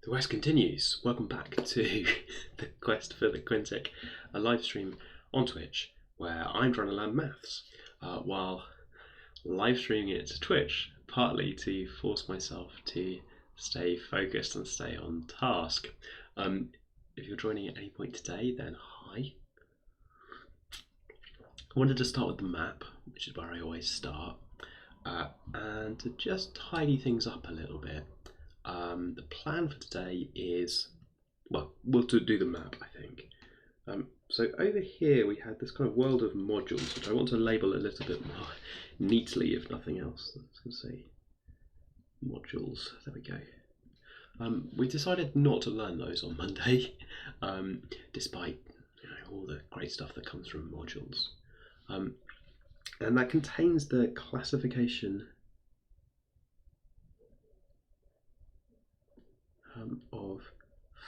The quest continues. Welcome back to the quest for the Quintic, a live stream on Twitch where I'm trying to learn maths while live streaming it to Twitch, partly to force myself to stay focused and stay on task. If you're joining at any point today, then hi. I wanted to start with the map, which is where I always start, and to just tidy things up a little bit. The plan for today is, well, we'll do the map, I think. So over here we had this kind of world of modules, which I want to label a little bit more neatly, if nothing else. Let's go say modules. There we go. We decided not to learn those on Monday, despite all the great stuff that comes from modules. And that contains the classification of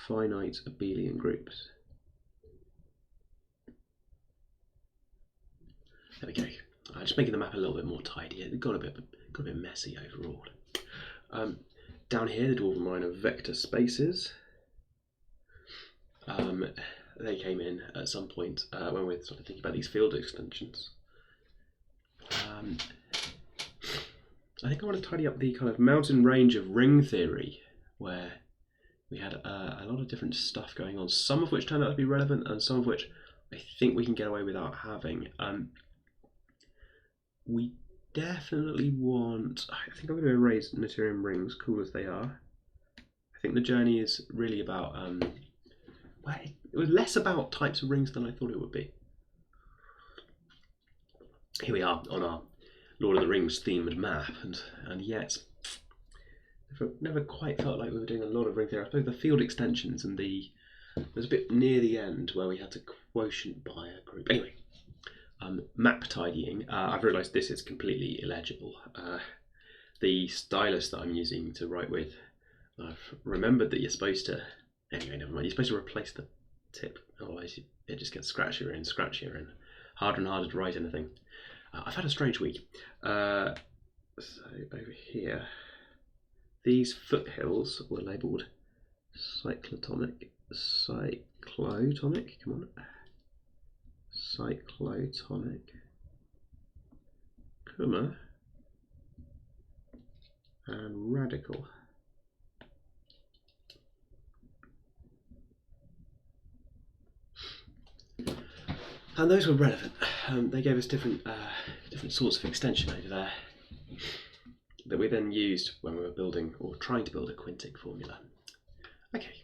finite abelian groups. There we go. Just making the map a little bit more tidy. It got a bit messy overall. Down here, the dwarven line of vector spaces. They came in at some point when we were sort of thinking about these field extensions. I think I want to tidy up the kind of mountain range of ring theory, where we had a lot of different stuff going on, some of which turned out to be relevant and some of which I think we can get away without having. We definitely want, I think I'm going to erase Noetherian rings, cool as they are. I think the journey is really about, well, it was less about types of rings than I thought it would be. Here we are on our Lord of the Rings themed map, and yet never quite felt like we were doing a lot of ring theory. I suppose the field extensions and there's a bit near the end where we had to quotient by a group. Anyway, map tidying. I've realised this is completely illegible. The stylus that I'm using to write with, I've remembered that you're supposed to, anyway, never mind, you're supposed to replace the tip, otherwise it just gets scratchier and harder and harder to write anything. I've had a strange week. So over here, these foothills were labelled cyclotonic, come on, cyclotonic, comma, and radical. And those were relevant. They gave us different sorts of extension over there that we then used when we were building or trying to build a Quintic formula. Okay,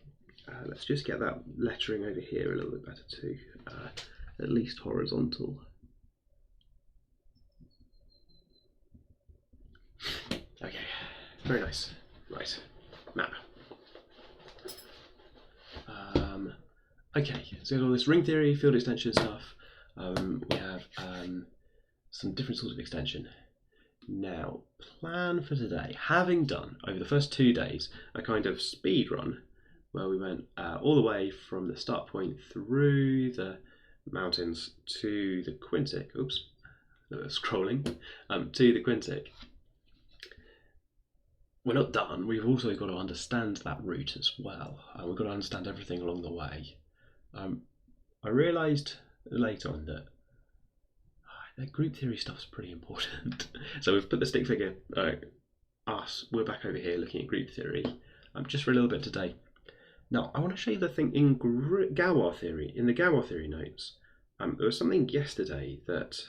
let's just get that lettering over here a little bit better too, at least horizontal. Okay, very nice. Right, map. Okay, so we have all this ring theory, field extension stuff. We have some different sorts of extension. Now, plan for today. Having done, over the first 2 days, a kind of speed run where we went all the way from the start point through the mountains to the Quintic. Oops, scrolling. To the Quintic. We're not done. We've also got to understand that route as well. We've got to understand everything along the way. I realised later on that group theory stuff's pretty important. So we've put the stick figure, we're back over here looking at group theory, just for a little bit today. Now, I want to show you the thing in Galois theory, in the Galois theory notes. There was something yesterday that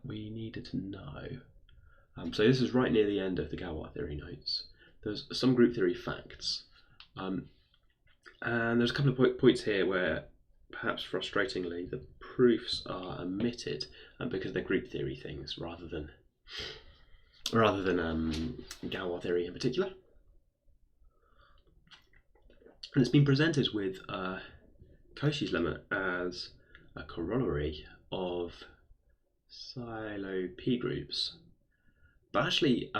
we needed to know. So this is right near the end of the Galois theory notes. There's some group theory facts. And there's a couple of points here where, perhaps frustratingly, the proofs are omitted because they're group theory things rather than Galois theory in particular. And it's been presented with Cauchy's lemma as a corollary of Silo P groups. But actually,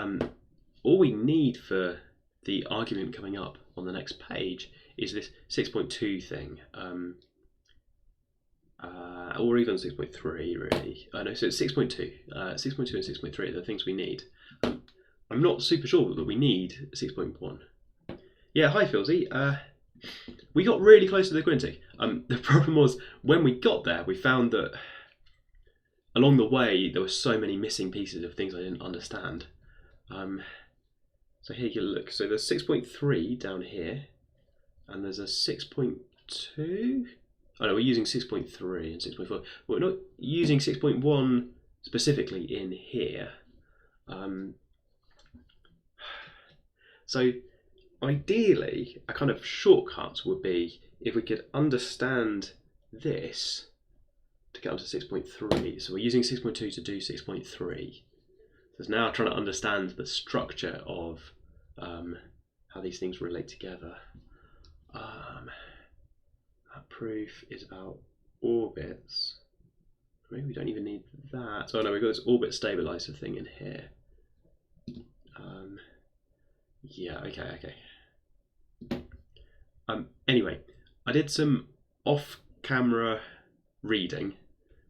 all we need for the argument coming up on the next page is this 6.2 thing, or even 6.3 really. No, so it's 6.2. 6.2 and 6.3 are the things we need. I'm not super sure that we need 6.1. Yeah, hi Philsy. We got really close to the Quintic. The problem was when we got there, we found that along the way there were so many missing pieces of things I didn't understand. So here you look. So there's 6.3 down here, and there's a 6.2. Oh no, we're using 6.3 and 6.4. But we're not using 6.1 specifically in here. So ideally, a kind of shortcut would be if we could understand this to get onto 6.3. So we're using 6.2 to do 6.3. So it's now trying to understand the structure of how these things relate together. That proof is about orbits. Maybe we don't even need that. So no, we've got this orbit stabilizer thing in here. Yeah, okay. Anyway, I did some off-camera reading,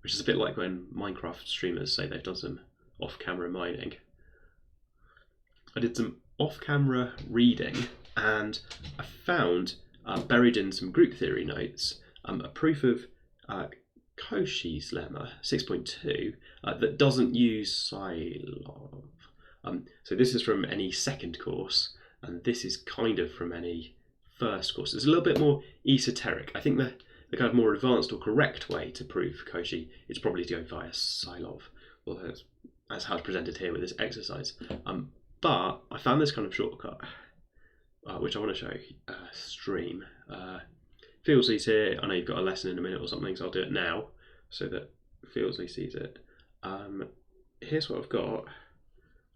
which is a bit like when Minecraft streamers say they've done some off-camera mining. I did some off-camera reading, and I found, buried in some group theory notes, a proof of Cauchy's lemma 6.2 that doesn't use Silov. So this is from any second course, and this is kind of from any first course. It's a little bit more esoteric. I think the kind of more advanced or correct way to prove Cauchy is probably to go via Silov, although that's how it's presented here with this exercise. But I found this kind of shortcut, which I want to show stream. Fieldsley's here. I know you've got a lesson in a minute or something, so I'll do it now so that Fieldsley sees it. Here's what I've got.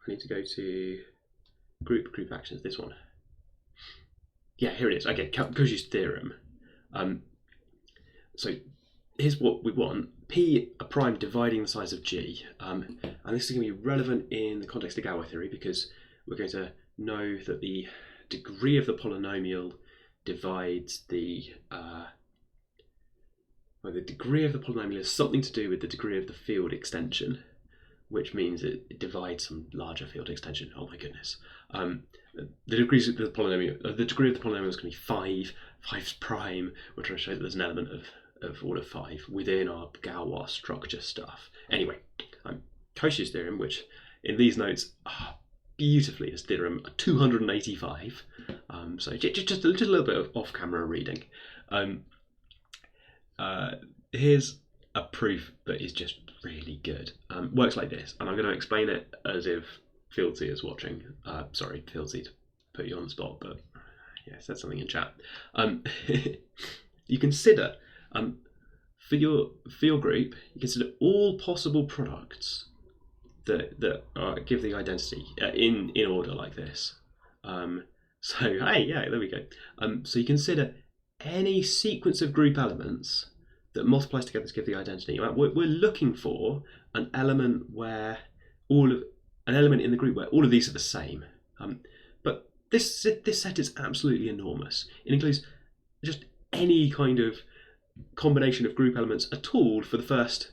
I need to go to group actions, this one. Yeah, here it is. Okay, Cauchy's theorem. So here's what we want. P a prime dividing the size of G. And this is going to be relevant in the context of Galois theory because we're going to know that the degree of the polynomial divides the degree of the polynomial has something to do with the degree of the field extension, which means it divides some larger field extension. Oh my goodness. The degree of the polynomial is going to be 5. 5's prime. We're trying to show that there's an element of order 5 within our Galois structure stuff. Anyway, Cauchy's theorem, which in these notes beautifully is theorem 285. So just a little bit of off-camera reading. Here's a proof that is just really good. Works like this, and I'm going to explain it as if Fieldsy is watching. Sorry, Fieldsy, to put you on the spot, but yeah, I said something in chat. You consider for your group, you consider all possible products that give the identity in order like this. So hey, yeah, there we go. So you consider any sequence of group elements that multiplies together to give the identity. We're looking for an element in the group where all of these are the same. But this set is absolutely enormous. It includes just any kind of combination of group elements at all for the first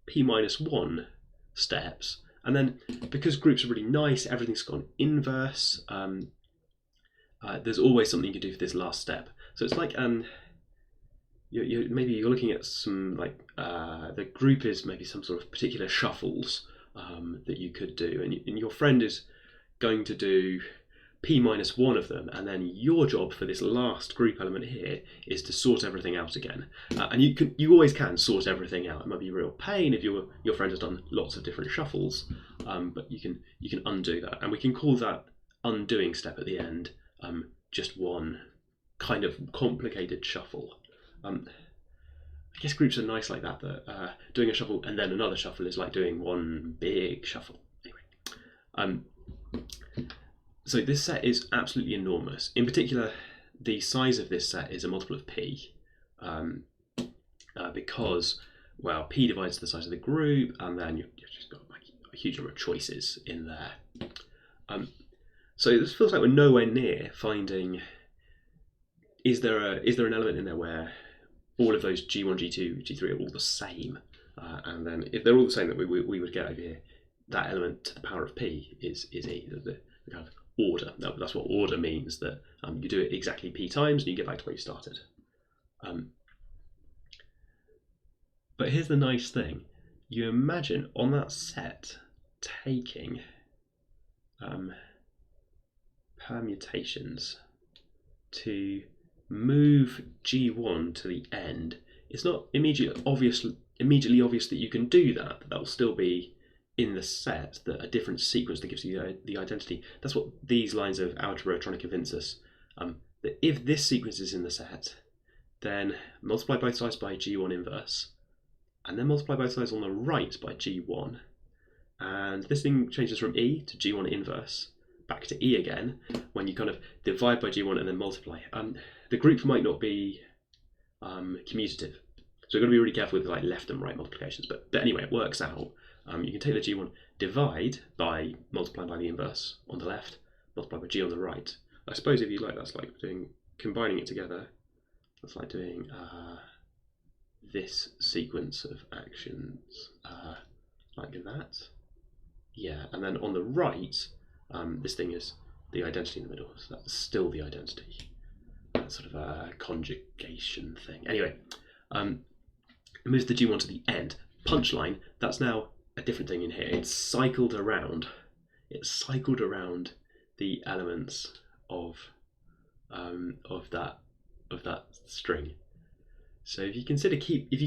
p-1 steps. And then because groups are really nice, everything's gone inverse. There's always something you can do for this last step. So it's like maybe you're looking at some the group is maybe some sort of particular shuffles that you could do, and your friend is going to do p-1 of them, and then your job for this last group element here is to sort everything out again. And you always can sort everything out. It might be a real pain if your friend has done lots of different shuffles, but you can undo that, and we can call that undoing step at the end just one kind of complicated shuffle. I guess groups are nice like that. That doing a shuffle and then another shuffle is like doing one big shuffle. Anyway, so this set is absolutely enormous. In particular, the size of this set is a multiple of p, because well, p divides the size of the group, and then you've just got like a huge number of choices in there. So this feels like we're nowhere near finding. Is there an element in there where all of those G1, G2, G3 are all the same? And then if they're all the same, that we would get over here that element to the power of p is e, the kind of order. That's what order means, that you do it exactly p times and you get back to where you started. But here's the nice thing. You imagine on that set taking permutations to move G1 to the end. It's not immediately obvious that you can do that, but that will still be in the set, that a different sequence that gives you the identity. That's what these lines of algebra are trying to convince us. That if this sequence is in the set, then multiply both sides by G1 inverse, and then multiply both sides on the right by G1, and this thing changes from E to G1 inverse, back to E again, when you kind of divide by G1 and then multiply. The group might not be commutative, so you've got to be really careful with like left and right multiplications, but anyway, it works out. You can take the G1, divide by multiplying by the inverse on the left, multiply by G on the right. I suppose if you like, that's like combining it together. That's like doing this sequence of actions like that. Yeah, and then on the right, this thing is the identity in the middle, so that's still the identity. That's sort of a conjugation thing. Anyway, it moves the G1 to the end. Punchline, that's now a different thing in here. It's cycled around the elements of that string. So if you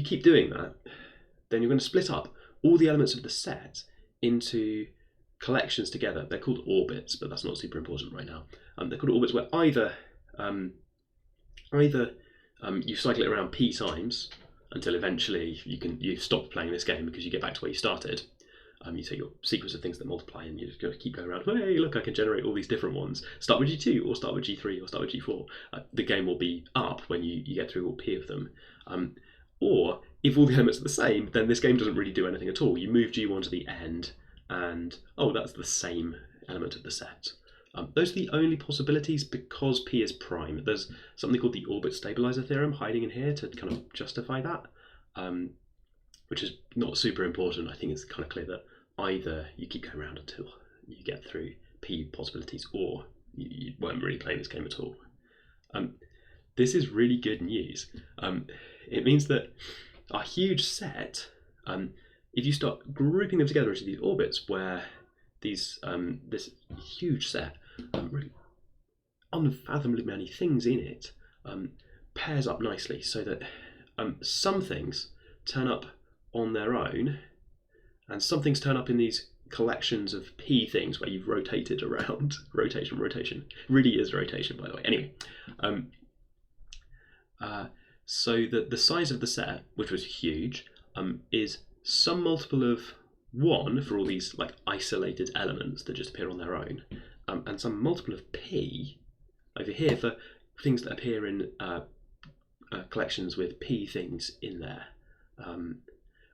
keep doing that, then you're going to split up all the elements of the set into collections together. They're called orbits, but that's not super important right now. They're called orbits where either you cycle it around p times until eventually you stop playing this game because you get back to where you started. You take your sequence of things that multiply and you just go keep going around. Hey, look, I can generate all these different ones. Start with G2 or start with G3 or start with G4. The game will be up when you get through all p of them. Or if all the elements are the same, then this game doesn't really do anything at all. You move G1 to the end and, oh, that's the same element of the set. Those are the only possibilities because p is prime. There's something called the orbit stabilizer theorem hiding in here to kind of justify that, which is not super important. I think it's kind of clear that either you keep going around until you get through p possibilities, or you weren't really playing this game at all. This is really good news. It means that a huge set, if you start grouping them together into these orbits where this huge set, really unfathomably many things in it, pairs up nicely so that some things turn up on their own and some things turn up in these collections of p things where you've rotated around. rotation really is rotation, by the way. Anyway, so that the size of the set, which was huge, is some multiple of 1 for all these like isolated elements that just appear on their own, and some multiple of p over here for things that appear in collections with p things in there.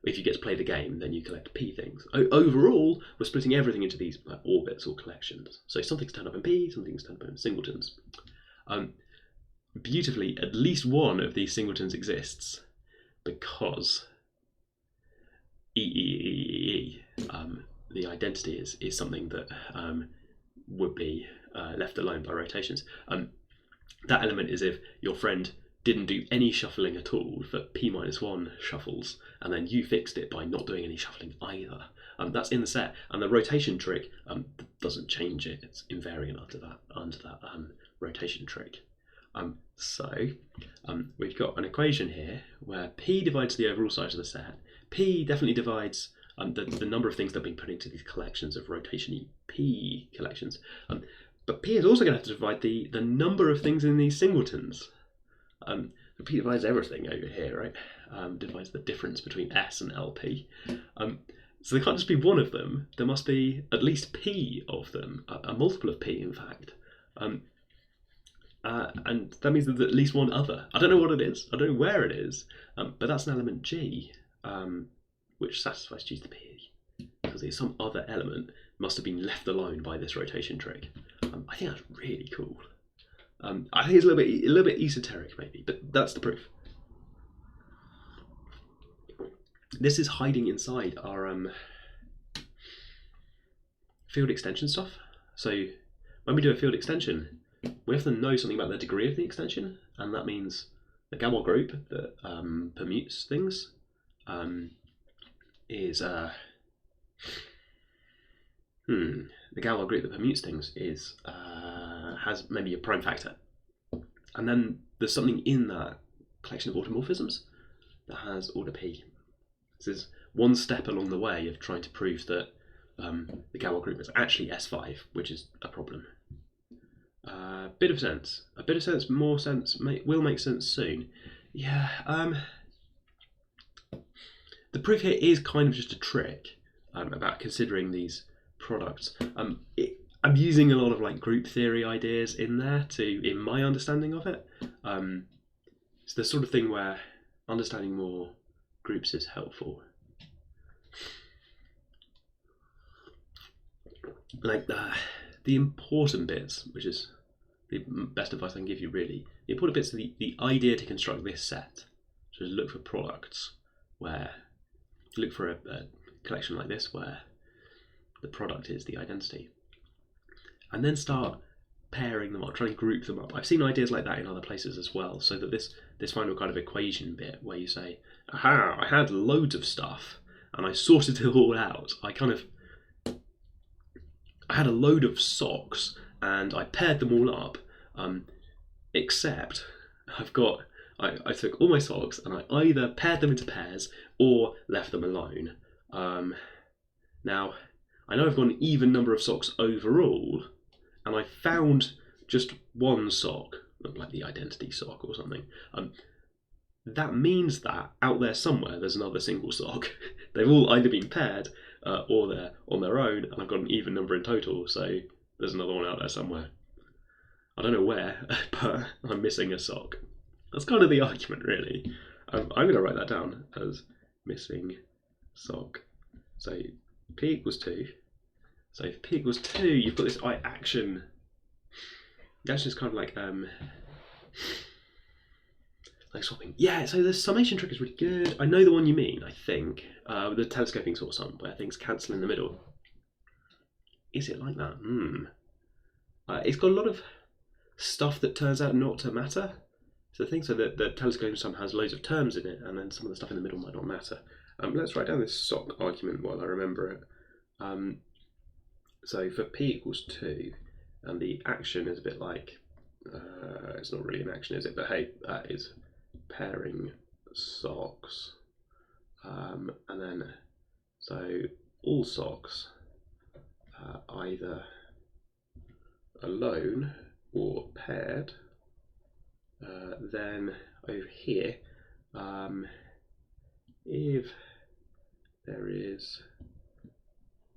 If you get to play the game, then you collect p things. Overall, we're splitting everything into these like orbits or collections. So some things turn up in p, some things turn up in singletons. Beautifully, at least one of these singletons exists because the identity is something that would be left alone by rotations. That element is if your friend didn't do any shuffling at all for p-1 shuffles, and then you fixed it by not doing any shuffling either. That's in the set, and the rotation trick doesn't change it. It's invariant under that rotation trick. So we've got an equation here where p divides the overall size of the set. P definitely divides the number of things that are being put into these collections of rotation p collections. But p is also going to have to divide the number of things in these singletons. P divides everything over here, right? Divides the difference between S and LP. So there can't just be one of them. There must be at least p of them, a multiple of p, in fact. And that means there's at least one other. I don't know what it is. I don't know where it is. But that's an element G, which satisfies G to the P. Because there's some other element must have been left alone by this rotation trick. I think that's really cool. I think it's a little bit esoteric maybe, but that's the proof. This is hiding inside our field extension stuff. So when we do a field extension, we have to know something about the degree of the extension, and that means the Galois group that permutes things is the Galois group that permutes things is has maybe a prime factor, and then there's something in that collection of automorphisms that has order P. This is one step along the way of trying to prove that the Galois group is actually S5, which is a problem. A bit of sense, more sense will make sense soon. Yeah, the proof here is kind of just a trick about considering these products. I'm using a lot of like group theory ideas in there in my understanding of it. It's the sort of thing where understanding more groups is helpful. Like the important bits, which is the best advice I can give you really, the important bits are the idea to construct this set. So look for products where, look for a collection like this where the product is the identity. And then start pairing them up, trying to group them up. I've seen ideas like that in other places as well, so that this final kind of equation bit where you say, aha, I had loads of stuff and I sorted it all out. I had a load of socks and I paired them all up, except I took all my socks and I either paired them into pairs or left them alone. Now, I know I've got an even number of socks overall, and I found just one sock, like the identity sock or something. That means that out there somewhere there's another single sock. They've all either been paired or they're on their own, and I've got an even number in total, so there's another one out there somewhere. I don't know where, but I'm missing a sock. That's kind of the argument, really. I'm going to write that down as missing sock. So P equals 2. So if P equals 2, you've got this action. The action is kind of like swapping. Yeah, so the summation trick is really good. I know the one you mean, I think. The telescoping sort of sum, where things cancel in the middle. Is it like that? It's got a lot of stuff that turns out not to matter. So the thing, so that the telescoping sum has loads of terms in it, and then some of the stuff in the middle might not matter. Let's write down this sock argument while I remember it. So for P equals 2, and the action is a bit like, it's not really an action, is it? But hey, that is pairing socks. And then, so all socks either alone or paired. Then over here, if there is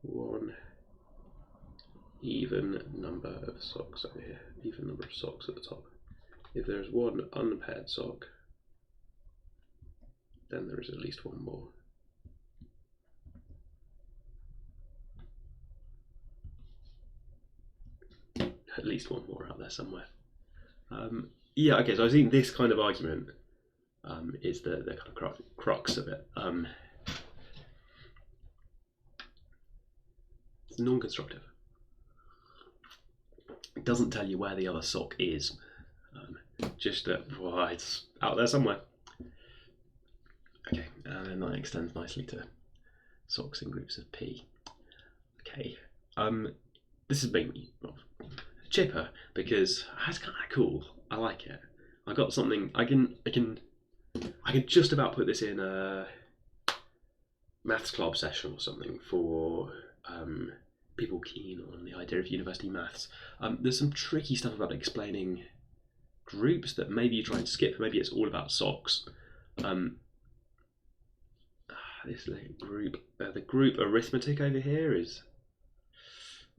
one even number of socks over here, even number of socks at the top. If there is one unpaired sock, then there is at least one more. At least one more out there somewhere. Yeah, okay, so I think this kind of argument is the kind of crux of it. It's non-constructive. It doesn't tell you where the other sock is, just that it's out there somewhere. Okay, and then that extends nicely to socks in groups of P. Okay, this is making me chipper because it's kind of cool. I like it. I got something. I can just about put this in a maths club session or something for people keen on the idea of university maths. There's some tricky stuff about explaining groups that maybe you try and skip. Maybe it's all about socks. This group, the group arithmetic over here is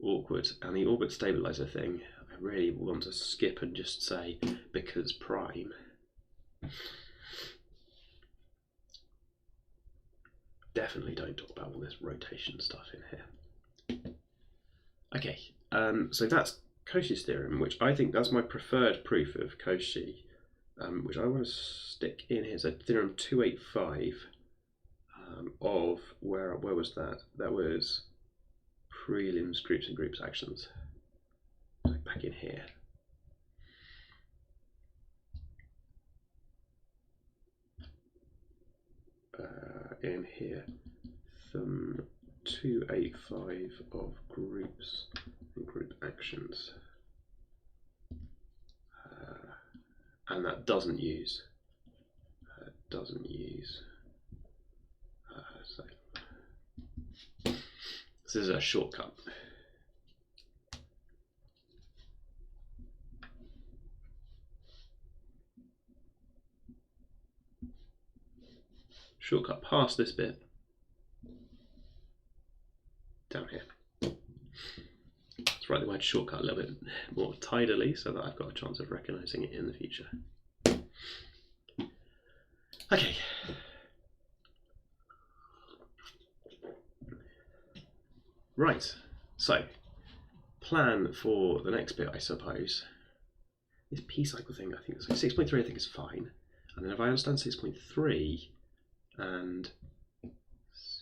awkward, and the orbit stabilizer thing I really want to skip and just say because prime. Definitely don't talk about all this rotation stuff in here. Okay, so that's Cauchy's theorem, which I think that's my preferred proof of Cauchy, which I want to stick in here. So theorem 285 of where was that? That was prelims, groups and groups actions. So back in here. In here, thumb 285 of groups and group actions. And that doesn't use, so this is a shortcut. Shortcut past this bit down here. Let's write the word shortcut a little bit more tidily so that I've got a chance of recognizing it in the future. Okay. Right, so plan for the next bit, I suppose. This p cycle thing, I think it's like 6.3, I think is fine. And then if I understand 6.3 and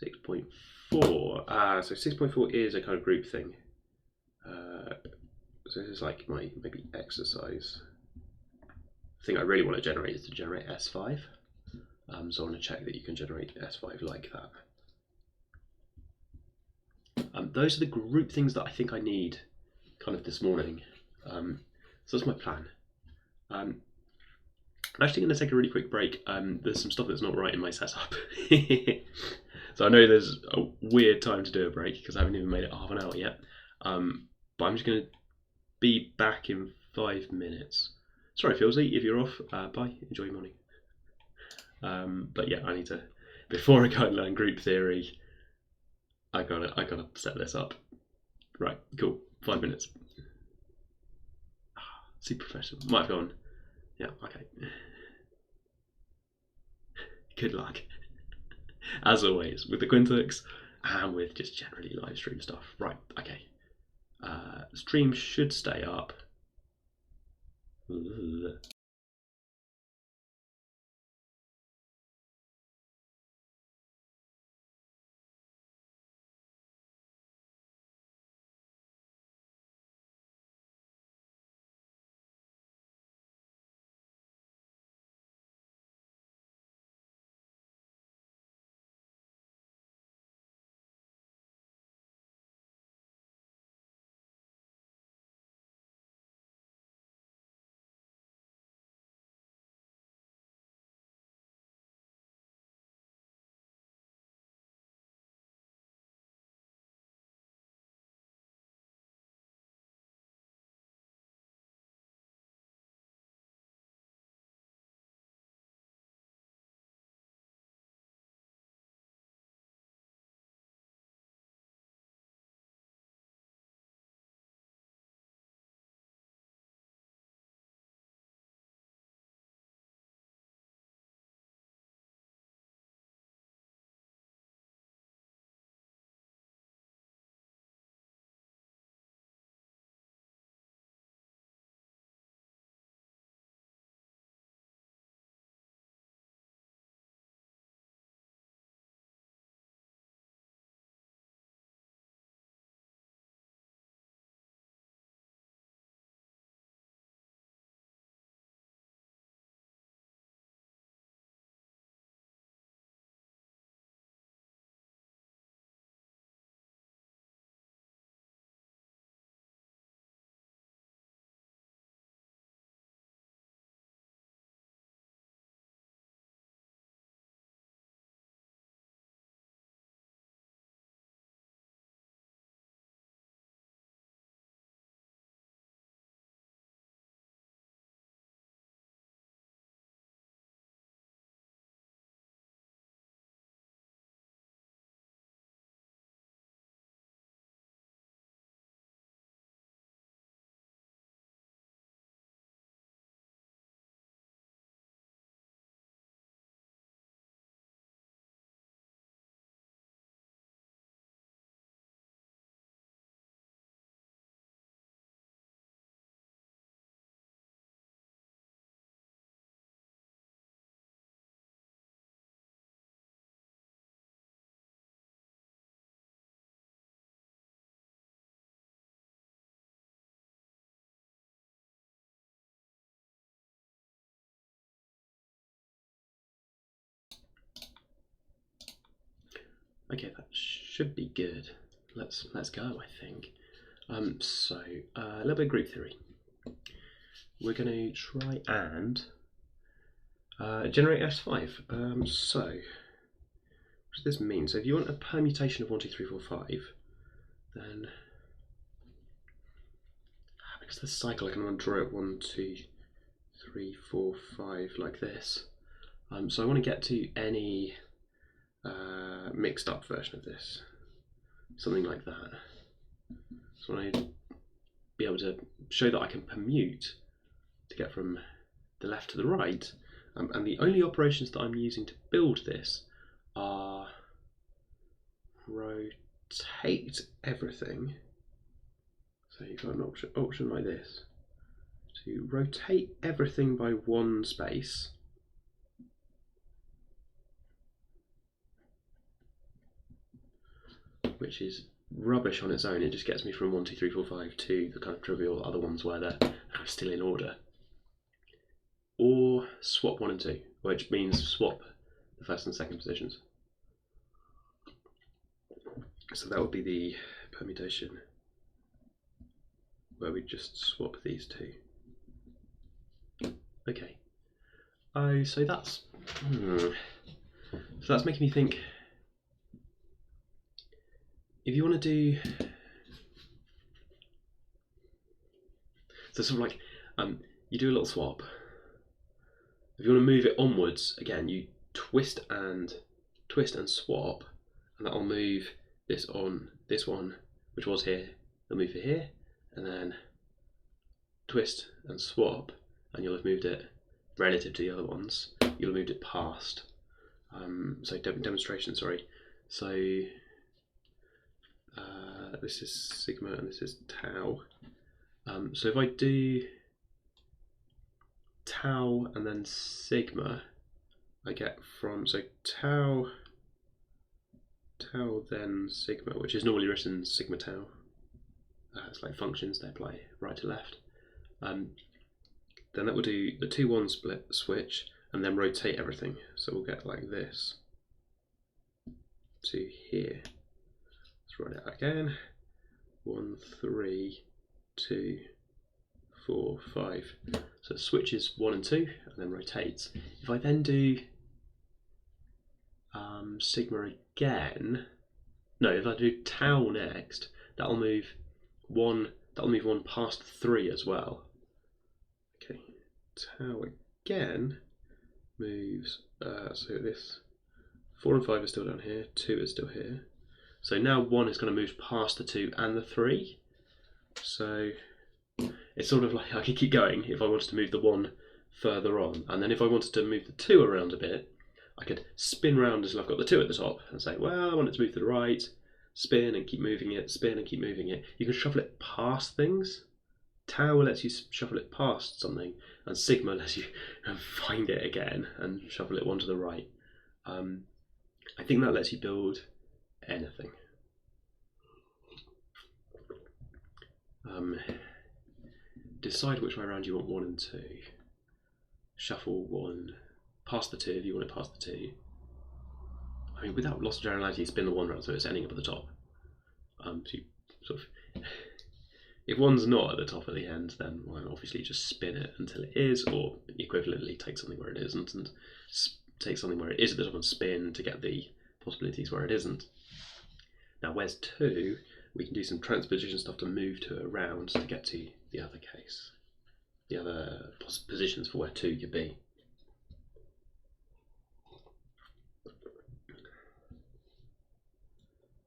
6.4, so 6.4 is a kind of group thing. So this is like my maybe exercise. The thing I really want to generate is to generate S5. So I want to check that you can generate S5 like that. Those are the group things that I think I need kind of this morning. So that's my plan. I'm actually going to take a really quick break. There's some stuff that's not right in my setup. So I know there's a weird time to do a break because I haven't even made it half an hour yet. But I'm just going to be back in 5 minutes. Sorry, Filsey, if you're off, bye, enjoy your morning. But yeah, I need to, before I go and learn group theory, I gotta set this up. Right, cool, 5 minutes. Super professional. Might have gone. Yeah, okay. Good luck. As always, with the Quintics and with just generally live stream stuff. Right, okay. Stream should stay up. Okay, that should be good. Let's go, I think. So a little bit of group theory. We're going to try and generate S5. So what does this mean? So if you want a permutation of 1, 2, 3, 4, 5, then because the cycle, I can want to draw it 1, 2, 3, 4, 5 like this. So I want to get to any mixed up version of this, something like that. So I want to be able to show that I can permute to get from the left to the right, and the only operations that I'm using to build this are rotate everything. So you've got an option like this, to rotate everything by 1 space, which is rubbish on its own. It just gets me from 1, 2, 3, 4, 5 to the kind of trivial other ones where they're kind of still in order. Or swap 1 and 2, which means swap the first and second positions. So that would be the permutation where we just swap these two. Okay. Oh, so that's making me think. If you want to do, so sort of like, you do a little swap. If you want to move it onwards, again, you twist and swap, and that'll move this on this one, which was here. It'll move it here, and then twist and swap, and you'll have moved it relative to the other ones. You'll have moved it past. So demonstration, sorry. So this is sigma and this is tau. So if I do tau and then sigma, I get from, so tau then sigma, which is normally written sigma tau. It's like functions, they apply right to left. Then that will do the 2-1 split switch and then rotate everything. So we'll get like this to here. Let's write it again. 1, 3, 2, 4, 5. So it switches 1 and 2 and then rotates. If I then do sigma again, no, if I do tau next, that'll move 1 past 3 as well. Okay, tau again moves, so this 4 and 5 are still down here, 2 is still here. So now 1 is going to move past the 2 and the 3. So it's sort of like I could keep going if I wanted to move the 1 further on, and then if I wanted to move the 2 around a bit, I could spin round until I've got the 2 at the top and say, well, I want it to move to the right, spin and keep moving it, spin and keep moving it. You can shuffle it past things. Tau lets you shuffle it past something, and sigma lets you find it again and shuffle it 1 to the right. I think that lets you build anything. Decide which way around you want 1 and 2. Shuffle 1 past the 2 if you want it past the 2. I mean, without loss of generality, spin the 1 round so it's ending up at the top. So you sort of, if 1's not at the top at the end, then well, obviously just spin it until it is, or equivalently take something where it isn't and take something where it is at the top and spin to get the possibilities where it isn't. Now, where's 2? We can do some transposition stuff to move 2 around to get to the other case, the other positions for where 2 could be.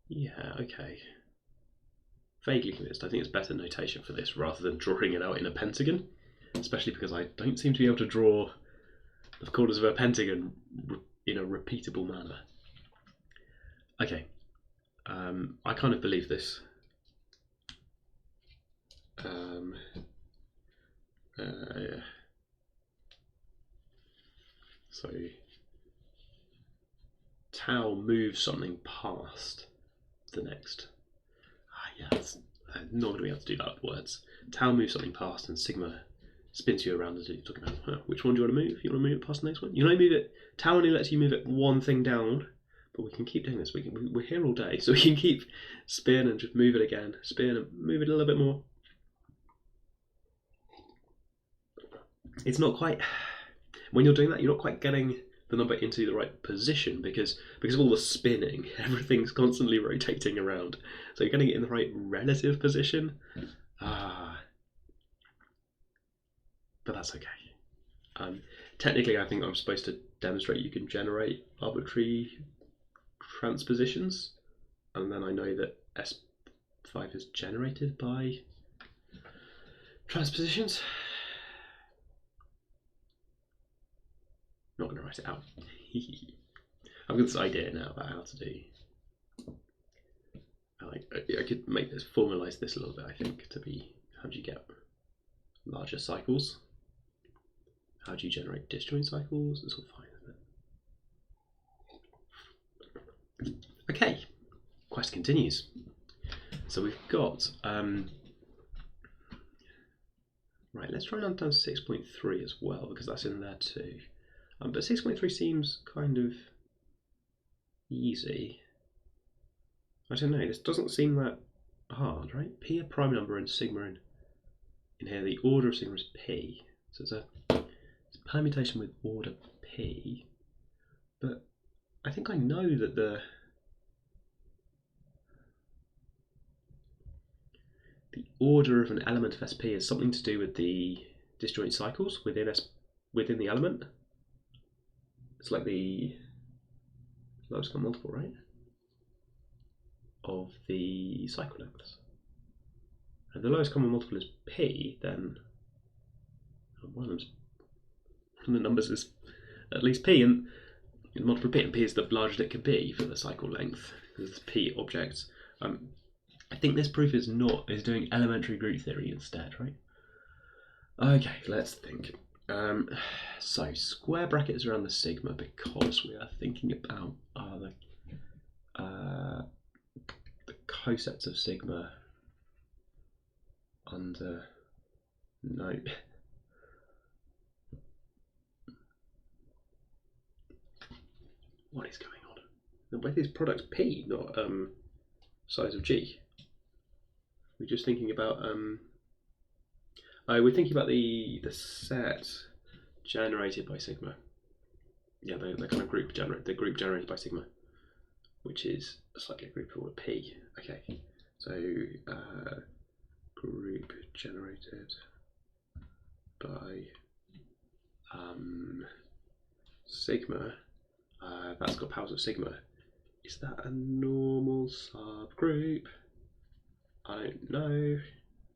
Yeah, okay. Vaguely convinced. I think it's better notation for this rather than drawing it out in a pentagon, especially because I don't seem to be able to draw the corners of a pentagon in a repeatable manner. Okay, I kind of believe this. So tau moves something past the next. Yeah, I'm not going to be able to do that with words. Tau moves something past and sigma spins you around as you're talking about. Which one do you want to move? You want to move it past the next one? You want to move it. Tau only lets you move it 1 thing down, But we can keep doing this. We're here all day, so we can keep spin and just move it again. Spin and move it a little bit more. It's not quite, when you're doing that, you're not quite getting the number into the right position because of all the spinning, everything's constantly rotating around. So you're getting it in the right relative position. But that's okay. Technically, I think I'm supposed to demonstrate you can generate arbitrary transpositions, and then I know that S5 is generated by transpositions. I'm not going to write it out. I've got this idea now about how to do. I could make this, formalize this a little bit. I think to be, how do you get larger cycles? How do you generate disjoint cycles? It's all fine, isn't it? Okay, quest continues. So we've got, right, let's try and understand 6.3 as well, because that's in there too. But 6.3 seems kind of easy. I don't know, this doesn't seem that hard, right? P a prime number and sigma in here, the order of sigma is P. So it's a permutation with order P, but I think I know that the order of an element of SP is something to do with the disjoint cycles within the element. It's like the lowest common multiple, right, of the cycle lengths. And if the lowest common multiple is P, then one of the numbers is at least P, and multiple P, and P is the largest it could be for the cycle length. There's P objects. I think this proof is doing elementary group theory instead, right? Okay, let's think. So square brackets around the sigma because we are thinking about the cosets of sigma under no. What is going on? Where is product P, not size of G? We're just thinking about we're thinking about the set generated by sigma. Yeah, the kind of group generated by sigma, which is slightly a group order P. Okay, so group generated by sigma. That's got powers of sigma. Is that a normal subgroup? I don't know.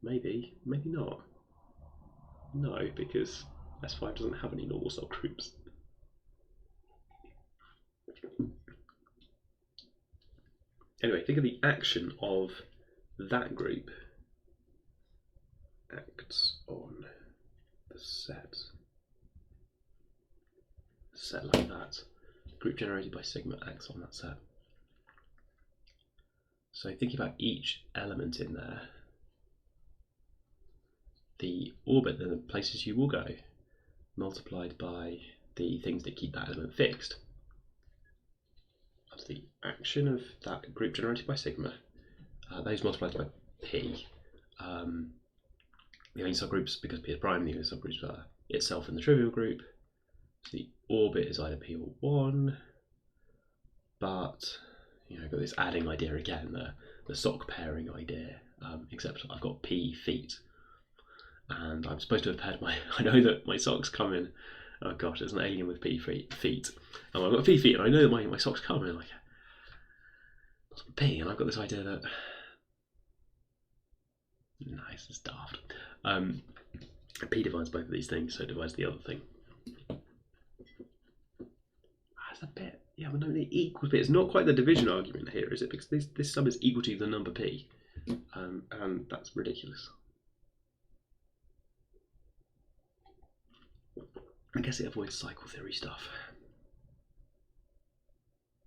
Maybe not. No, because S5 doesn't have any normal subgroups. Anyway, think of the action of that group acts on the set like that. The group generated by sigma acts on that set. So thinking about each element in there, the orbit, the places you will go, multiplied by the things that keep that element fixed. That's the action of that group generated by sigma. Those multiplied by P. The only subgroups, because P is prime, the only subgroups are itself in the trivial group. So the orbit is either P or 1, but I've got this adding idea again, the sock pairing idea, except I've got P feet. And I'm supposed to have paired I know that my socks come in, oh gosh, there's an alien with P feet. And I've got P feet, and I know that my socks come in like P, and I've got this idea that, nice, it's daft. P divides both of these things, so it divides the other thing. That's a bit, yeah, but no, the equals bit, it's not quite the division argument here, is it? Because this sum is equal to the number P, and that's ridiculous. I guess it avoids cycle theory stuff.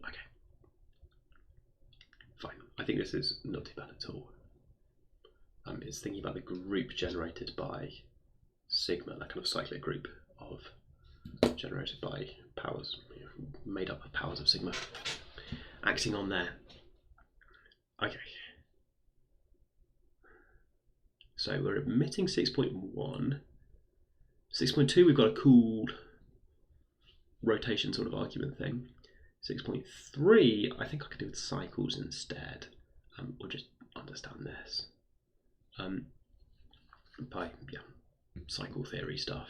Okay. Fine. I think this is not too bad at all. It's thinking about the group generated by sigma, that kind of cyclic group of generated by powers, made up of powers of sigma. acting on there. Okay. So we're omitting 6.1. 6.2, we've got a cool rotation sort of argument thing. 6.3, I think I could do with cycles instead. We'll just understand this by cycle theory stuff.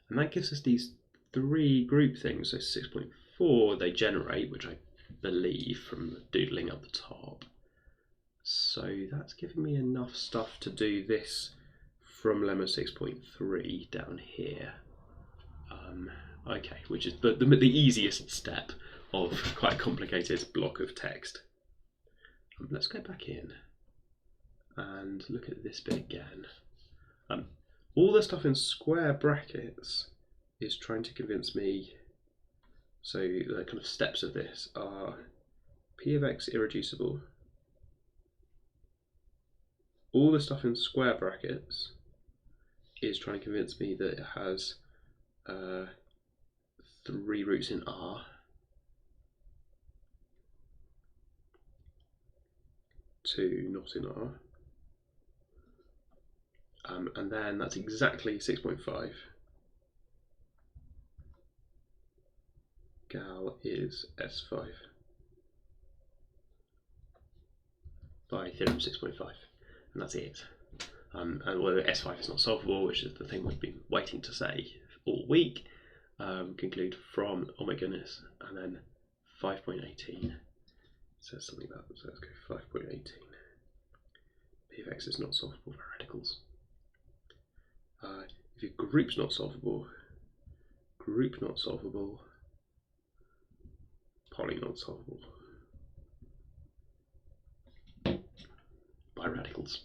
And that gives us these three group things. So 6.4 they generate, which I believe from doodling up the top. So that's giving me enough stuff to do this from lemma 6.3 down here. Okay, which is the easiest step of quite a complicated block of text. Let's go back in and look at this bit again. All the stuff in square brackets is trying to convince me, so the kind of steps of this are p of x irreducible. All the stuff in square brackets is trying to convince me that it has 3 roots in R. 2 not in R. And then that's exactly 6.5. Gal is S5 by theorem 6.5, and that's it. And whether S5 is not solvable, which is the thing we've been waiting to say all week, conclude from, oh my goodness, and then 5.18 says something about it, so let's go 5.18. P of x is not solvable for radicals. If your group's not solvable, group not solvable, poly not solvable by radicals.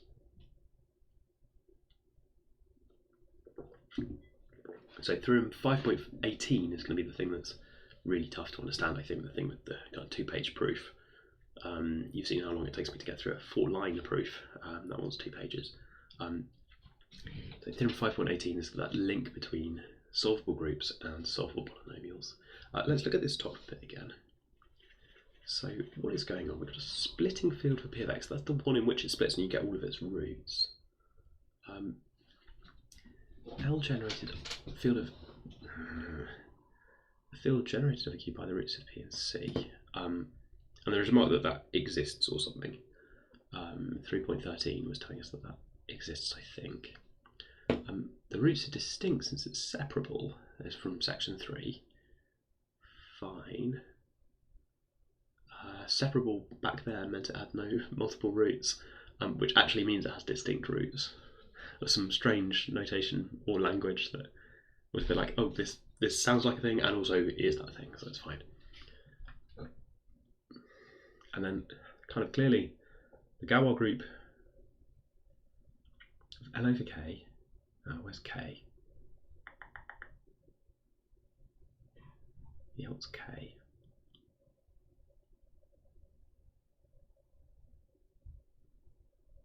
So theorem 5.18 is going to be the thing that's really tough to understand, I think, the thing with the kind of 2-page proof. You've seen how long it takes me to get through a 4-line proof. That one's 2 pages. So theorem 5.18 is that link between solvable groups and solvable polynomials. Let's look at this top bit again. So what is going on? We've got a splitting field for p of x. That's the one in which it splits and you get all of its roots. L generated a field generated of a Q by the roots of p and c. And there is a mark that exists or something. 3.13 was telling us that exists, I think. The roots are distinct since it's separable. It's from section 3. Fine. Separable back there meant it had no multiple roots, which actually means it has distinct roots. There's some strange notation or language that was a bit like, oh, this sounds like a thing and also is that thing, so it's fine. And then kind of clearly the Galois group of L over K, where's K? Yeah, what's K?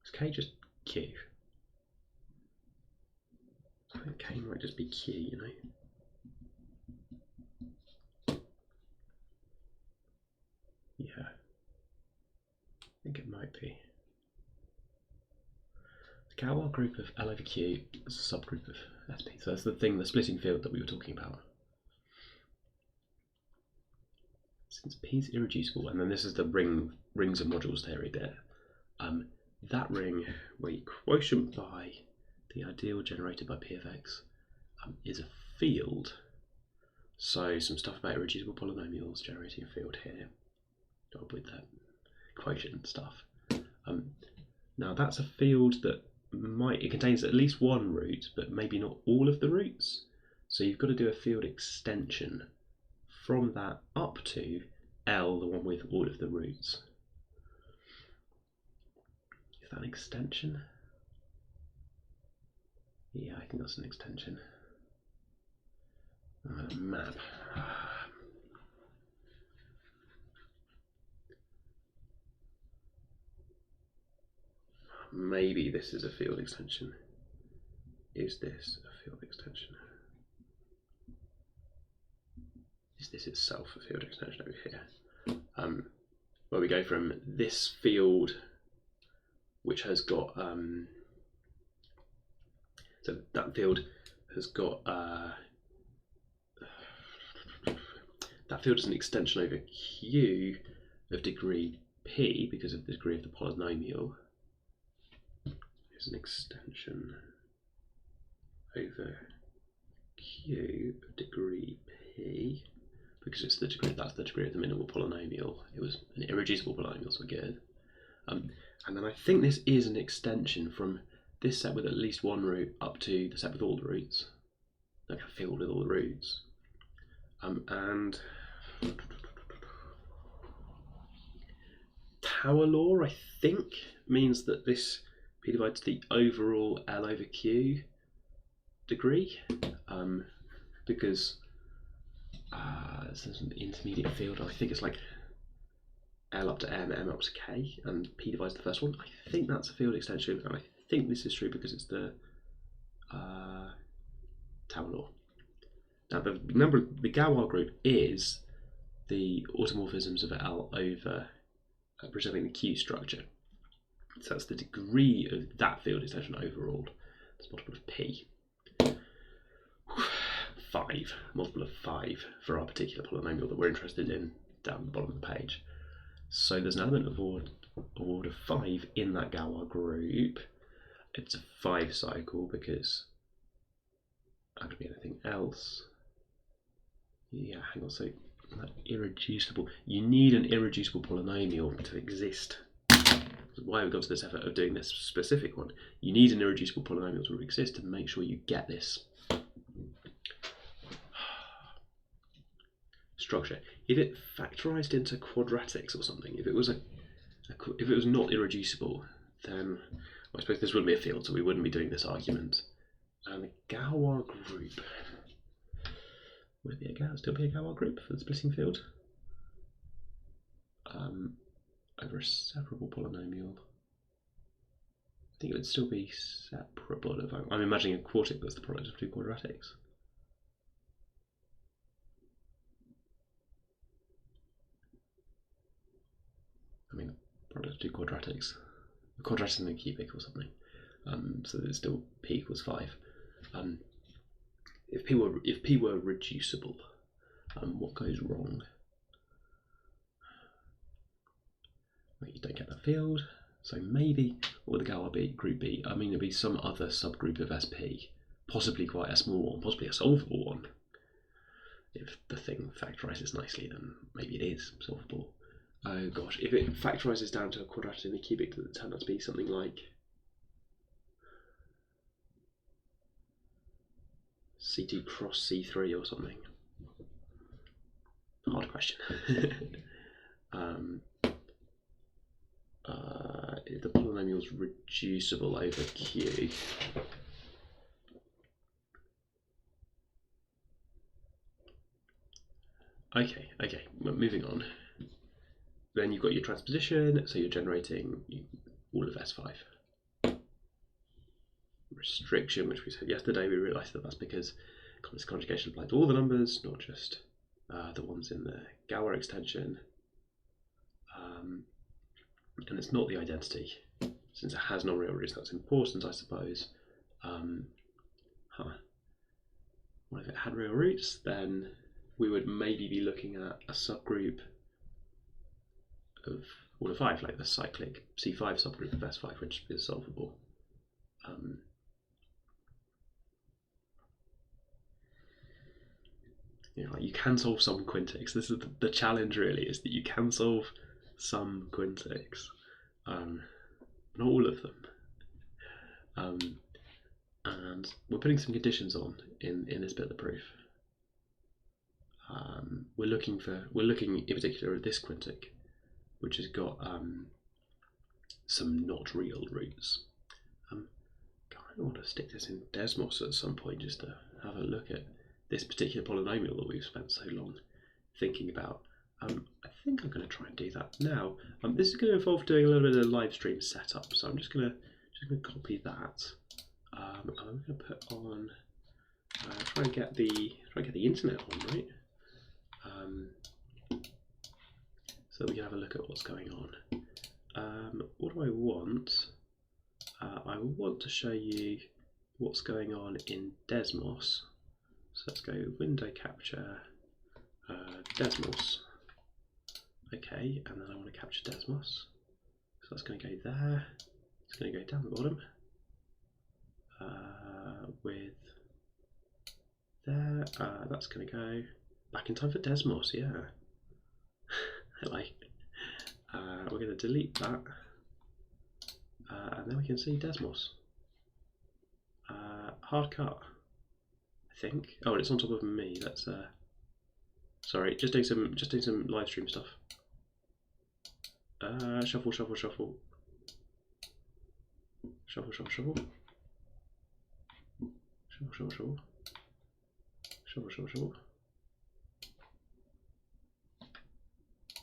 Is K just Q? I think K might just be Q, you know? Yeah. I think it might be. The Galois group of L over Q is a subgroup of SP. So that's the thing, the splitting field that we were talking about. Since P is irreducible, and then this is the rings and modules theory bit. That ring where you quotient by the ideal generated by P of x is a field. So some stuff about irreducible polynomials generating a field here with that quotient stuff. Now that's a field that it contains at least one root, but maybe not all of the roots. So you've got to do a field extension from that up to L, the one with all of the roots. Is that an extension? Yeah, I think that's an extension. Map. Maybe this is a field extension. Is this a field extension? Is this itself a field extension over here? where we go from this field, which has got so that field has got that field is an extension over Q of degree P because of the degree of the polynomial. Is an extension over Q of degree P because it's the degree, that's the degree of the minimal polynomial. It was an irreducible polynomial, so we're good. And then I think this is an extension from this set with at least one root up to the set with all the roots, like a field with all the roots. And Tower law, I think, means that this P divides the overall L over Q degree, because this is an intermediate field. I think it's like L up to M, M up to K, and P divides the first one. I think that's a field extension, and I think this is true because it's the Tower law. Now, remember, the Galois group is the automorphisms of L over preserving the Q structure. So that's the degree of that field extension overall. It's multiple of P. 5, multiple of 5 for our particular polynomial that we're interested in down the bottom of the page. So there's an element of order 5 in that Galois group. It's a 5 cycle because that could be anything else. Yeah, hang on, so that irreducible, you need an irreducible polynomial to exist. That's why we've got to this effort of doing this specific one. You need an irreducible polynomial to exist to make sure you get this structure. If it factorized into quadratics or something, if it was if it was not irreducible, then I suppose this wouldn't be a field, so we wouldn't be doing this argument. And the Galois group, would it be still be a Galois group for the splitting field? Over a separable polynomial. I think it would still be separable. If I'm imagining a quartic that's the product of two quadratics. I mean, product of two quadratics. A quadratic and a cubic or something. So that it's still P equals 5. If P were reducible, what goes wrong? Well, you don't get that field, so maybe what would the Galois group be? I mean, it'd be some other subgroup of SP, possibly quite a small one, possibly a solvable one. If the thing factorizes nicely, then maybe it is solvable. Oh gosh, if it factorizes down to a quadratic and a cubic, does it turn out to be something like C2 cross C3 or something? Hard question. If the polynomial is reducible over Q, okay, moving on. Then you've got your transposition, so you're generating all of S5. Restriction, which we said yesterday, we realised that that's because this conjugation applied to all the numbers, not just the ones in the Galois extension. And it's not the identity, since it has no real roots. That's important, I suppose. Well, if it had real roots, then we would maybe be looking at a subgroup of order 5, like the cyclic C5 subgroup of S5, which is solvable. Like you can solve some quintics. This is the challenge, really, is that you can solve some quintics, not all of them. And we're putting some conditions on in this bit of the proof. We're looking in particular at this quintic, which has got some not real roots. I want to stick this in Desmos at some point just to have a look at this particular polynomial that we've spent so long thinking about. I think I'm going to try and do that now. This is going to involve doing a little bit of live stream setup, so I'm just going to copy that. I'm going to put on try and get the internet on, right? so we can have a look at what's going on. What do I want? I want to show you what's going on in Desmos. So let's go window capture, Desmos. Okay, and then I want to capture Desmos. So that's going to go there. It's going to go down the bottom with there. That's going to go back in time for Desmos. Yeah, I like. We're going to delete that, and then we can see Desmos. Hard cut, I think. Oh, and it's on top of me. That's sorry, just doing some live stream stuff. Shuffle, shuffle, shuffle. Shuffle, shuffle, shuffle. Shuffle, shuffle, shuffle. Shuffle, shuffle, shuffle.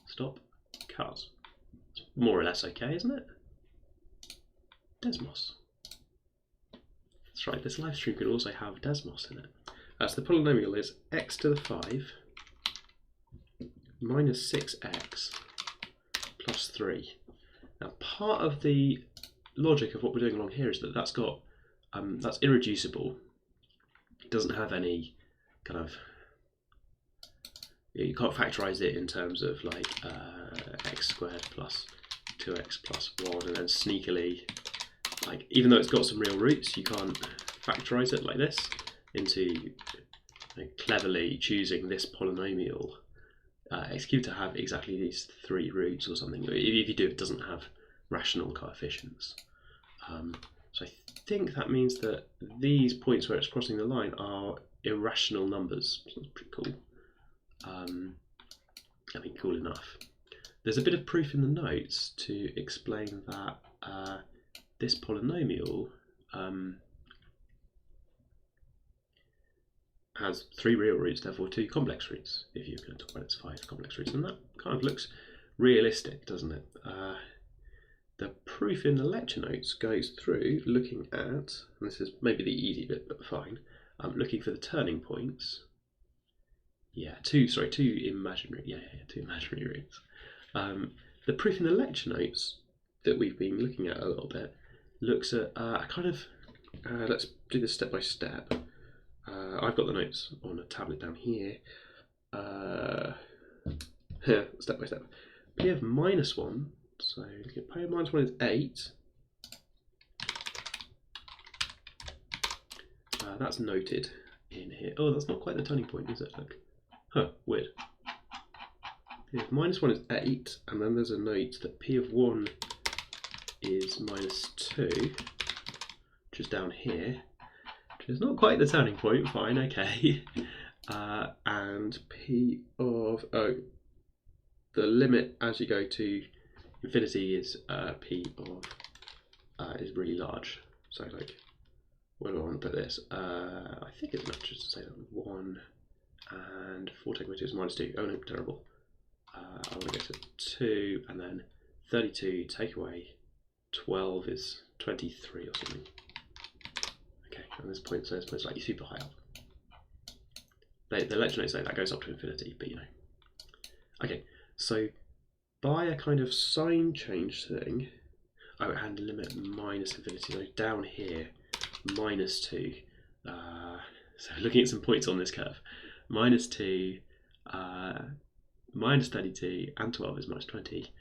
Stop. Cut. It's more or less okay, isn't it? Desmos. That's right, this live stream could also have Desmos in it. So the polynomial is x to the 5 minus 6x plus 3. Now, part of the logic of what we're doing along here is that that's got that's irreducible. It doesn't have any kind of, you can't factorize it in terms of like x squared plus 2x plus 1, and then sneakily, like, even though it's got some real roots, you can't factorize it like this into cleverly choosing this polynomial x cubed to have exactly these 3 roots or something. If you do, it doesn't have rational coefficients. So I think that means that these points where it's crossing the line are irrational numbers. So that's pretty cool. I think cool enough. There's a bit of proof in the notes to explain that this polynomial has 3 real roots, therefore 2 complex roots, if you're going to talk about its 5 complex roots. And that kind of looks realistic, doesn't it? The proof in the lecture notes goes through looking at, and this is maybe the easy bit, but fine, looking for the turning points. Yeah, two imaginary, two imaginary roots. The proof in the lecture notes that we've been looking at a little bit looks at a kind of, let's do this step by step. I've got the notes on a tablet down here. Step by step. P of minus 1, so P of minus 1 is 8. That's noted in here. Oh, that's not quite the turning point, is it? Look. Huh, weird. P of minus 1 is 8, and then there's a note that P of 1 is minus 2, which is down here, which is not quite the turning point, fine, okay. And P of, the limit as you go to infinity is P of, is really large. So like, where do I want to put this? I think it's enough just to say that 1 and 4 taken away 2 is minus 2. Oh no, terrible. I want to go to 2, and then 32 take away 12 is 23 or something. Okay, and this point says it's like super high up. The lecture notes say that goes up to infinity, but you know. Okay, so by a kind of sign change thing, oh, and limit minus infinity, so down here, minus 2. So looking at some points on this curve, minus 2, minus 32, and 12 is minus 20.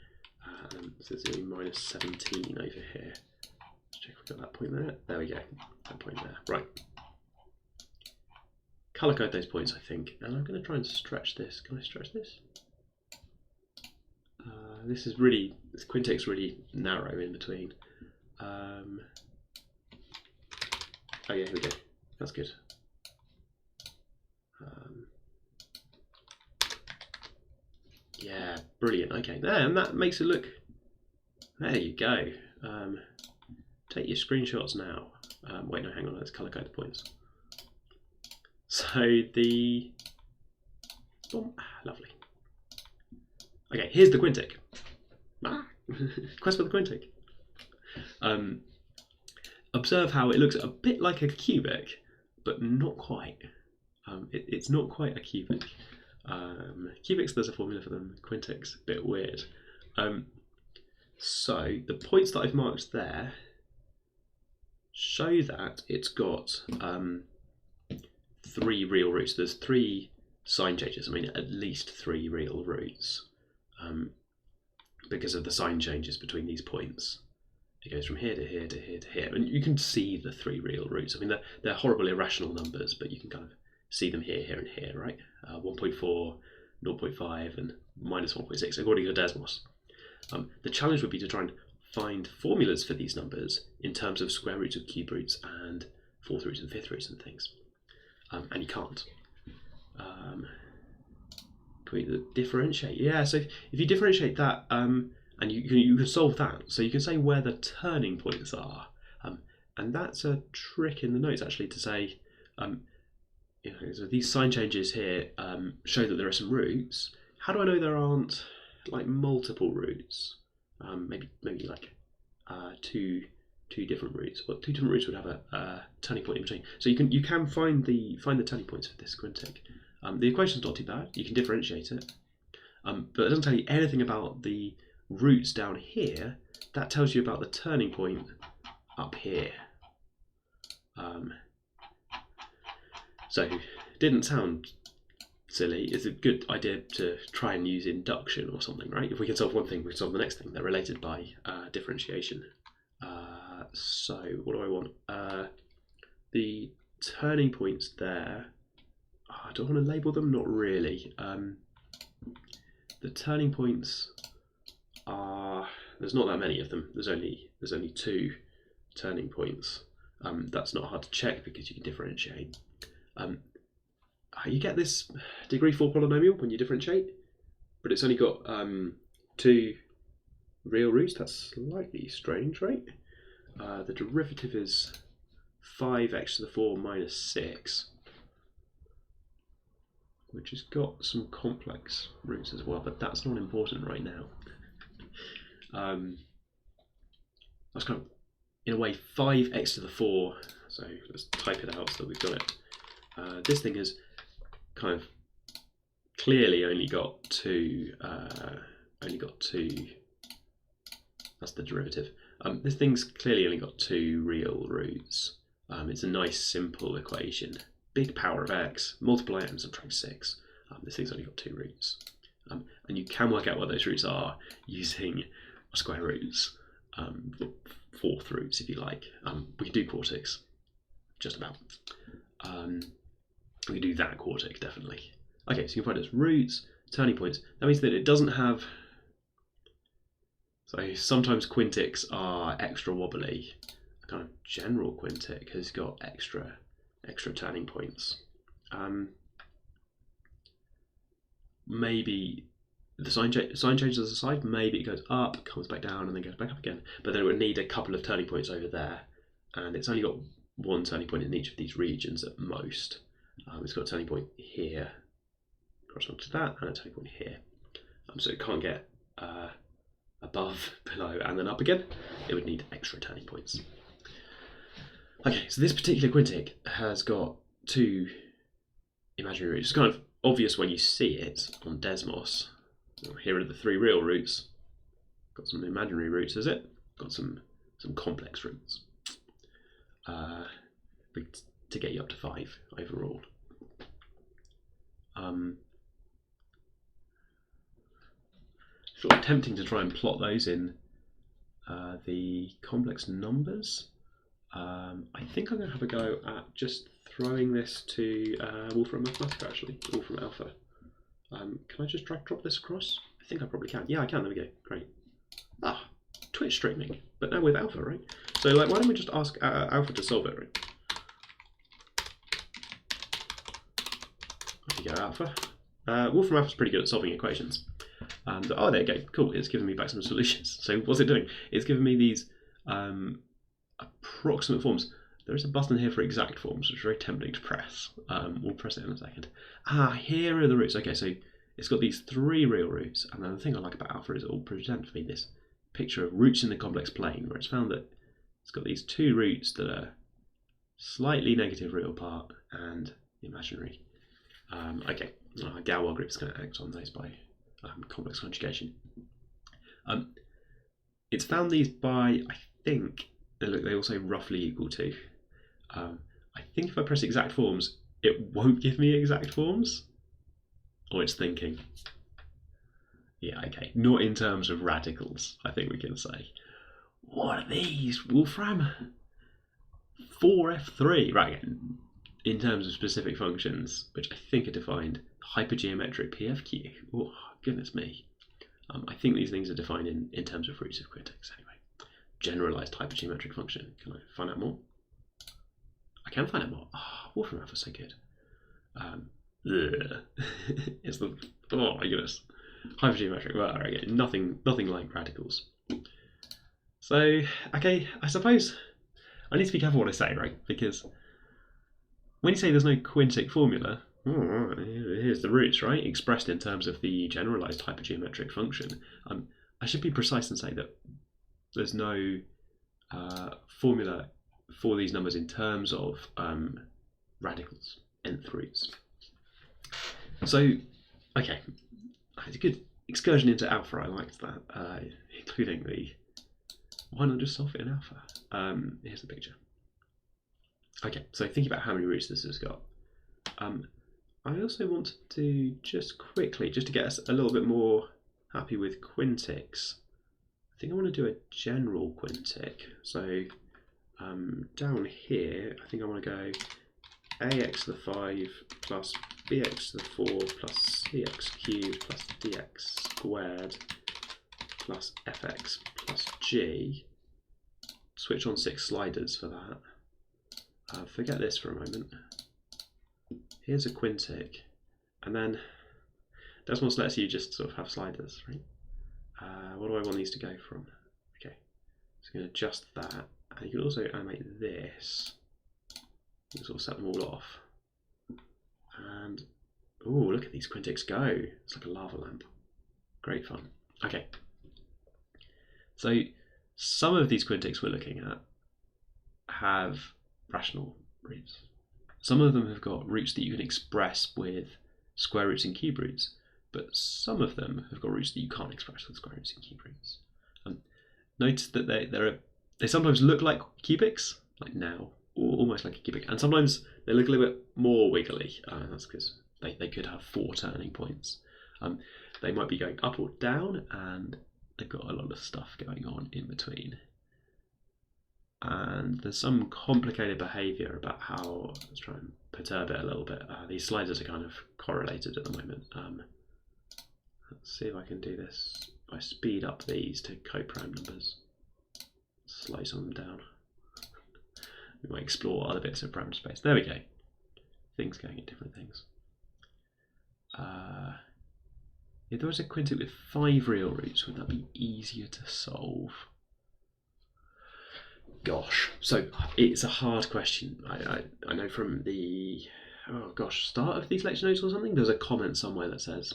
So it's minus 17 over here. Let's check if we've got that point there. There we go, that point there. Right. Colour code those points, I think. And I'm going to try and stretch this. Can I stretch this? This Quintic's really narrow in between. Oh yeah, here we go. That's good. Yeah, brilliant. Okay, there, and that makes it look. There you go. Take your screenshots now. Wait, no, hang on. Let's colour code the points. So the. Boom, lovely. Okay, here's the Quintic. Quest for the Quintic. Observe how it looks a bit like a cubic, but not quite. It's not quite a cubic. Cubics, there's a formula for them. Quintics, a bit weird. So the points that I've marked there show that it's got 3 real roots. There's 3 sign changes. I mean, at least 3 real roots, because of the sign changes between these points. It goes from here to here to here to here, and you can see the 3 real roots. I mean, they're horrible irrational numbers, but you can kind of see them here, here, and here, right? 1.4, 0.5, and minus 1.6, according to Desmos. The challenge would be to try and find formulas for these numbers in terms of square roots of cube roots and 4th roots and 5th roots and things. And you can't. Can we differentiate? Yeah, so if you differentiate that, and you can solve that. So you can say where the turning points are. And that's a trick in the notes, actually, to say, so these sign changes here show that there are some roots. How do I know there aren't like multiple roots? Maybe like two different roots. Well, 2 different roots would have a turning point in between. So you can find the turning points for this Quintic. The equation's not too bad. You can differentiate it, but it doesn't tell you anything about the roots down here. That tells you about the turning point up here. So it didn't sound silly. It's a good idea to try and use induction or something, right? If we can solve one thing, we can solve the next thing. They're related by differentiation. So what do I want? The turning points there. Do I want to label them? Not really. The turning points are, there's not that many of them. There's only 2 turning points. That's not hard to check because you can differentiate. You get this degree 4 polynomial when you differentiate, but it's only got 2 real roots. That's slightly strange, right? The derivative is 5x to the 4 minus 6, which has got some complex roots as well, but that's not important right now. That's kind of, in a way, 5x to the 4. So let's type it out so that we've got it. This thing has kind of clearly only got 2. That's the derivative. This thing's clearly only got 2 real roots. It's a nice simple equation. Big power of x, multiply it and subtract 6. This thing's only got 2 roots. And you can work out what those roots are using square roots, 4th roots if you like. We can do quartics, just about. We can do that quartic, definitely. Okay, so you can find its roots, turning points. That means that it doesn't have... So sometimes quintics are extra wobbly. A kind of general quintic has got extra turning points. Maybe the sign changes aside, maybe it goes up, comes back down, and then goes back up again. But then it would need a couple of turning points over there, and it's only got 1 turning point in each of these regions at most. It's got a turning point here, corresponding to that, and a turning point here. So it can't get above, below, and then up again. It would need extra turning points. Okay, so this particular quintic has got 2 imaginary roots. It's kind of obvious when you see it on Desmos. Here are the 3 real roots. Got some imaginary roots, is it? Got some complex roots. To get you up to 5 overall. Sort of tempting to try and plot those in the complex numbers. I think I'm going to have a go at just throwing this to Wolfram Mathematica, actually, Wolfram Alpha. Can I just drag drop this across? I think I probably can. Yeah, I can. There we go. Great. Twitch streaming, but now with Alpha, right? So, like, why don't we just ask Alpha to solve it, right? There you go, Alpha. Wolfram Alpha's pretty good at solving equations. Oh, there you go. Cool. It's given me back some solutions. So, what's it doing? It's giving me these approximate forms. There is a button here for exact forms, which is very tempting to press. We'll press it in a second. Here are the roots. Okay, so it's got these 3 real roots, and then the thing I like about Alpha is it will present for me this picture of roots in the complex plane, where it's found that it's got these 2 roots that are slightly negative real part and imaginary. Okay, Galois group is going to act on those by complex conjugation. It's found these by, I think, they also roughly equal to. I think if I press exact forms, it won't give me exact forms. Or it's thinking. Yeah, okay. Not in terms of radicals, I think we can say. What are these, Wolfram? 4f3. Right, again, in terms of specific functions, which I think are defined, hypergeometric PFQ. Oh, goodness me. I think these things are defined in terms of roots of quintics anyway. Generalized hypergeometric function. Can I find out more? I can find out more. Oh, Wolfram Alpha is so good. It's the, oh my goodness. Hypergeometric, well, again, nothing like radicals. So, okay, I suppose I need to be careful what I say, right? Because when you say there's no quintic formula, here's the roots, right? Expressed in terms of the generalized hypergeometric function. I should be precise and say that there's no formula for these numbers in terms of radicals, nth roots. So, okay, it's a good excursion into alpha. I liked that, including the why not just solve it in alpha? Here's the picture. Okay, so thinking about how many roots this has got. I also want to just quickly, just to get us a little bit more happy with quintics, I think I want to do a general quintic. So down here, I think I want to go ax to the 5 plus bx to the 4 plus cx cubed plus dx squared plus fx plus g. Switch on 6 sliders for that. Forget this for a moment. Here's a quintic, and then Desmos lets you just sort of have sliders, right? What do I want these to go from? Okay, so I'm going to adjust that, and you can also animate this. You can sort of set them all off. And, oh, look at these quintics go. It's like a lava lamp. Great fun. Okay. So, some of these quintics we're looking at have rational roots. Some of them have got roots that you can express with square roots and cube roots, but some of them have got roots that you can't express with square roots and cube roots. Notice that they sometimes look like cubics, like now, or almost like a cubic, and sometimes they look a little bit more wiggly. That's because they could have 4 turning points. They might be going up or down, and they've got a lot of stuff going on in between. And there's some complicated behaviour about how, let's try and perturb it a little bit. These sliders are kind of correlated at the moment. Let's see if I can do this. I speed up these to coprime numbers, slow some of them down. We might explore other bits of parameter space. There we go. Things going at different things. If there was a quintic with 5 real roots, would that be easier to solve? Gosh, so it's a hard question. I know from the start of these lecture notes or something, there's a comment somewhere that says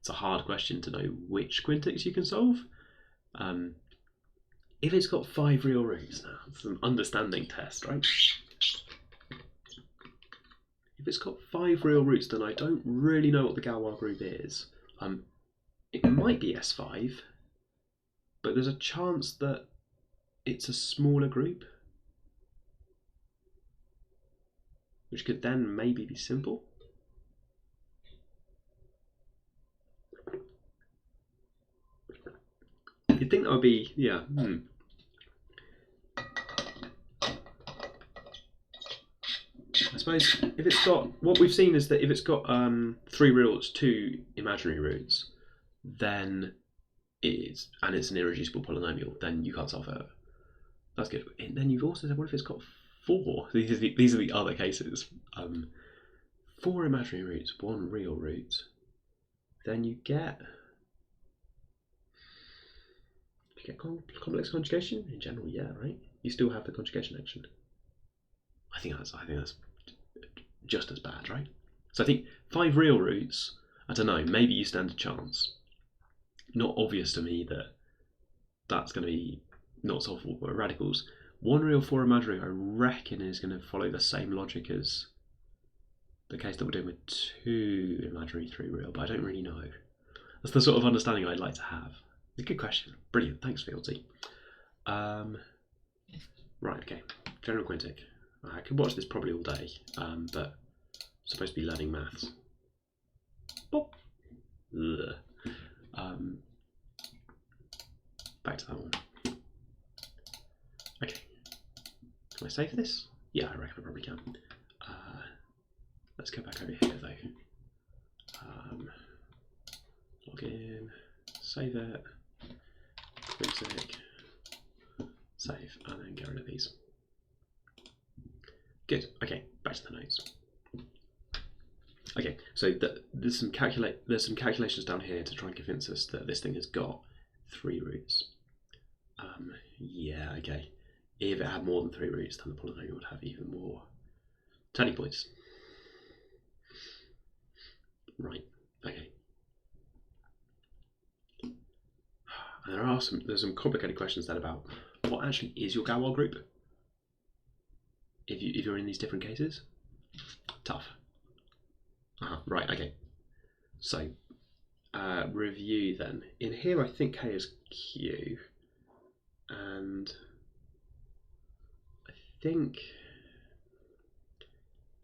it's a hard question to know which quintics you can solve. If it's got 5 real roots, now it's an understanding test, right? If it's got 5 real roots, then I don't really know what the Galois group is. It might be S5, but there's a chance that it's a smaller group, which could then maybe be simple. You'd think that would be, yeah. I suppose if it's got, what we've seen is that if it's got 3 real roots, 2 imaginary roots, then it's an irreducible polynomial, then you can't solve it. That's good. And then you've also said, what if it's got 4? These are the other cases. 4 imaginary roots, 1 real root. Then you get complex conjugation in general, yeah, right? You still have the conjugation action. I think that's just as bad, right? So I think 5 real roots, I don't know, maybe you stand a chance. Not obvious to me that that's going to be not solvable by radicals. 1 real, 4 imaginary, I reckon is going to follow the same logic as the case that we're doing with two imaginary three real, but I don't really know. That's the sort of understanding I'd like to have. A good question. Brilliant. Thanks, Fieldsy. Right, okay. General Quintic. I could watch this probably all day, but I'm supposed to be learning maths. Boop. Back to that one. Okay. Can I save this? Yeah, I reckon I probably can. Let's go back over here though. Log in, save it, Quintic, save, and then get rid of these. Good. Okay, back to the notes. Okay, so there's some calculations down here to try and convince us that this thing has got 3 roots. Yeah, okay. If it had more than 3 roots, then the polynomial would have even more turning points. Right. Okay. And there's some complicated questions then about what actually is your Galois group. If you're in these different cases, tough. Right. Okay. So review then. In here, I think K is Q, and I think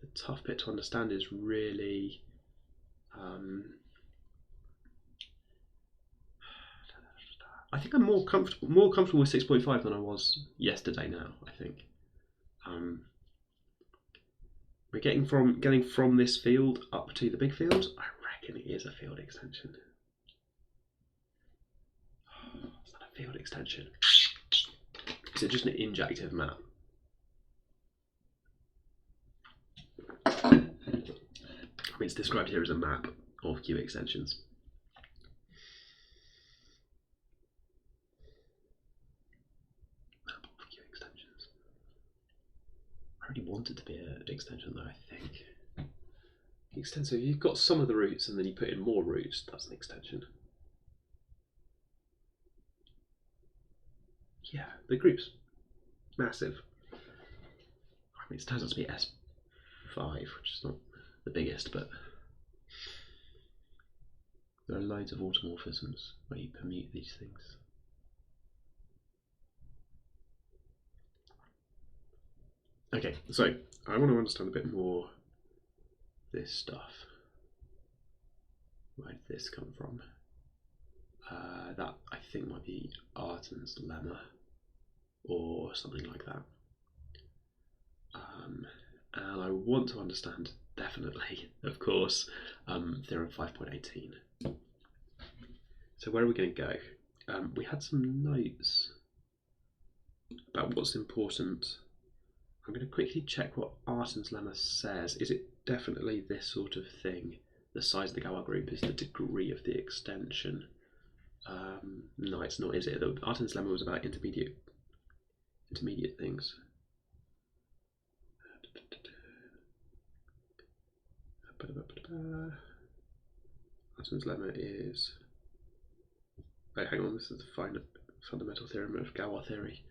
the tough bit to understand is really I think I'm more comfortable with 6.5 than I was yesterday now, I think. We're getting from this field up to the big field. I reckon it is a field extension. Is that a field extension? Is it just an injective map? I mean, it's described here as a map of Q extensions. Map of Q extensions. I really want it to be an extension though, I think. Extensive, you've got some of the roots and then you put in more roots, that's an extension. Yeah, the group's massive. I mean, it turns out to be S5, which is not the biggest, but there are loads of automorphisms where you permute these things. Okay, so I want to understand a bit more this stuff. Where did this come from? That I think might be Artin's lemma or something like that. And I want to understand, definitely, of course, theorem 5.18. So where are we going to go? We had some notes about what's important. I'm going to quickly check what Artin's lemma says. Is it definitely this sort of thing? The size of the Galois group is the degree of the extension. No, it's not, is it? Artin's lemma was about intermediate things. Artin's lemma is. Wait, hang on. This is the fundamental theorem of Galois theory.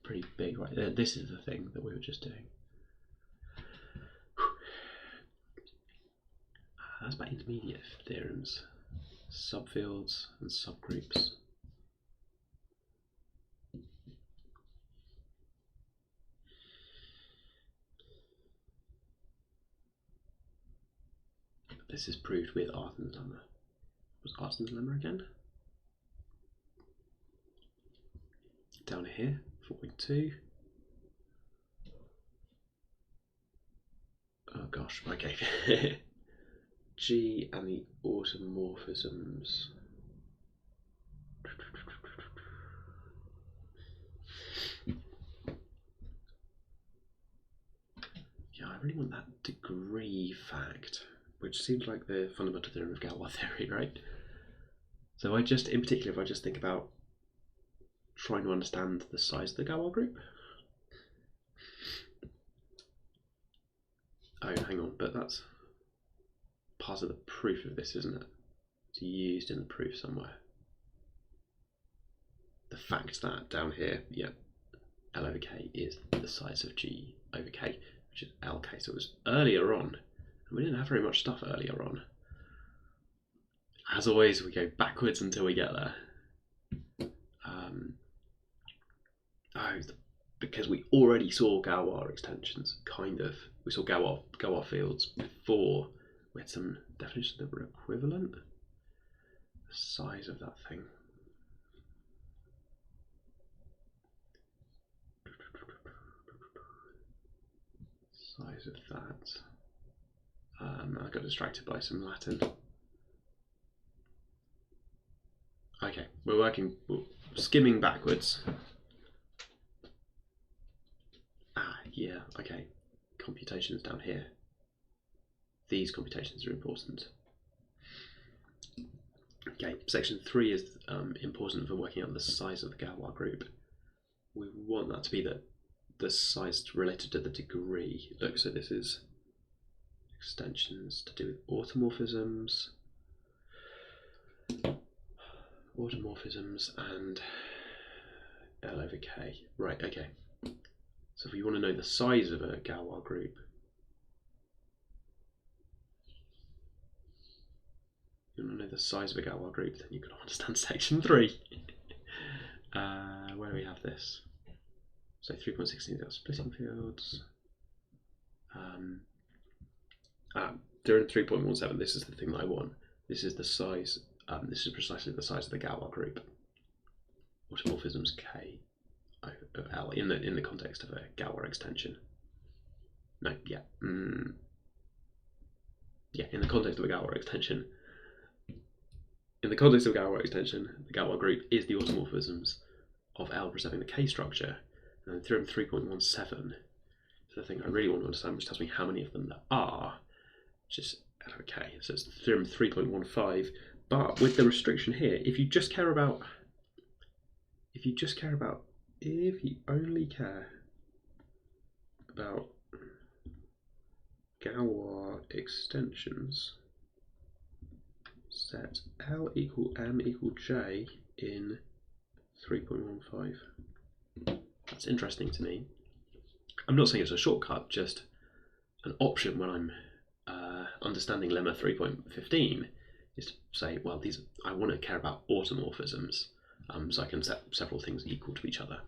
Pretty big, right? This is the thing that we were just doing. That's about intermediate theorems, subfields and subgroups. This is proved with Artin's lemma. What's Artin's lemma again? Down here, 4.2. Oh gosh, okay. G and the automorphisms. Yeah, I really want that degree fact, which seems like the fundamental theorem of Galois theory, right? So in particular, if I just think about trying to understand the size of the Galois group. Oh, hang on, but that's part of the proof of this, isn't it? It's used in the proof somewhere. The fact that down here, yeah, L over K is the size of G over K. which is LK. So it was earlier on, and we didn't have very much stuff earlier on. As always, we go backwards until we get there. Because we already saw Galois extensions, kind of. We saw Galois fields before we had some definitions that were equivalent. The size of that thing. Size of that. I got distracted by some Latin. Okay, we're skimming backwards. Yeah, okay. Computations down here. These computations are important. Okay, section 3 is important for working out the size of the Galois group. We want that to be the size related to the degree. Look, so this is extensions to do with automorphisms. Automorphisms and L over K. Right, okay. So if you want to know the size of a Galois group, then you can understand section 3. Where do we have this? So 3.16 are splitting fields. During 3.17, this is the thing that I want. This is the size. This is precisely the size of the Galois group. Automorphisms K of L in the context of a Galois extension. No, yeah. Yeah, in the context of a Galois extension. In the context of a Galois extension, the Galois group is the automorphisms of L preserving the K structure. And then theorem 3.17 is the thing I really want to understand, which tells me how many of them there are, which is L over K. So it's theorem 3.15, but with the restriction here, if you only care about Galois extensions, set L equal M equal J in 3.15. That's interesting to me. I'm not saying it's a shortcut, just an option when I'm understanding lemma 3.15 is to say, well, I want to care about automorphisms, so I can set several things equal to each other.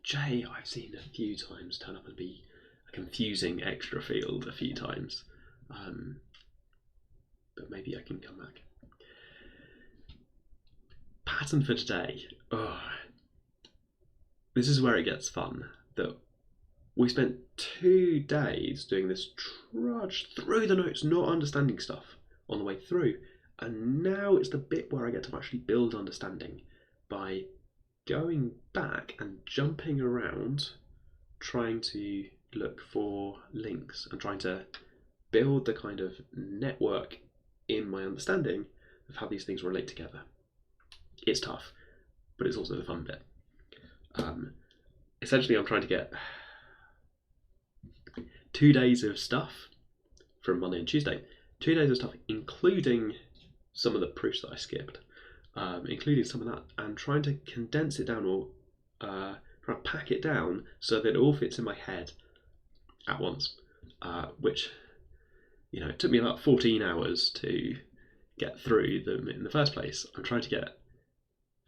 J, I've seen a few times turn up and be a confusing extra field a few times, but maybe I can come back. Pattern for today. This is where it gets fun. That we spent 2 days doing this trudge through the notes, not understanding stuff on the way through, and now it's the bit where I get to actually build understanding by going back and jumping around, trying to look for links and trying to build the kind of network in my understanding of how these things relate together. It's tough, but it's also the fun bit. Essentially, I'm trying to get 2 days of stuff from Monday and Tuesday. 2 days of stuff, including some of the proofs that I skipped, including some of that, and trying to condense it down or try to pack it down so that it all fits in my head at once, which, it took me about 14 hours to get through them in the first place. I'm trying to get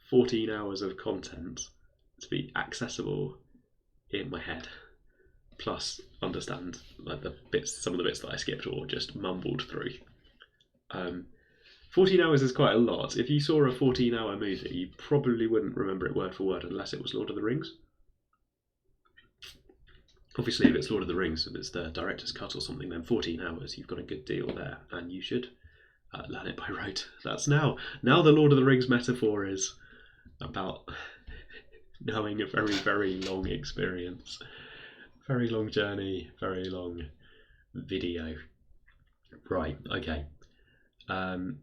14 hours of content to be accessible in my head, plus understand some of the bits that I skipped or just mumbled through. 14 hours is quite a lot. If you saw a 14-hour movie, you probably wouldn't remember it word for word unless it was Lord of the Rings. Obviously, if it's Lord of the Rings, if it's the director's cut or something, then 14 hours, you've got a good deal there, and you should learn it by rote. That's now the Lord of the Rings metaphor is about knowing a very, very long experience. Very long journey, very long video. Right, okay. And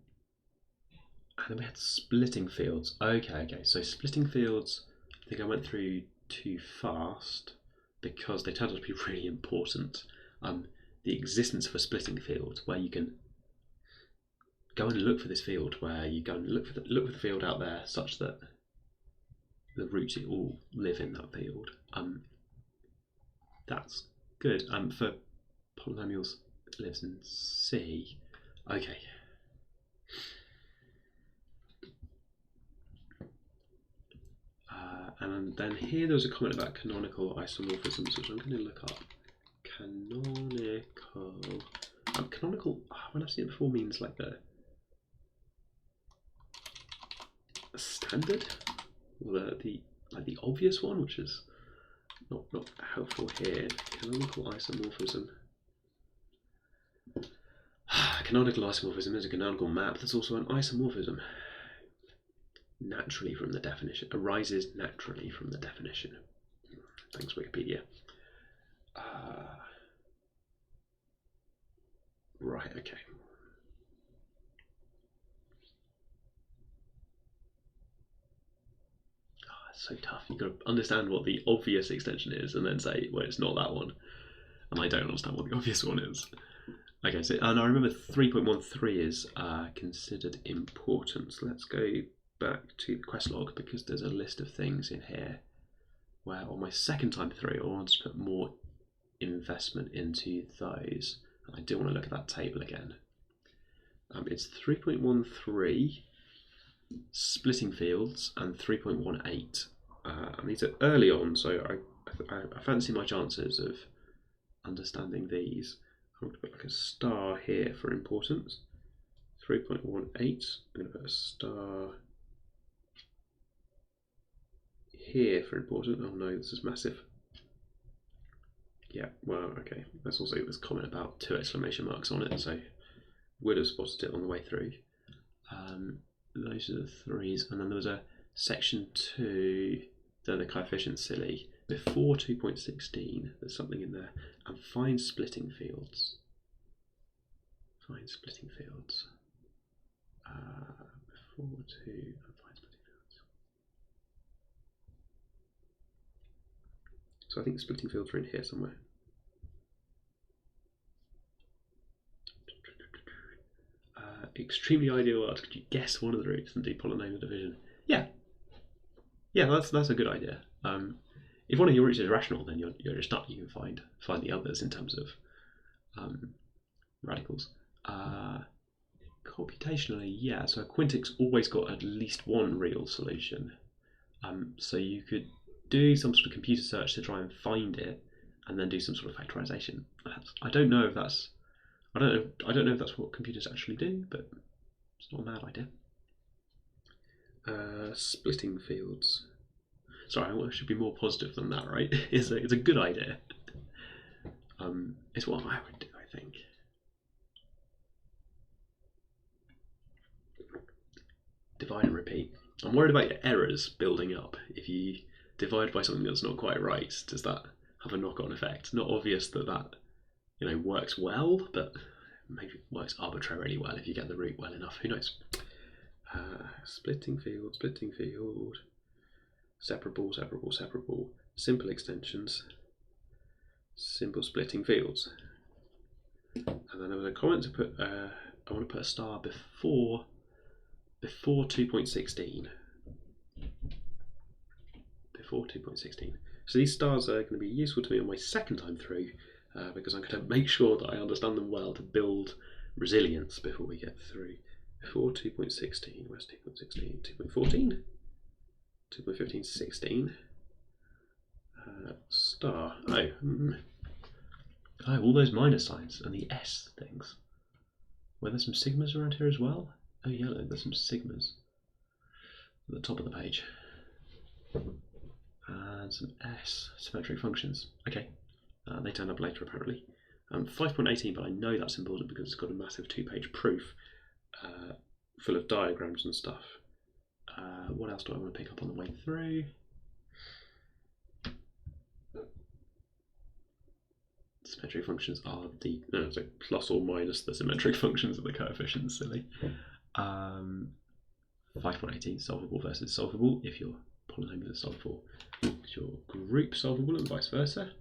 then we had splitting fields. Okay. So splitting fields, I think I went through too fast because they turned out to be really important. The existence of a splitting field where you can go and look for this field, where you go and look for the field out there such that the roots all live in that field. That's good. For polynomials lives in C. Okay. And then here there was a comment about canonical isomorphisms, which I'm going to look up. Canonical, when I've seen it before, means like a standard, or the obvious one, which is not helpful here. Canonical isomorphism. Canonical isomorphism is a canonical map that's also an isomorphism. Naturally from the definition, arises naturally from the definition. Thanks, Wikipedia. Right, okay. It's so tough. You've got to understand what the obvious extension is and then say, well, it's not that one. And I don't understand what the obvious one is. Okay, so and I remember 3.13 is considered important. So let's go back to the quest log, because there's a list of things in here where on my second time through I want to put more investment into those. And I do want to look at that table again. It's 3.13 splitting fields and 3.18. And these are early on, so I fancy my chances of understanding these. I'm going to put like a star here for importance. 3.18. I'm going to put a star here for important. Oh no, this is massive. Yeah, well, okay. There's also this comment about 2 exclamation marks on it, so would have spotted it on the way through. Those are the 3s, and then there was a section 2. Then the coefficient's silly. Before 2.16, there's something in there. And find splitting fields. Find splitting fields. Before 2 and find splitting fields. So I think the splitting fields are in here somewhere. Extremely ideal world. Could you guess one of the roots and do polynomial division? Yeah, that's a good idea. If one of your roots is rational, then you're just done. You can find the others in terms of radicals. Computationally, yeah. So Quintic's always got at least one real solution. So you could do some sort of computer search to try and find it, and then do some sort of factorization. I don't know if that's what computers actually do, but it's not a mad idea. Splitting fields. Sorry, I should be more positive than that, right? It's a good idea. It's what I would do, I think. Divide and repeat. I'm worried about your errors building up. If you divide by something that's not quite right, does that have a knock-on effect? Not obvious that works well, but maybe it works arbitrarily well if you get the root well enough. Who knows? Splitting field. Separable. Simple extensions. Simple splitting fields. And then there was a comment to put. I want to put a star before 2.16. Before 2.16. So these stars are going to be useful to me on my second time through, because I'm going to make sure that I understand them well to build resilience before we get through. Before 2.16, where's 2.16? 2.14? 2.15, 16. Star. Oh, all those minus signs and the S things. Well, there's some sigmas around here as well. Oh yeah, there's some sigmas at the top of the page. And some S symmetric functions. Okay, they turn up later apparently. 5.18, but I know that's important because it's got a massive 2-page proof full of diagrams and stuff. What else do I want to pick up on the way through? Symmetric functions are so plus or minus the symmetric functions of the coefficients, silly. 5.18, solvable versus solvable. If your polynomial is solvable, is your group solvable and vice versa.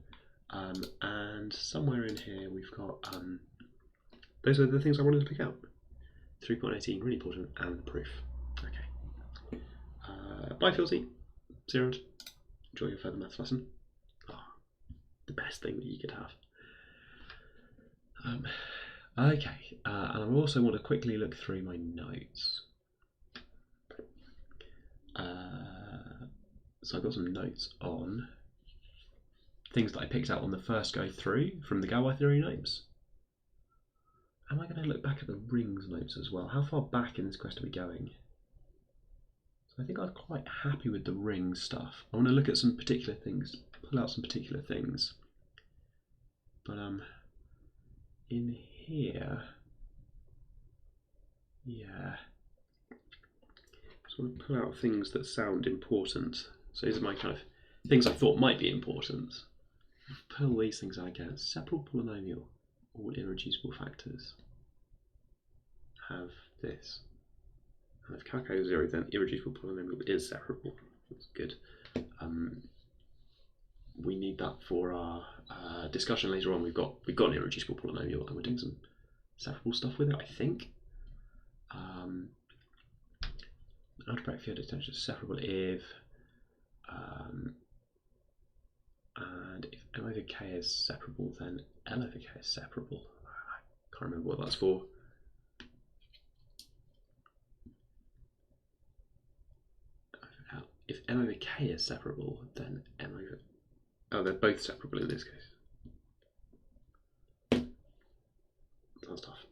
And somewhere in here we've got, those are the things I wanted to pick out. 3.18, really important, and the proof. Okay. Bye, Philsy. See you around. Enjoy your further maths lesson. Oh, the best thing that you could have. Okay, and I also want to quickly look through my notes. So I've got some notes on things that I picked out on the first go through from the Galois theory notes. Am I going to look back at the rings notes as well? How far back in this quest are we going? So I think I was quite happy with the ring stuff. I want to look at some particular things, pull out some particular things. But in here, yeah, just want to pull out things that sound important. So these are my kind of things I thought might be important. Pull these things out again. Separable polynomial, all irreducible factors have this. And if calculated 0, then irreducible polynomial is separable. That's good. We need that for our discussion later on. We've got an irreducible polynomial, and we're doing some separable stuff with it, I think. Algebraic field extension is separable if and if M over K is separable, then L over K is separable. I can't remember what that's for. If M over K is separable, then M over... Oh, they're both separable in this case. That's tough.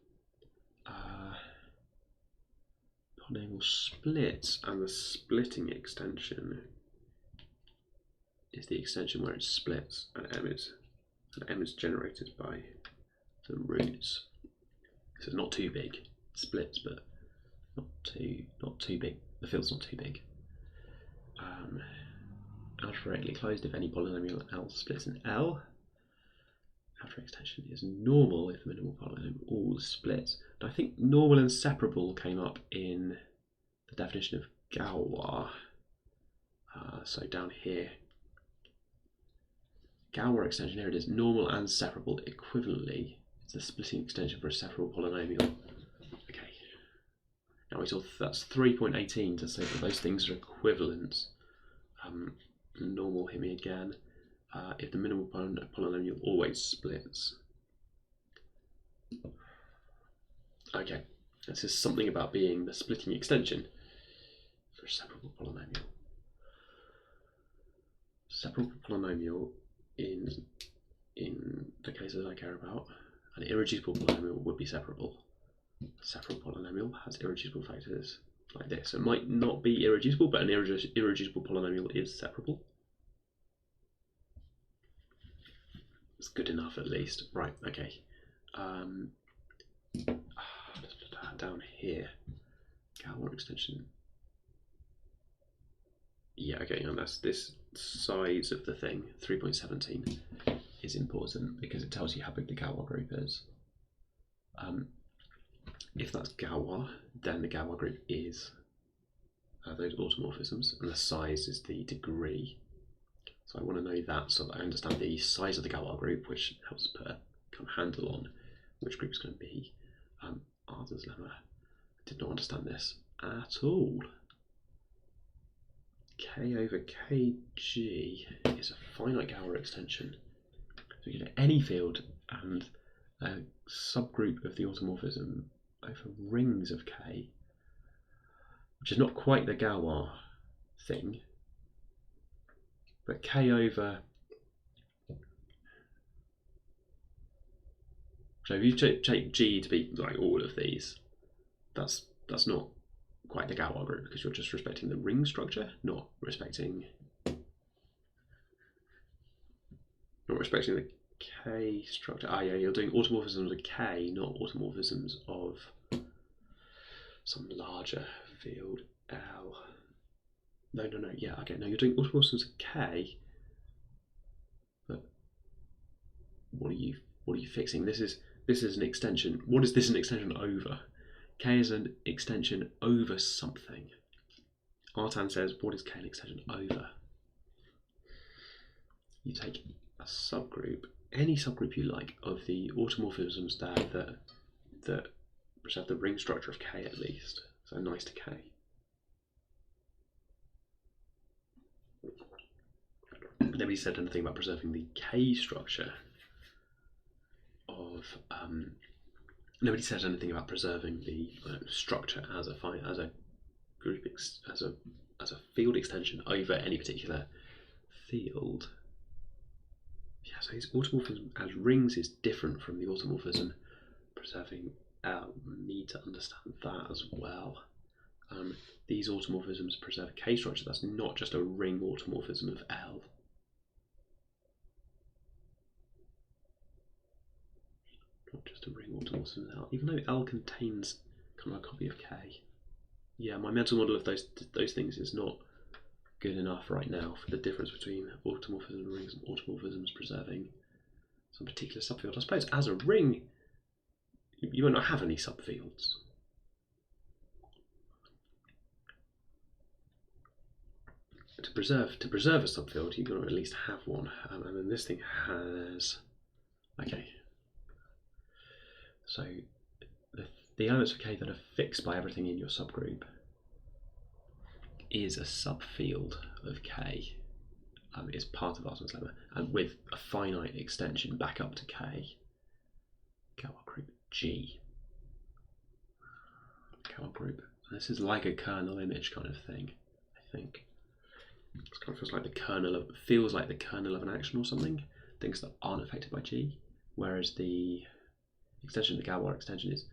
Polynomial splits, and the splitting extension is the extension where it splits, and M is generated by the roots. So it's not too big. It splits, but not too big. The field's not too big. Algebraically closed if any polynomial L splits in L. Algebraic extension is normal if the minimal polynomial all splits. And I think normal and separable came up in the definition of Galois. So down here, Galois extension, here it is, normal and separable equivalently. It's the splitting extension for a separable polynomial. Okay. Now we saw that's 3.18 to say that those things are equivalent. Normal, hit me again. If the minimal polynomial always splits. Okay, this is something about being the splitting extension for a separable polynomial. Separable polynomial in the cases I care about, an irreducible polynomial would be separable. A separable polynomial has irreducible factors like this. So it might not be irreducible, but an irreducible polynomial is separable. It's good enough at least. Right, okay. Down here, Galois extension. Yeah, okay, and that's this size of the thing, 3.17, is important because it tells you how big the Galois group is. If that's Galois, then the Galois group is those automorphisms, and the size is the degree. So I want to know that so that I understand the size of the Galois group, which helps put a kind of handle on which group is going to be. Arthur's lemma. I did not understand this at all. K over Kg is a finite Galois extension. So you get any field and a subgroup of the automorphism over rings of K, which is not quite the Galois thing, but K over... So if you take G to be like all of these, that's not quite the Galois group because you're just respecting the ring structure, not respecting the K structure. Ah, yeah, you're doing automorphisms of K, not automorphisms of some larger field L. No, yeah, okay, no, you're doing automorphisms of K, but what are you fixing? This is an extension. What is this an extension over? K is an extension over something. Artan says, what is K an extension over? You take a subgroup, any subgroup you like, of the automorphisms there that preserve the ring structure of K at least. So nice to K. Nobody said anything about preserving the K structure of Nobody said anything about preserving the structure as a group as a field extension over any particular field. Yeah, so his automorphism as rings is different from the automorphism preserving L. We need to understand that as well. These automorphisms preserve a K structure. That's not just a ring automorphism of L. Not just a ring automorphism of L, even though L contains kind of a copy of K. Yeah, my mental model of those things is not good enough right now for the difference between automorphism rings and automorphisms preserving some particular subfield. I suppose as a ring, you won't have any subfields. To preserve a subfield, you've got to at least have one, and then this thing has. Okay. So the elements of K that are fixed by everything in your subgroup is a subfield of K. Is part of Artman's lemma, and with a finite extension back up to K. Galois group G. Galois group. This is like a kernel image kind of thing, I think. It kind of feels like the kernel of an action or something. Things that aren't affected by G, whereas the extension, the Galois extension, is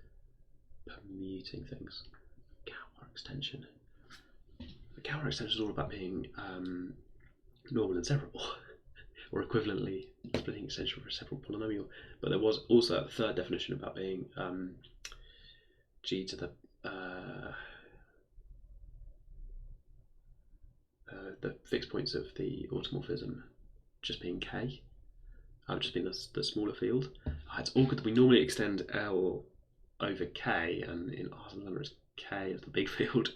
permuting things. Galois extension. The Galois extension is all about being normal and separable, or equivalently splitting extension for a separable polynomial. But there was also a third definition about being G to the fixed points of the automorphism just being K, just being the smaller field. It's awkward that we normally extend L over K, and in Artman's lemma is K as the big field.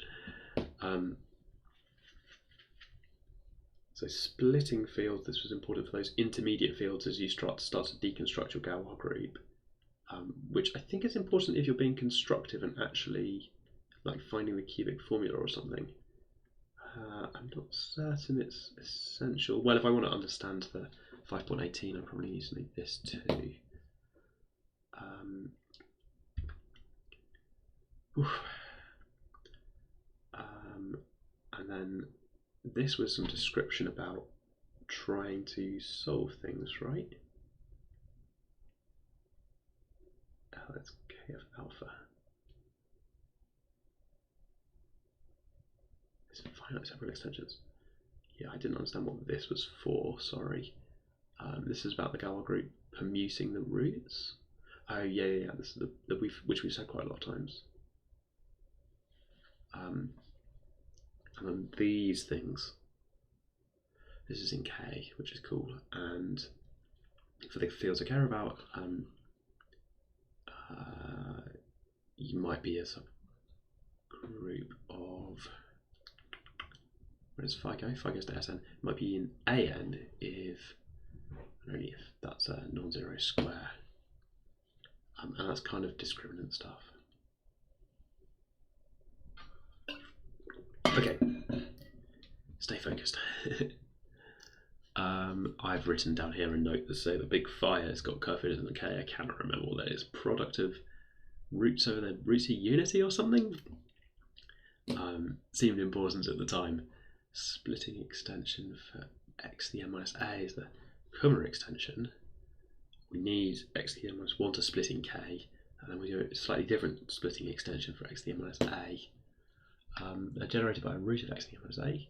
So splitting fields, this was important for those intermediate fields as you start to deconstruct your Galois group, which I think is important if you're being constructive and actually like finding the cubic formula or something. I'm not certain it's essential. Well, if I want to understand the 5.18, I probably need to need this too. And then this was some description about trying to solve things, right? That's K of alpha. It's finite separable extensions. Yeah, I didn't understand what this was for, sorry. This is about the Galois group permuting the roots. Oh yeah. This is which we've said quite a lot of times. And then these things. This is in K, which is cool. And for the fields I care about, you might be a subgroup of. Where does phi go? Phi goes to Sn. It might be in An if and only if that's a non-zero square. And that's kind of discriminant stuff. Okay, stay focused. I've written down here a note that say the big phi has got coefficients in the K. I cannot remember what that is. Product of roots over the roots of unity or something? Seemed important at the time. Splitting extension for x to the n minus a is the Kummer extension. We need x to the n minus 1 to split in K, and then we do a slightly different splitting extension for x to the n minus a. They're generated by a root of x to the n minus a.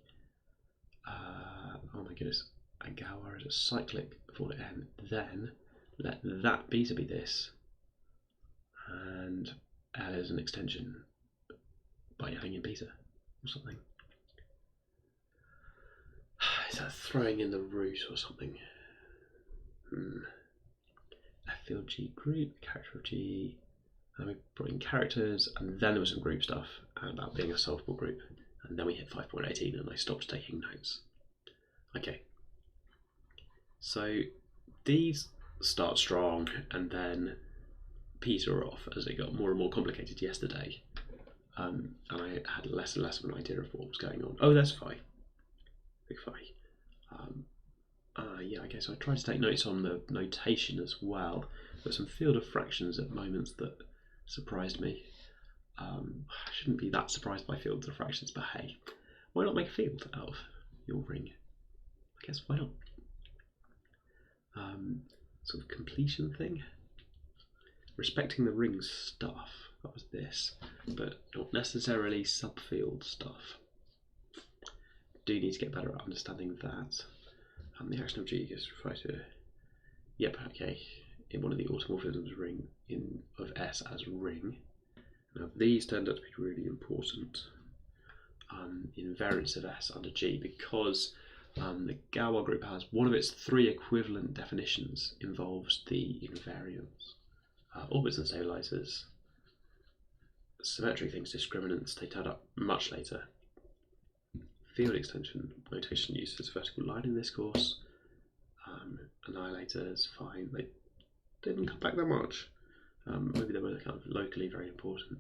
Oh my goodness. And Galois is a cyclic for n. Then let that beta be this, and L is an extension by adding in beta or something. Is that throwing in the root or something? F field G group, character of G, and we brought in characters, and then there was some group stuff about being a solvable group, and then we hit 5.18 and I stopped taking notes. Okay, so these start strong and then peter off as it got more and more complicated yesterday, and I had less and less of an idea of what was going on. Oh, there's phi, big phi. Yeah, okay, so I tried to take notes on the notation as well. There's some field of fractions at moments that surprised me. I shouldn't be that surprised by fields of fractions, but hey, why not make a field out of your ring? I guess why not? Sort of completion thing. Respecting the ring stuff, that was this, but not necessarily subfield stuff. Do need to get better at understanding that. The action of G is referred to, yep, okay, in one of the automorphisms of S as ring. Now these turned out to be really important invariance of S under G, because the Galois group has one of its 3 equivalent definitions involves the invariance. Orbits and stabilizers, symmetric things, discriminants, they turn up much later. Field extension notation uses vertical line in this course. Annihilators, fine, they didn't come back that much. Maybe they were kind of locally very important.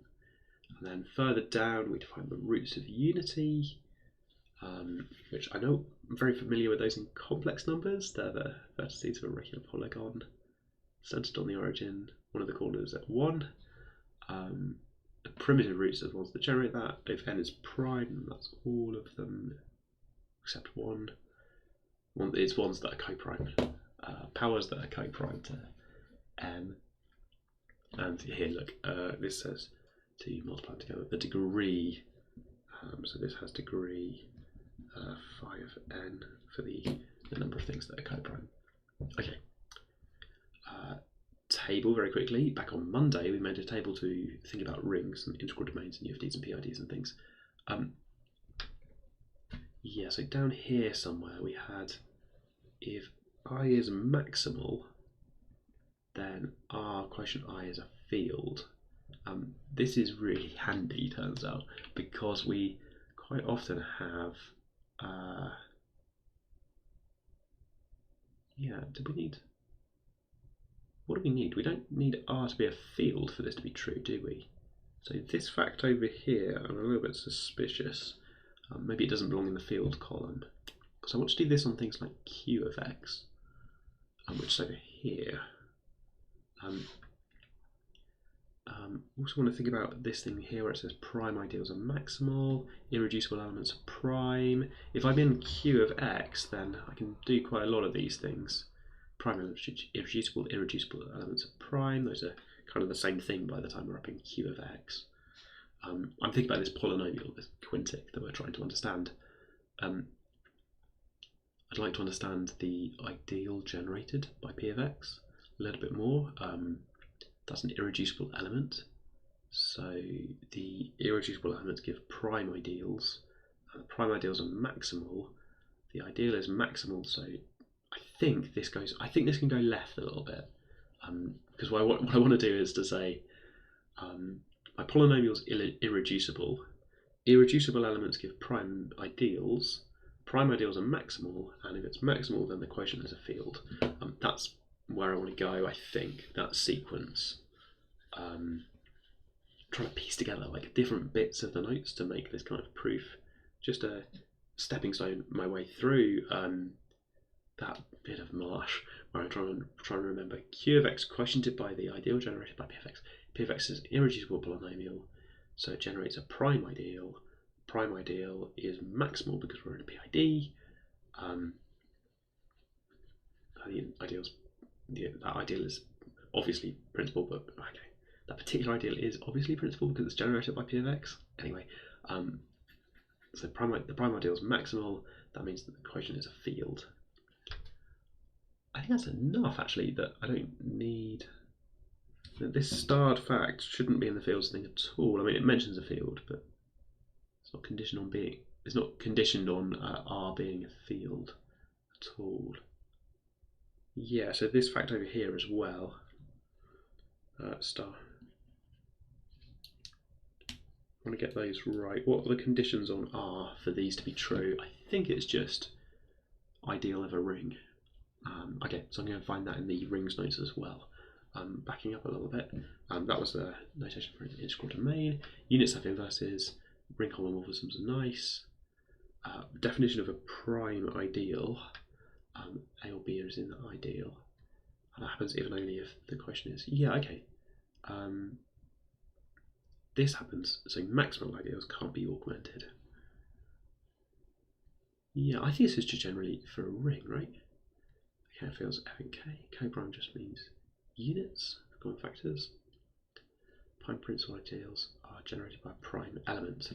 And then further down we define the roots of unity, which I know I'm very familiar with those in complex numbers. They're the vertices of a regular polygon, centered on the origin, one of the corners at 1. The primitive roots are the ones that generate that. If n is prime, that's all of them except 1. It's ones that are co-prime, powers that are co-prime to n. And here, look, this says to multiply them together. The degree, so this has degree 5n for the number of things that are co-prime. Okay. Table very quickly. Back on Monday, we made a table to think about rings and integral domains and UFDs and PIDs and things. Yeah, so down here somewhere we had, if I is maximal, then R quotient I is a field. This is really handy, turns out, because we quite often have, yeah, what do we need? We don't need R to be a field for this to be true, do we? So this fact over here, I'm a little bit suspicious. Maybe it doesn't belong in the field column. Because I want to do this on things like Q of X, which is over here. Also want to think about this thing here where it says prime ideals are maximal, irreducible elements are prime. If I'm in Q of X, then I can do quite a lot of these things. Prime elements, irreducible elements are prime. Those are kind of the same thing by the time we're up in Q of X. I'm thinking about this polynomial, this Quintic that we're trying to understand. I'd like to understand the ideal generated by P of X a little bit more. That's an irreducible element. So the irreducible elements give prime ideals. The prime ideals are maximal. The ideal is maximal, so I think this can go left a little bit. Because what I want to do is to say my polynomial is irreducible. Irreducible elements give prime ideals. Prime ideals are maximal, and if it's maximal, then the quotient is a field. That's where I want to go, I think, that sequence. Trying to piece together like different bits of the notes to make this kind of proof. Just a stepping stone my way through that bit of marsh where I'm trying to remember Q of X quotiented by the ideal generated by P of X. P of X is an irreducible polynomial, so it generates a prime ideal. Prime ideal is maximal because we're in a PID. That ideal is obviously principal, but okay, that particular ideal is obviously principal because it's generated by P of X. Anyway, so the prime ideal is maximal. That means that the quotient is a field. I think that's enough, actually, that I don't need. This starred fact shouldn't be in the fields thing at all. I mean, it mentions a field, but it's not conditioned on being. It's not conditioned on R being a field at all. Yeah, so this fact over here as well. Star. I want to get those right. What are the conditions on R for these to be true? I think it's just ideal of a ring. Okay, so I'm going to find that in the rings notes as well. Backing up a little bit, that was the notation for an integral domain. Units have inverses, ring homomorphisms are nice. Definition of a prime ideal, A or B is in the ideal. And that happens if and only if the question is, yeah, okay, this happens, so maximal ideals can't be augmented. Yeah, I think this is just generally for a ring, right? Okay, it feels F and K. K prime just means units, common factors. Prime principal ideals are generated by prime elements.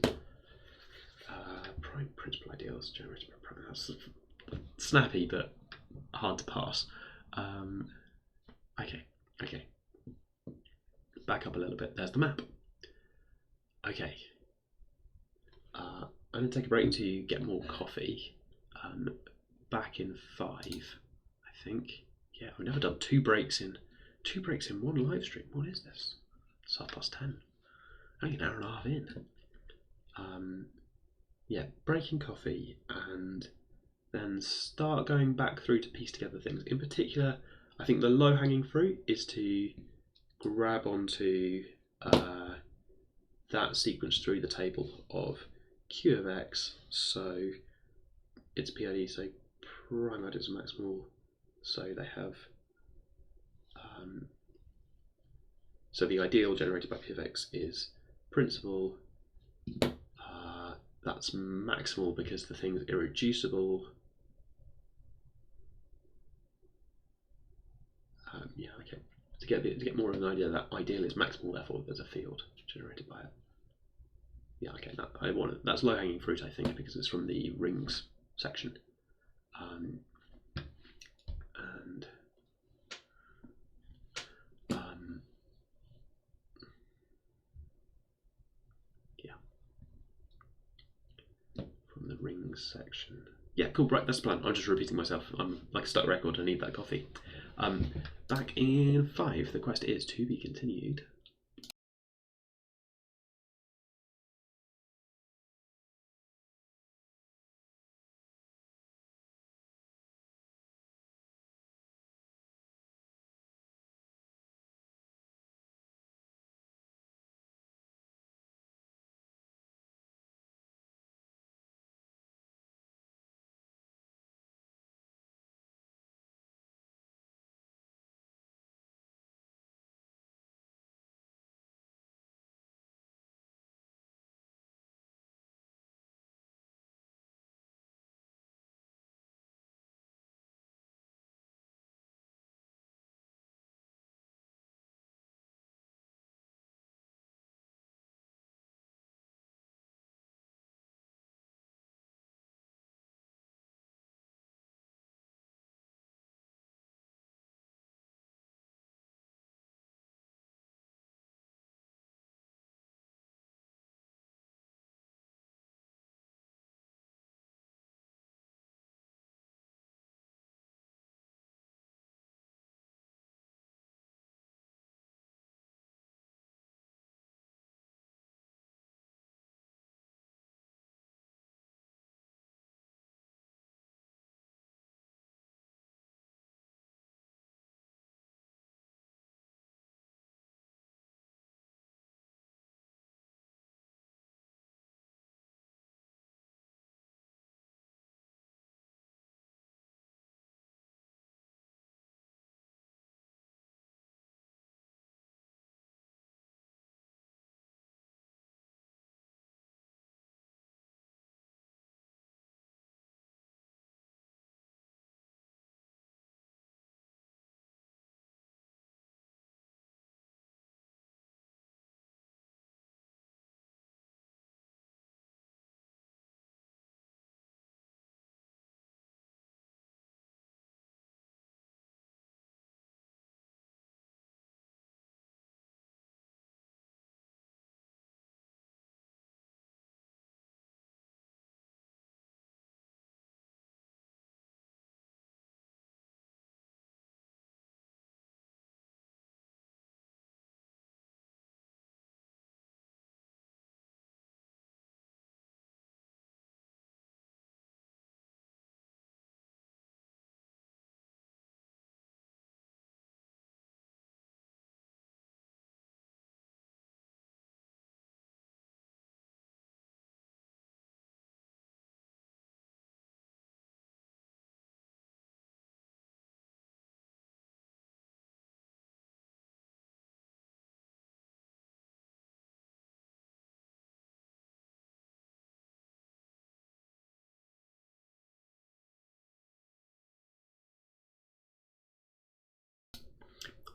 Prime principal ideals generated by prime. That's snappy, but hard to pass. Okay. Back up a little bit. There's the map. Okay. I'm going to take a break to get more coffee. Back in 5, I think. Yeah, I've never done two breaks in one live stream. What is this? It's 10:30. Only an hour and a half in. Yeah, breaking coffee and then start going back through to piece together things. In particular, I think the low-hanging fruit is to grab onto that sequence through the table of Q of X, so it's PID, so prime ideals are maximal, so they have so the ideal generated by P of X is principal. That's maximal because the thing's irreducible. Yeah, okay. To get more of an idea, that ideal is maximal, therefore there's a field generated by it. Yeah, okay. That's low hanging fruit, I think, because it's from the rings section. And yeah, from the rings section. Yeah, cool. Right, that's the plan. I'm just repeating myself. I'm like a stuck record. I need that coffee. Back in 5, the quest is to be continued.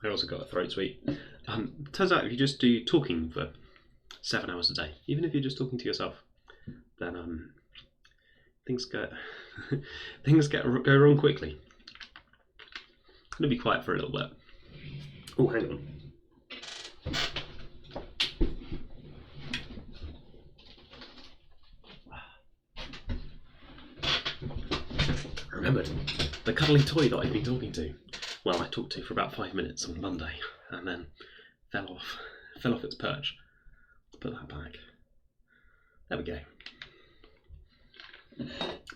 I also got a throat sweet. Turns out if you just do talking for 7 hours a day, even if you're just talking to yourself, then things get go wrong quickly. I'm gonna be quiet for a little bit. Oh, hang on. I remembered the cuddly toy that I've been talking to. Well, I talked to for about 5 minutes on Monday, and then fell off its perch. Put that back. There we go.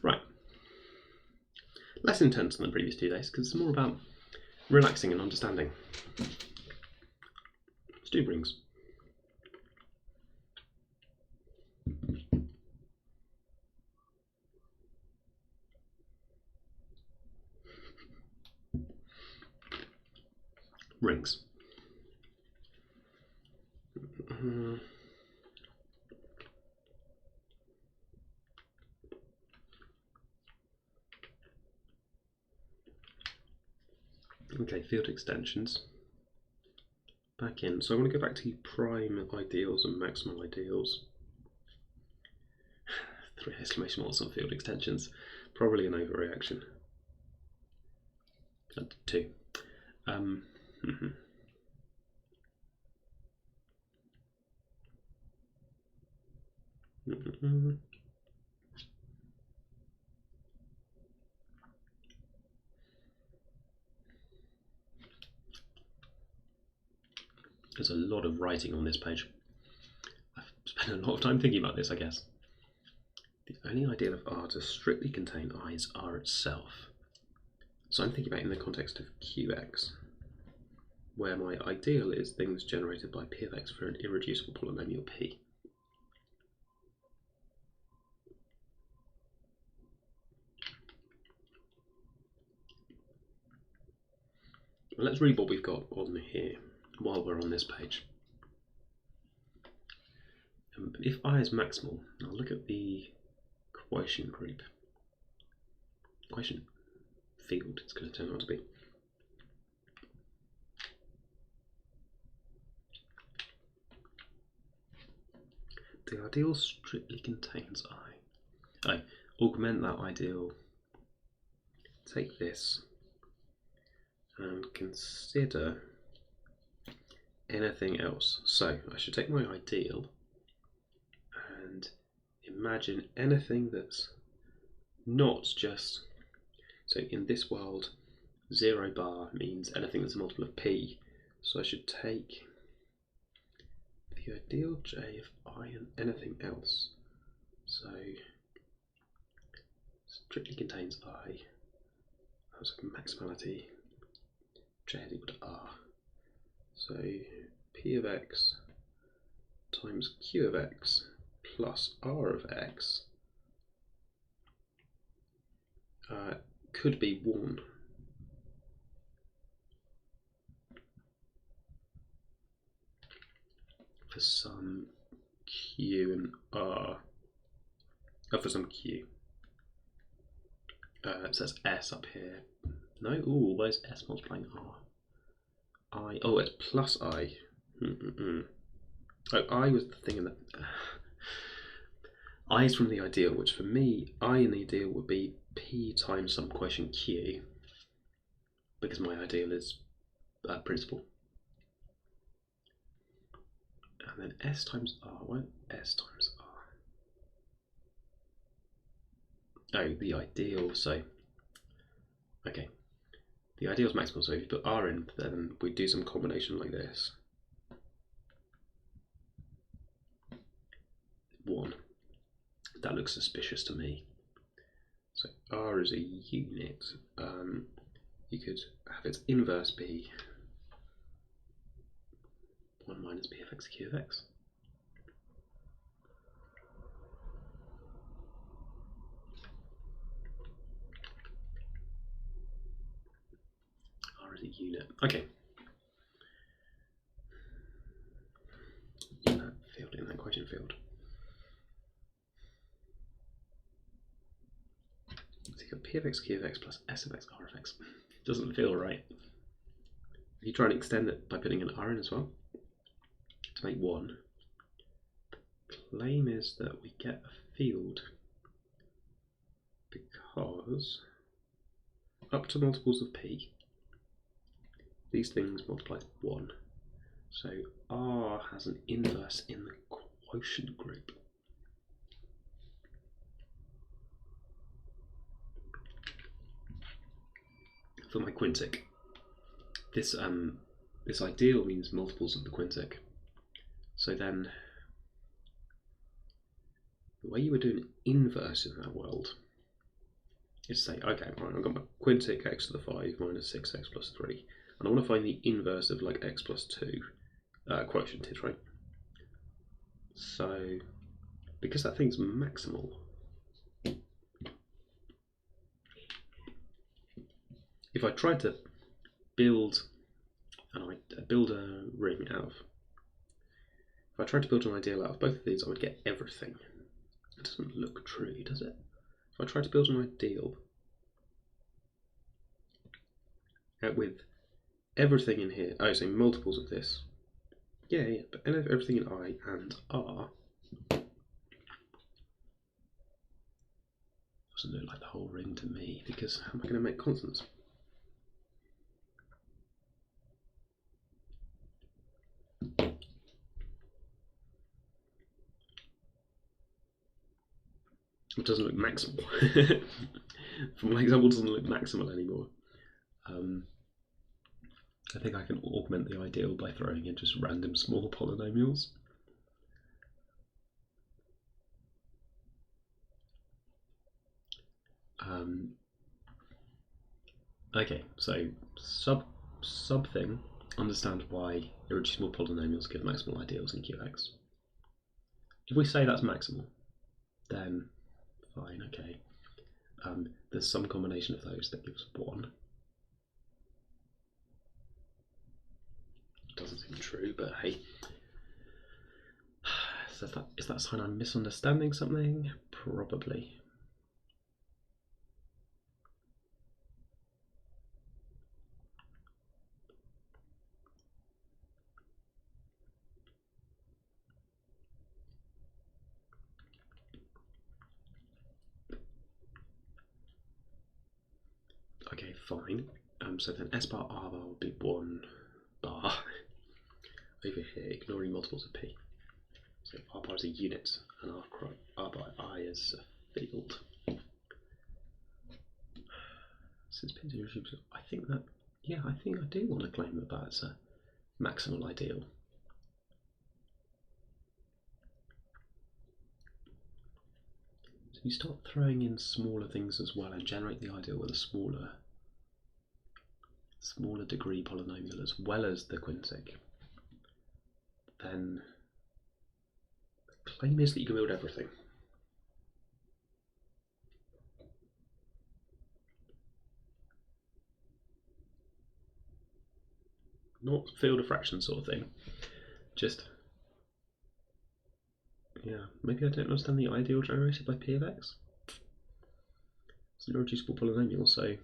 Right. Less intense than the previous 2 days, because it's more about relaxing and understanding. Stew rings. Rings. Okay, field extensions. Back in. So I want to go back to prime ideals and maximal ideals. 3 exclamation marks on field extensions. Probably an overreaction. 2. There's a lot of writing on this page. I've spent a lot of time thinking about this, I guess. The only ideal of R to strictly contain I is R itself. So I'm thinking about it in the context of QX, where my ideal is things generated by P of X for an irreducible polynomial P. Well, let's read what we've got on here while we're on this page. If I is maximal, I'll look at the quotient group. Quotient field, it's going to turn out to be. The ideal strictly contains I augment that ideal, take this, and consider anything else. So I should take my ideal and imagine anything that's not just, so in this world 0 bar means anything that's a multiple of P, so I should take the ideal J of I and anything else. So strictly contains I, that's a maximality, J is equal to R. So P of X times Q of X plus R of X could be 1. For some Q and R, for some Q. It says S up here. No, ooh, where's S multiplying R? I, oh, it's plus I. Oh, I was the thing in the... I is from the ideal, which for me, I in the ideal would be P times some quotient Q, because my ideal is principal. And then S times R, what? S times R. Oh, the ideal, so, okay. The ideal is maximal, so if you put R in, then we do some combination like this. 1. That looks suspicious to me. So R is a unit. You could have its inverse be 1 minus P of X Q of X. R is a unit. Okay. In that field, in that quotient field. So you got P of X Q of X plus S of X R of X. Doesn't feel right. you try and extend it by putting an R in as well to make 1. The claim is that we get a field because up to multiples of p, these things multiply 1. So R has an inverse in the quotient group. For my quintic, this ideal means multiples of the quintic. So then, the way you would do an inverse in that world is say, okay, right, I've got my quintic x to the 5 minus 6x plus 3, and I want to find the inverse of like x plus 2 quotient, right? So, because that thing's maximal, if I tried to build a ring out of, if I tried to build an ideal out of both of these, I would get everything. It doesn't look true, does it? If I tried to build an ideal with everything in here, so multiples of this, yeah, but everything in I and R, doesn't look like the whole ring to me, because how am I going to make constants? It doesn't look maximal. For my example, it doesn't look maximal anymore. I think I can augment the ideal by throwing in just random small polynomials. Okay, so sub thing, understand why irreducible polynomials give maximal ideals in QX. If we say that's maximal, then fine, okay. There's some combination of those that gives 1. Doesn't seem true, but hey. So is that a sign I'm misunderstanding something? Probably. Okay, fine. So then S bar R bar would be 1 bar over here, ignoring multiples of P. So R bar is a unit and R bar I is a field. Since P's irreducible, I think that, yeah, I think I do want to claim that that's a maximal ideal. So you start throwing in smaller things as well and generate the ideal with a smaller degree polynomial as well as the quintic, then the claim is that you can build everything. Not field of fraction sort of thing, just, yeah, maybe I don't understand the ideal generated by P of x. It's an irreducible polynomial, so,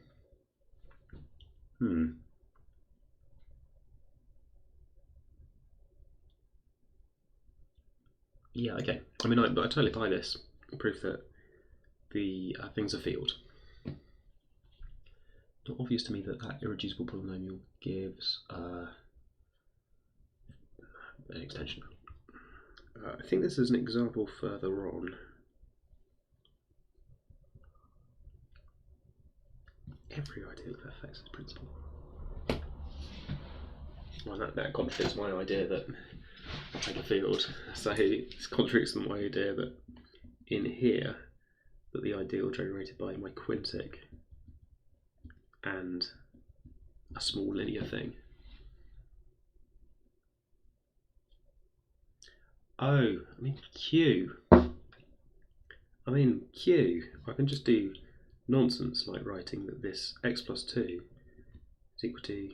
yeah, okay. I mean, I totally buy this. Proof that the thing's a field. Not obvious to me that that irreducible polynomial gives an extension. I think this is an example further on. Every ideal affects its principle. Well, that contradicts my idea that I take a field. So this contradicts my idea that in here, that the ideal generated by my quintic and a small linear thing. Oh, I mean Q. I can just do nonsense like writing that this x plus 2 is equal to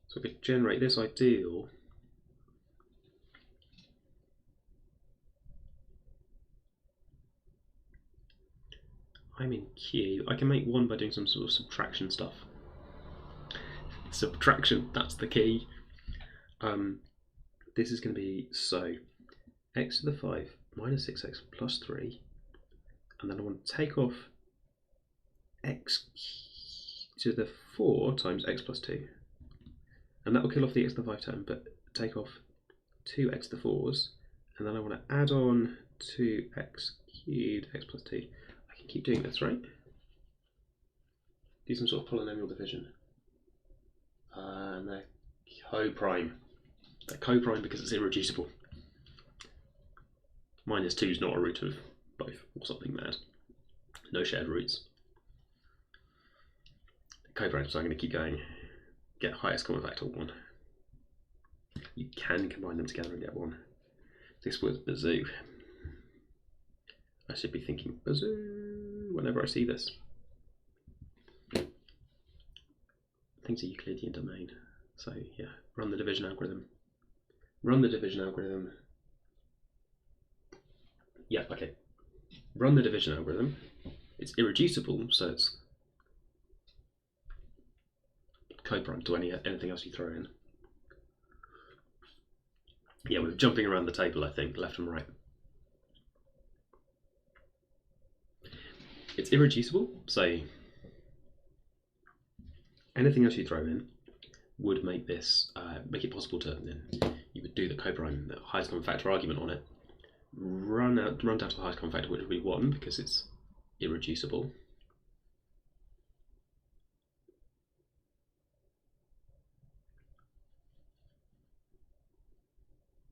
so I could generate this ideal I'm in Q. I can make 1 by doing some sort of subtraction stuff. Subtraction, that's the key. This is going to be, so x to the 5 minus 6x plus 3, and then I want to take off x to the 4 times x plus 2, and that will kill off the x to the 5 term, but take off 2x to the 4s, and then I want to add on 2x cubed x plus 2. I can keep doing this, right? Do some sort of polynomial division. And they're co-prime. They're co-prime because it's irreducible. Minus 2 is not a root of both, or something mad. No shared roots. Co-prime, so I'm going to keep going. Get highest common factor 1. You can combine them together and get 1. This was bazoo. I should be thinking bazoo whenever I see this. Things are Euclidean domain. So yeah, run the division algorithm. Run the division algorithm. Yeah, okay. Run the division algorithm. It's irreducible, so it's co-prime to anything else you throw in. Yeah, we're jumping around the table, I think, left and right. It's irreducible, so anything else you throw in would make this make it possible to then you would do the co-prime, the highest common factor argument on it, run down to the highest common factor, which would be 1 because it's irreducible.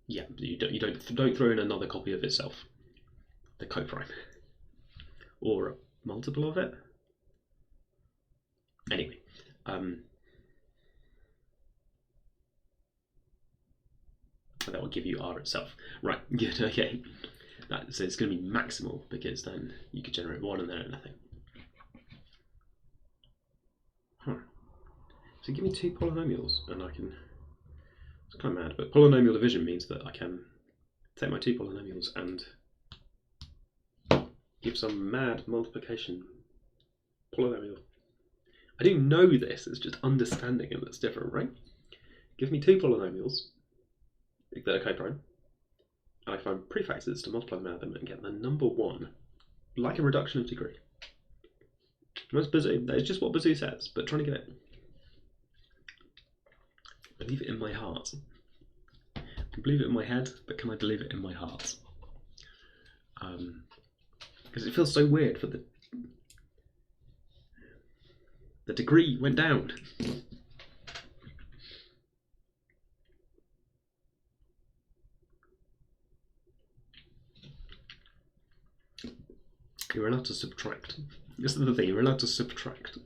Yeah, you don't throw in another copy of itself, the co-prime, or a multiple of it. Anyway, that will give you R itself. Right, good, okay. So it's going to be maximal because then you could generate 1 and then anything. Huh. So give me 2 polynomials and I can, it's kind of mad, but polynomial division means that I can take my 2 polynomials and give some mad multiplication polynomial. I do know this, it's just understanding it that's different, right? Give me 2 polynomials that are co-prime, and I find prefactors to multiply them out of them and get the number 1, like a reduction of degree. That's bazoo. That is just what bazoo says, but trying to get it. Believe it in my heart. I can believe it in my head, but can I believe it in my heart? Because it feels so weird for the degree went down. You're allowed to subtract. This is the thing, you're allowed to subtract.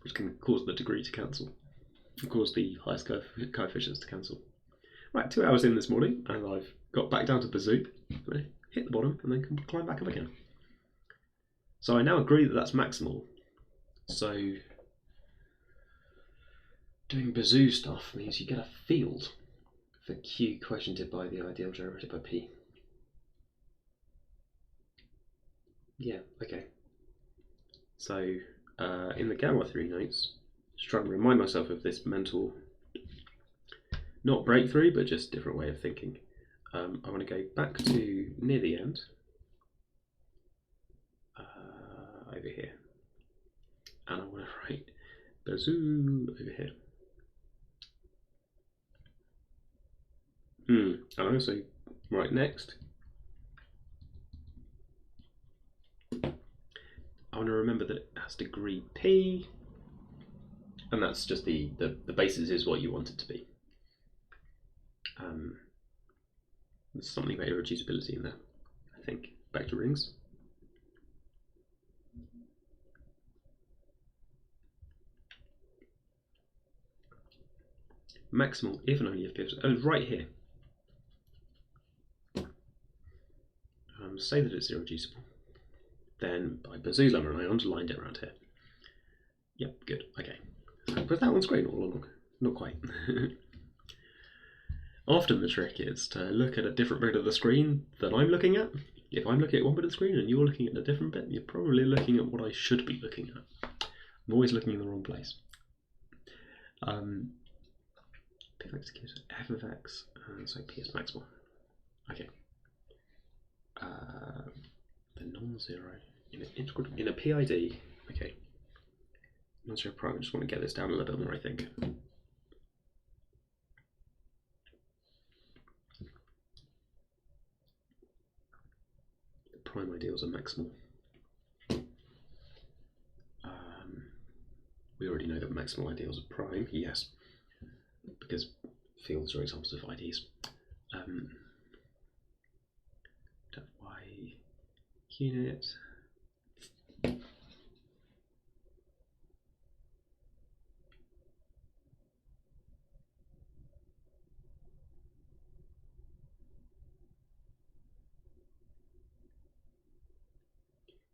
Which can cause the degree to cancel. And cause the highest coefficients to cancel. Right, 2 hours in this morning, and I've got back down to bazoo. Hit the bottom, and then can climb back up again. So I now agree that that's maximal. So doing bazoo stuff means you get a field for Q quotiented by the ideal generated by P. Yeah, okay. So in the gamma theory notes, just trying to remind myself of this mental, not breakthrough, but just different way of thinking. I want to go back to near the end, over here, and I want to write bazoo over here. And I also write next. I want to remember that it has degree P, and that's just the basis is what you want it to be. There's something about irreducibility in there, I think. Back to rings. Maximal if and only if gives. Oh, right here. Say that it's irreducible. Then by bazoo lemma, and I underlined it around here. Yep, good. Okay. Was that on screen all along? Not quite. Often the trick is to look at a different bit of the screen than I'm looking at. If I'm looking at one bit of the screen and you're looking at a different bit, you're probably looking at what I should be looking at. I'm always looking in the wrong place. P of x gives f of x, so p is maximal. Okay. The non-zero in a PID. Okay. Non-zero prime. I just want to get this down a little bit more, I think. The prime ideals are maximal. We already know that maximal ideals are prime, yes, because fields are examples of IDs. Y unit.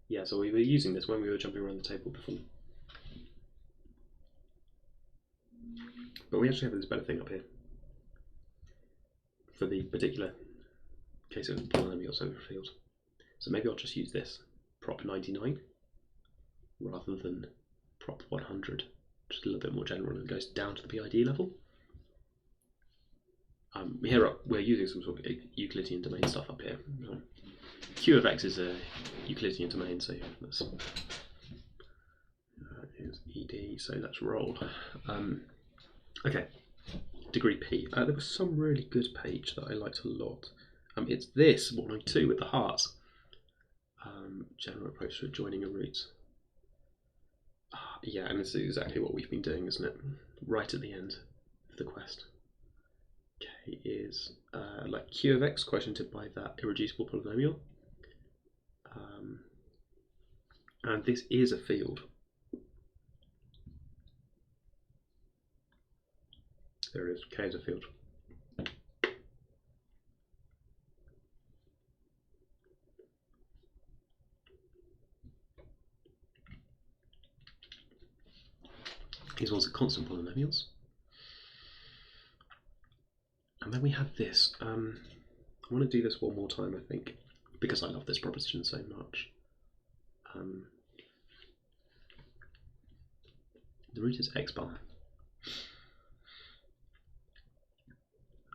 Yeah, so we were using this when we were jumping around the table before. But we actually have this better thing up here for the particular case of polynomials over a field. So maybe I'll just use this, prop 99, rather than prop 100, just a little bit more general and goes down to the PID level. Here we're using some sort of Euclidean domain stuff up here. Q of x is a Euclidean domain, so that's is ED, so let's roll. Okay, degree P. There was some really good page that I liked a lot. It's this 102 with the hearts. General approach to joining a root. Yeah, and this is exactly what we've been doing, isn't it? Right at the end of the quest. K is like Q of x quotiented by that irreducible polynomial. And this is a field. There it is, K is a field. These ones are constant polynomials. And then we have this. I want to do this one more time, I think, because I love this proposition so much. The root is x bar,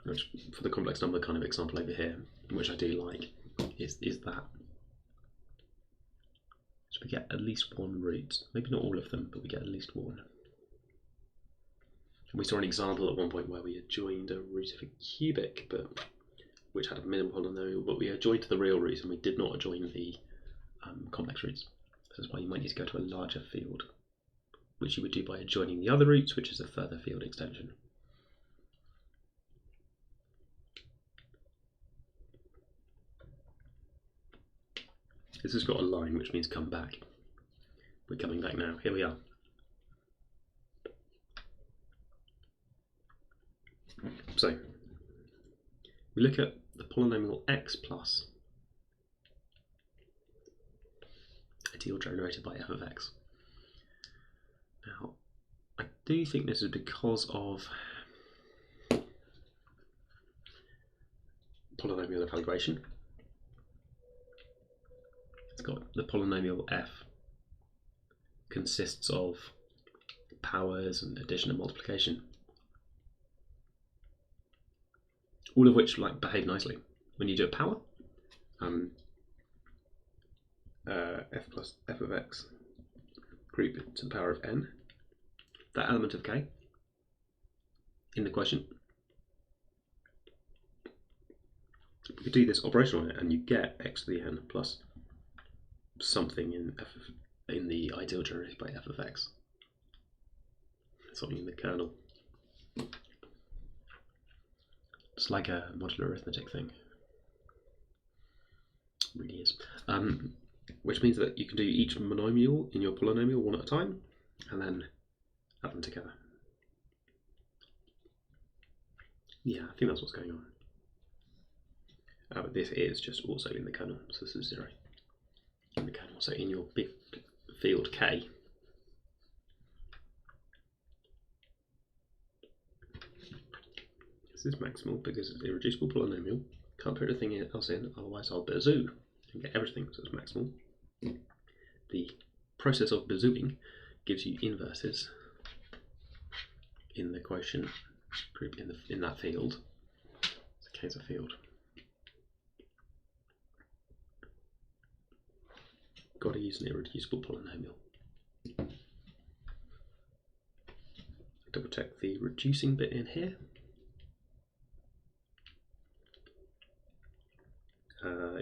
which for the complex number kind of example over here, which I do like, is that. So we get at least one root, maybe not all of them, but we get at least one. And we saw an example at one point where we had joined a root of a cubic, but which had a minimum polynomial, but we adjoined to the real root and we did not adjoin the complex roots. This is why you might need to go to a larger field, which you would do by adjoining the other roots, which is a further field extension. This has got a line, which means come back. We're coming back now. Here we are. So, we look at the polynomial x plus ideal generated by f of x. Now, I do think this is because of polynomial evaluation. It's got the polynomial f consists of powers and addition and multiplication, all of which behave nicely. When you do a power, f plus f of x group to the power of n, that element of k in the quotient. You could do this operation on it and you get x to the n plus something in the ideal generated by f of x, something in the kernel. It's like a modular arithmetic thing. It really is. Which means that you can do each monomial in your polynomial one at a time and then add them together. Yeah, I think that's what's going on. But this is just also in the kernel, so this is 0 in the kernel. So in your big field K, This is maximal because it's an irreducible polynomial. Can't put anything else in, otherwise I'll bazoo and get everything, so it's maximal. The process of bazooing gives you inverses in the quotient group in that field. It's a K's field. Got to use an irreducible polynomial. Double check the reducing bit in here.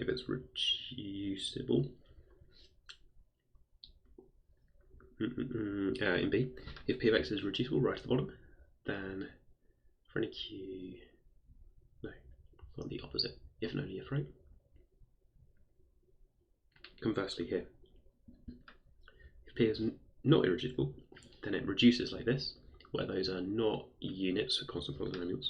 If it's reducible, in B, if p of x is reducible right at the bottom, then for any q, no, on the opposite, if and only if, right? Conversely here, if p is not irreducible, then it reduces like this, where those are not units for constant polynomials.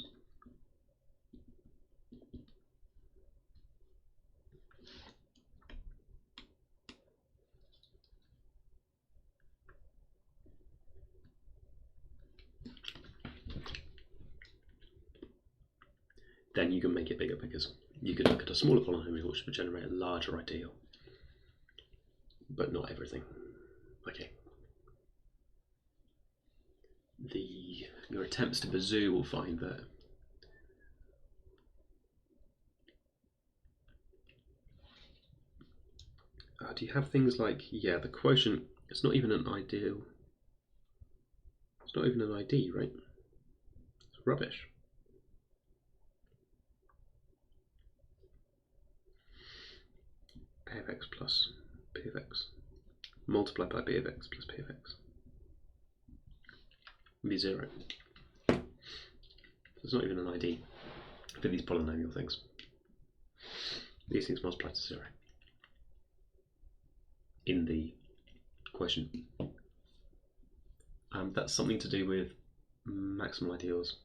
Then you can make it bigger because you could look at a smaller polynomial which would generate a larger ideal, but not everything. Okay. Your attempts to bazoo will find that do you have things like, yeah, the quotient, it's not even an ideal, it's not even an ID, right? It's rubbish. A of x plus p of x multiplied by b of x plus p of x would be 0. It's not even an ID for these polynomial things. These things multiply to 0 in the quotient. That's something to do with maximal ideals.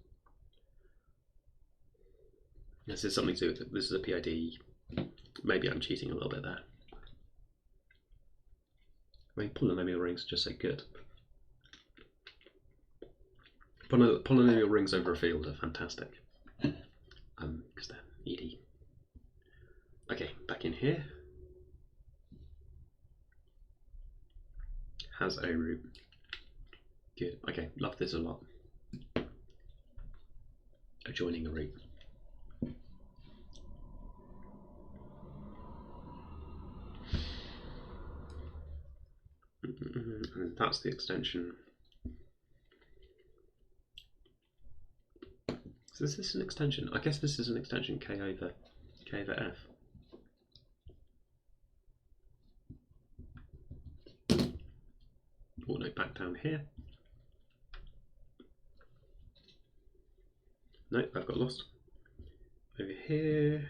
This is something to do with, this is a PID. Maybe I'm cheating a little bit there. I mean, polynomial rings are just so good. Polynomial rings over a field are fantastic. Because they're ED. Okay, back in here. Has a root. Good. Okay, love this a lot. Adjoining a root. And that's the extension. So is this an extension? I guess this is an extension k over f. Oh no, back down here. No, I've got lost. Over here.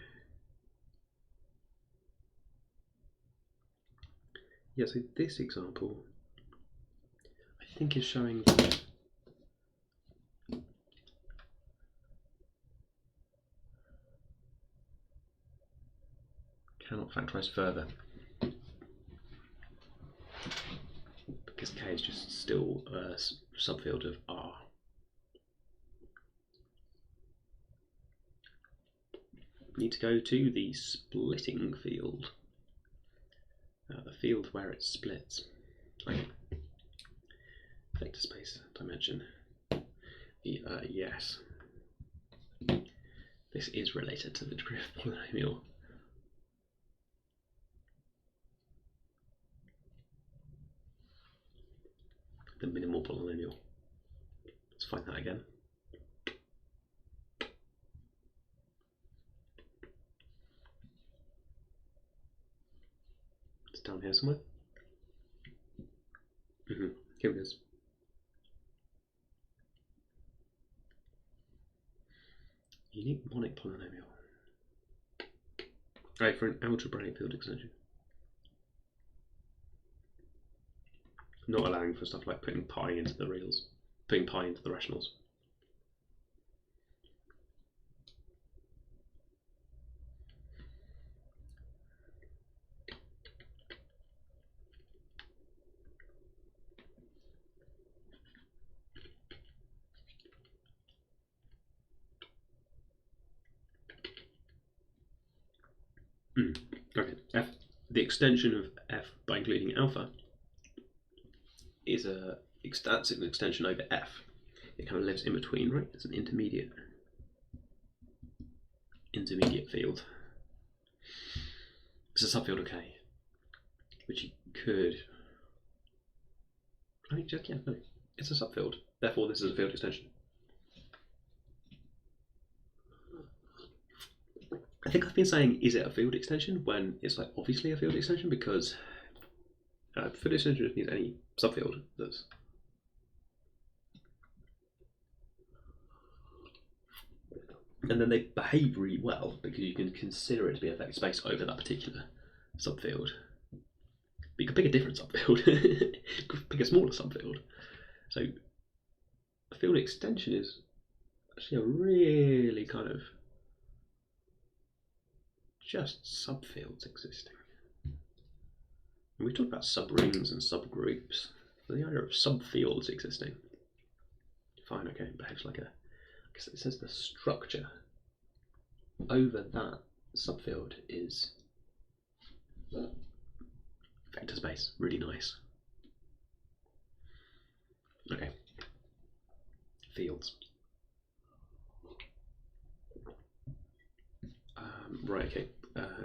Yeah, so this example, I think is showing cannot factorize further because k is just still a subfield of R. Need to go to the splitting field, the field where it splits. Okay. Vector space dimension. Yes. This is related to the degree of polynomial. The minimal polynomial. Let's find that again. It's down here somewhere. Here it is. Unique monic polynomial. Right, for an algebraic field extension. Not allowing for stuff like putting pi into the reals, putting pi into the rationals. the extension of f by including alpha is that's an extension over f. It kind of lives in between, right? It's an intermediate field. It's a subfield of K, which you could, I think, just, yeah, no, it's a subfield. Therefore, this is a field extension. I think I've been saying, is it a field extension, when it's like obviously a field extension, because field extension just means any subfield that's and then they behave really well because you can consider it to be a vector space over that particular subfield. But you could pick a different subfield, you could pick a smaller subfield. So a field extension is actually a really kind of just subfields existing. And we talked about subrings and subgroups. So the idea of subfields existing. Fine, okay, it behaves like a, I guess it says the structure over that subfield is vector space. Really nice. Okay. Fields. Right, okay.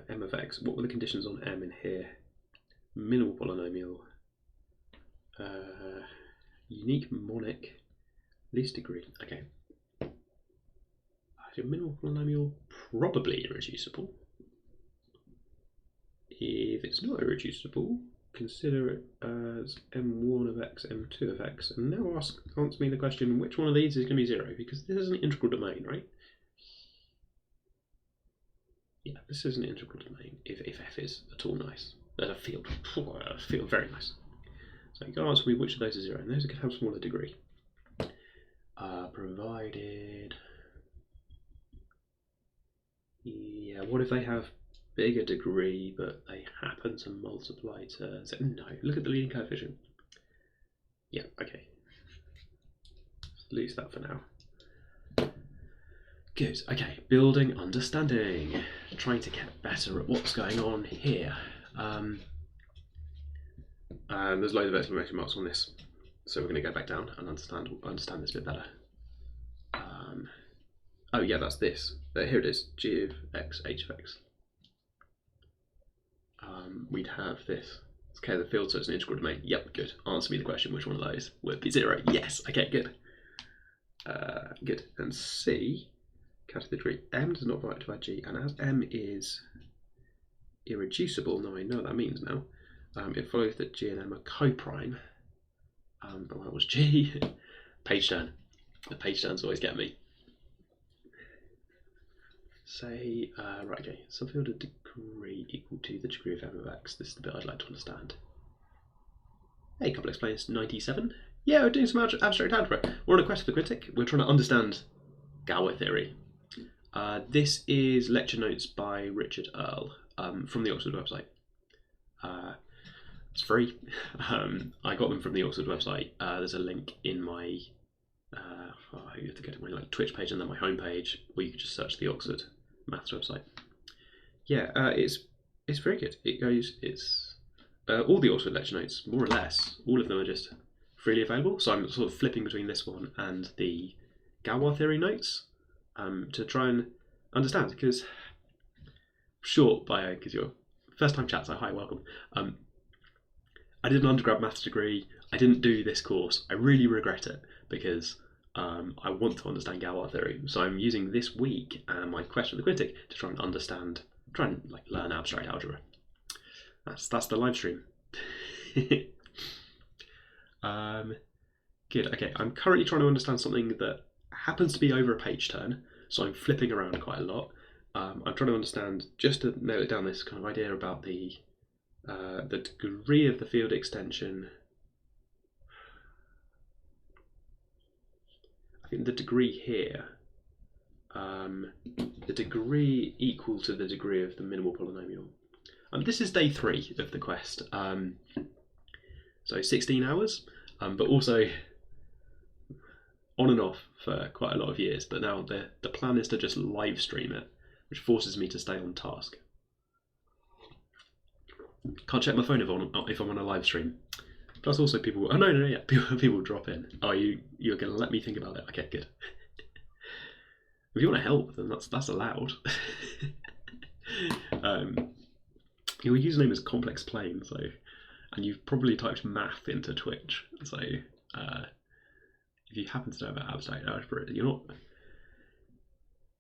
M of x. What were the conditions on M in here? Minimal polynomial. Unique monic. Least degree. Okay. Minimal polynomial, probably irreducible. If it's not irreducible, consider it as m1 of x, m2 of x, and now answer me the question, which one of these is going to be 0? Because this is an integral domain, right? Yeah, this is an integral domain, if f is at all nice. There's a field. A field, very nice. So you can answer me which of those is 0, and those are going to have smaller degree. Provided... Yeah, what if they have bigger degree, but they happen to multiply to... No, look at the leading coefficient. Yeah, okay. Let's lose that for now. Good, okay. Building understanding. Trying to get better at what's going on here. There's loads of exclamation marks on this, so we're going to go back down and understand this a bit better. Oh yeah, that's this. Here it is, g of x, h of x. We'd have this. Okay, the field, so it's an integral domain. Yep, good. Answer me the question, which one of those would be 0? Yes, okay, good. Good. And C, count the degree. M does not divide G, and as M is irreducible, now I know what that means now, it follows that G and M are co-prime. Well, that was G. Page turn. The page turns always get me. Say, right, okay, subfield of degree equal to the degree of m of x. This is the bit I'd like to understand. Hey, couple explains 97. Yeah, we're doing some abstract algebra. We're on a quest for the Quintic. We're trying to understand Galois theory. This is lecture notes by Richard Earle from the Oxford website. It's free. I got them from the Oxford website. There's a link in my you have to go to my Twitch page and then my homepage, or you could just search the Oxford Maths website. Yeah, it's very good. It's all the Oxford lecture notes, more or less. All of them are just freely available. So I'm sort of flipping between this one and the Galois theory notes to try and understand. Because short bio, because you're first time chat, so hi, welcome. I did an undergrad maths degree. I didn't do this course. I really regret it because I want to understand Galois theory. So I'm using this week and my quest for the Quintic to try and understand, learn abstract algebra. That's the live stream. Good. Okay, I'm currently trying to understand something that happens to be over a page turn, so I'm flipping around quite a lot. I'm trying to understand, just to nail it down, this kind of idea about the degree of the field extension. I think the degree here, the degree equal to the degree of the minimal polynomial. This is day 3 of the quest, so 16 hours, but also on and off for quite a lot of years. But now the plan is to just live stream it, which forces me to stay on task. Can't check my phone if I'm on a live stream. Plus, also people. Oh no, yeah, people drop in. Oh, you're gonna let me think about it? Okay, good. If you want to help, then that's allowed. Your username is complex plane, so, and you've probably typed math into Twitch. So, if you happen to know about abstract algebra, you're not.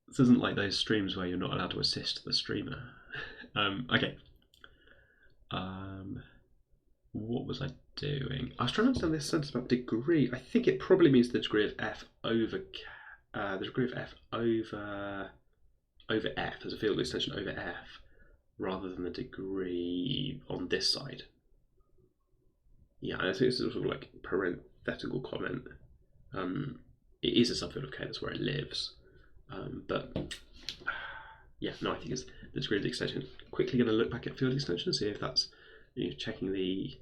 This isn't like those streams where you're not allowed to assist the streamer. Okay. What was I doing? I was trying to understand this sentence about degree. I think it probably means the degree of f over the degree of f over f as a field extension over f, rather than the degree on this side. Yeah, I think it's sort of like parenthetical comment. It is a subfield of k, that's where it lives. But yeah, no, I think it's the degree of the extension. Quickly going to look back at field extension and see if that's, checking the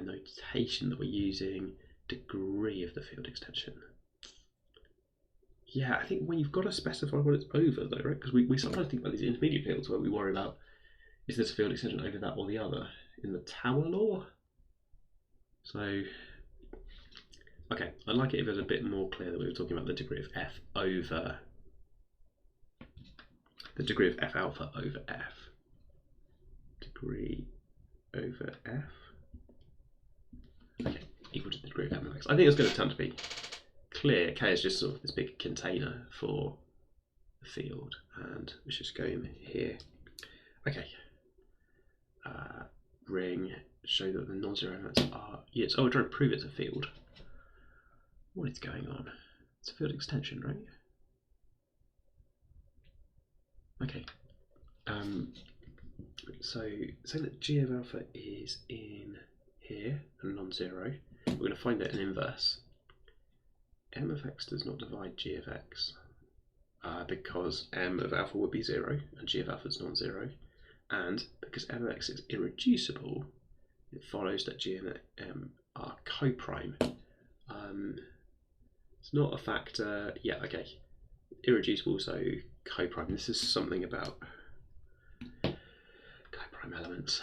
notation that we're using, degree of the field extension. Yeah, I think when you've got to specify what it's over though, right? Because we sometimes think about these intermediate fields where we worry about, is this a field extension over that or the other in the Tower law? So, okay, I'd like it if it was a bit more clear that we were talking about the degree of f over, the degree of f alpha over f. Degree over f. Okay, equal to the degree of f max. I think it's going to turn to be clear. K is just sort of this big container for the field, and let's just go in here. Okay. Ring, show that the non-zero elements are, yes, oh, we're trying to prove it's a field. What is going on? It's a field extension, right? Okay. So say that g of alpha is in here and non-zero. We're going to find out an inverse. M of x does not divide g of x because m of alpha would be 0 and g of alpha is non-zero, and because m of x is irreducible, it follows that g and m are coprime. It's not a factor. Yeah, okay. Irreducible, so coprime. This is something about coprime elements.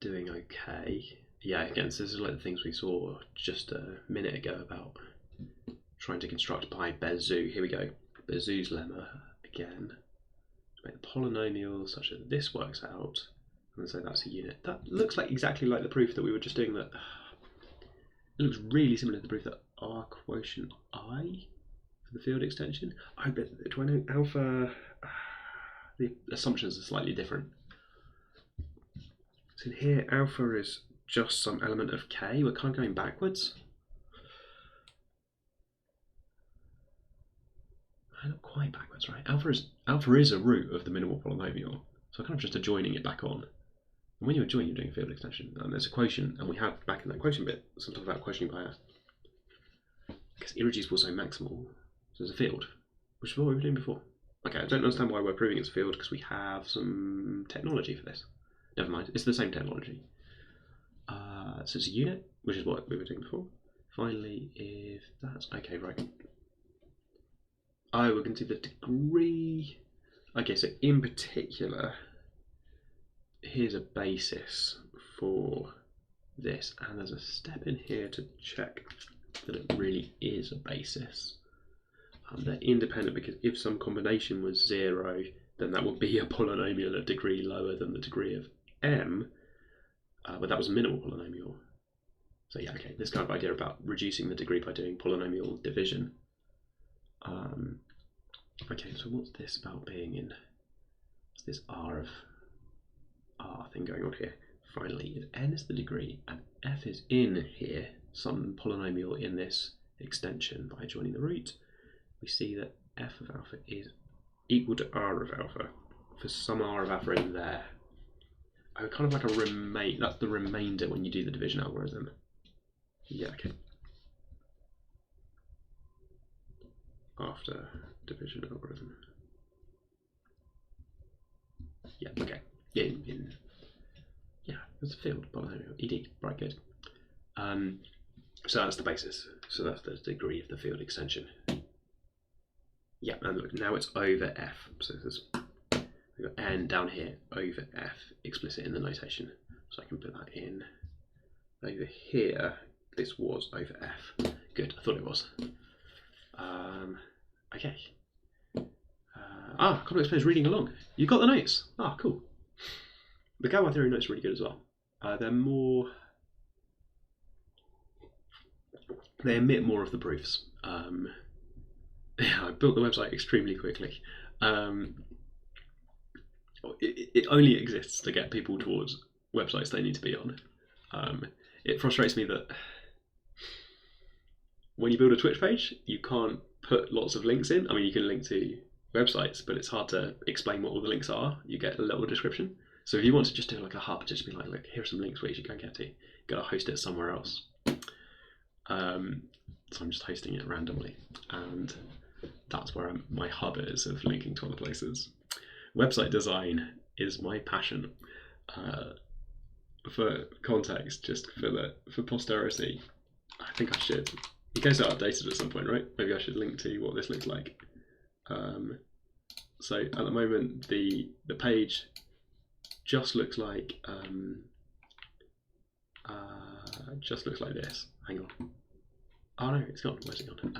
Doing okay. Yeah, again, so this is like the things we saw just a minute ago about trying to construct by Bezout. Here we go. Bezout's lemma again. Make the polynomial such that this works out, and so that's a unit. That looks like exactly like the proof that we were just doing. That it looks really similar to the proof that R quotient I for the field extension. I bet. Do I know alpha? The assumptions are slightly different. So in here, alpha is just some element of k. We're kind of going backwards. Not quite backwards, right? Alpha is a root of the minimal polynomial, so kind of just adjoining it back on. And when you adjoin, you're doing a field extension, and there's a quotient, and we have back in that quotient bit something about quotienting by f. Because irreducible is so maximal, so there's a field, which is what we were doing before. Okay, I don't understand why we're proving it's a field because we have some technology for this. Never mind, it's the same technology. So it's a unit, which is what we were doing before. Finally, if that's okay, right. Oh, we're going to do the degree. Okay, so in particular, here's a basis for this, and there's a step in here to check that it really is a basis. They're independent because if some combination was 0, then that would be a polynomial of degree lower than the degree of m, but that was a minimal polynomial. So yeah, okay, this kind of idea about reducing the degree by doing polynomial division. Okay, so what's this about being in? What's this R of R thing going on here? Finally, if n is the degree and f is in here, some polynomial in this extension by joining the root, we see that f of alpha is equal to r of alpha for some r of alpha in there. Oh, kind of like a that's the remainder when you do the division algorithm. Yeah, okay. After division algorithm. Yeah, okay. Yeah, there's a field polynomial, ED, right, good. So that's the basis. So that's the degree of the field extension. Yeah, and look, now it's over f. So there's We've got n down here over f explicit in the notation, so I can put that in over here. This was over f. Good, I thought it was. Okay. Complex players reading along. You got the notes. Cool. The Galois theory notes are really good as well. They emit more of the proofs. I built the website extremely quickly. It only exists to get people towards websites they need to be on. It frustrates me that when you build a Twitch page, you can't put lots of links in. I mean, you can link to websites, but it's hard to explain what all the links are. You get a little description. So if you want to just do like a hub, just be like, look, here are some links where you should go and get to. You gotta host it somewhere else. So I'm just hosting it randomly, and that's where my hub is of linking to other places. Website design is my passion. For context, just for posterity, I think I should. It goes out updated at some point, right? Maybe I should link to what this looks like. So at the moment, the page just looks like this. Hang on. Oh no, it's gone. Where's it gone?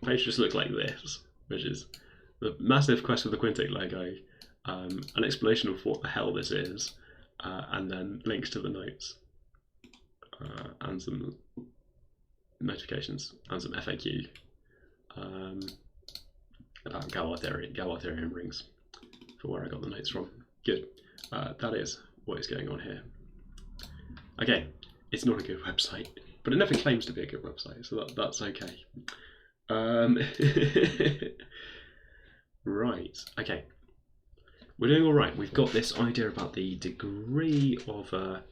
Page just looks like this, which is the massive quest with the Quintic logo, an explanation of what the hell this is, and then links to the notes, and some notifications, and some FAQ about Galois theory and rings, for where I got the notes from. Good. That is what is going on here. Okay, it's not a good website, but it never claims to be a good website, so that's okay. Right, okay. We're doing all right. We've got this idea about the degree of a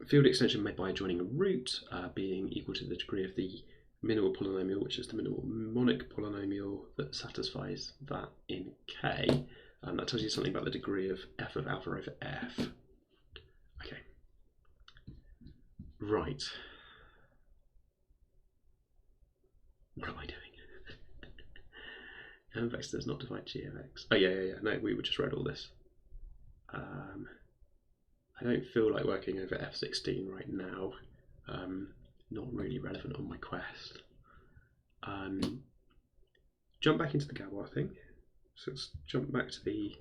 field extension made by joining a root being equal to the degree of the minimal polynomial, which is the minimal mnemonic polynomial that satisfies that in K. That tells you something about the degree of f of alpha over f. Okay. Right. What am I doing? M of x does not divide g of x. Oh yeah. No, we just read all this. I don't feel like working over f16 right now. Not really relevant on my quest. Jump back into the Galois thing. So let's jump back to the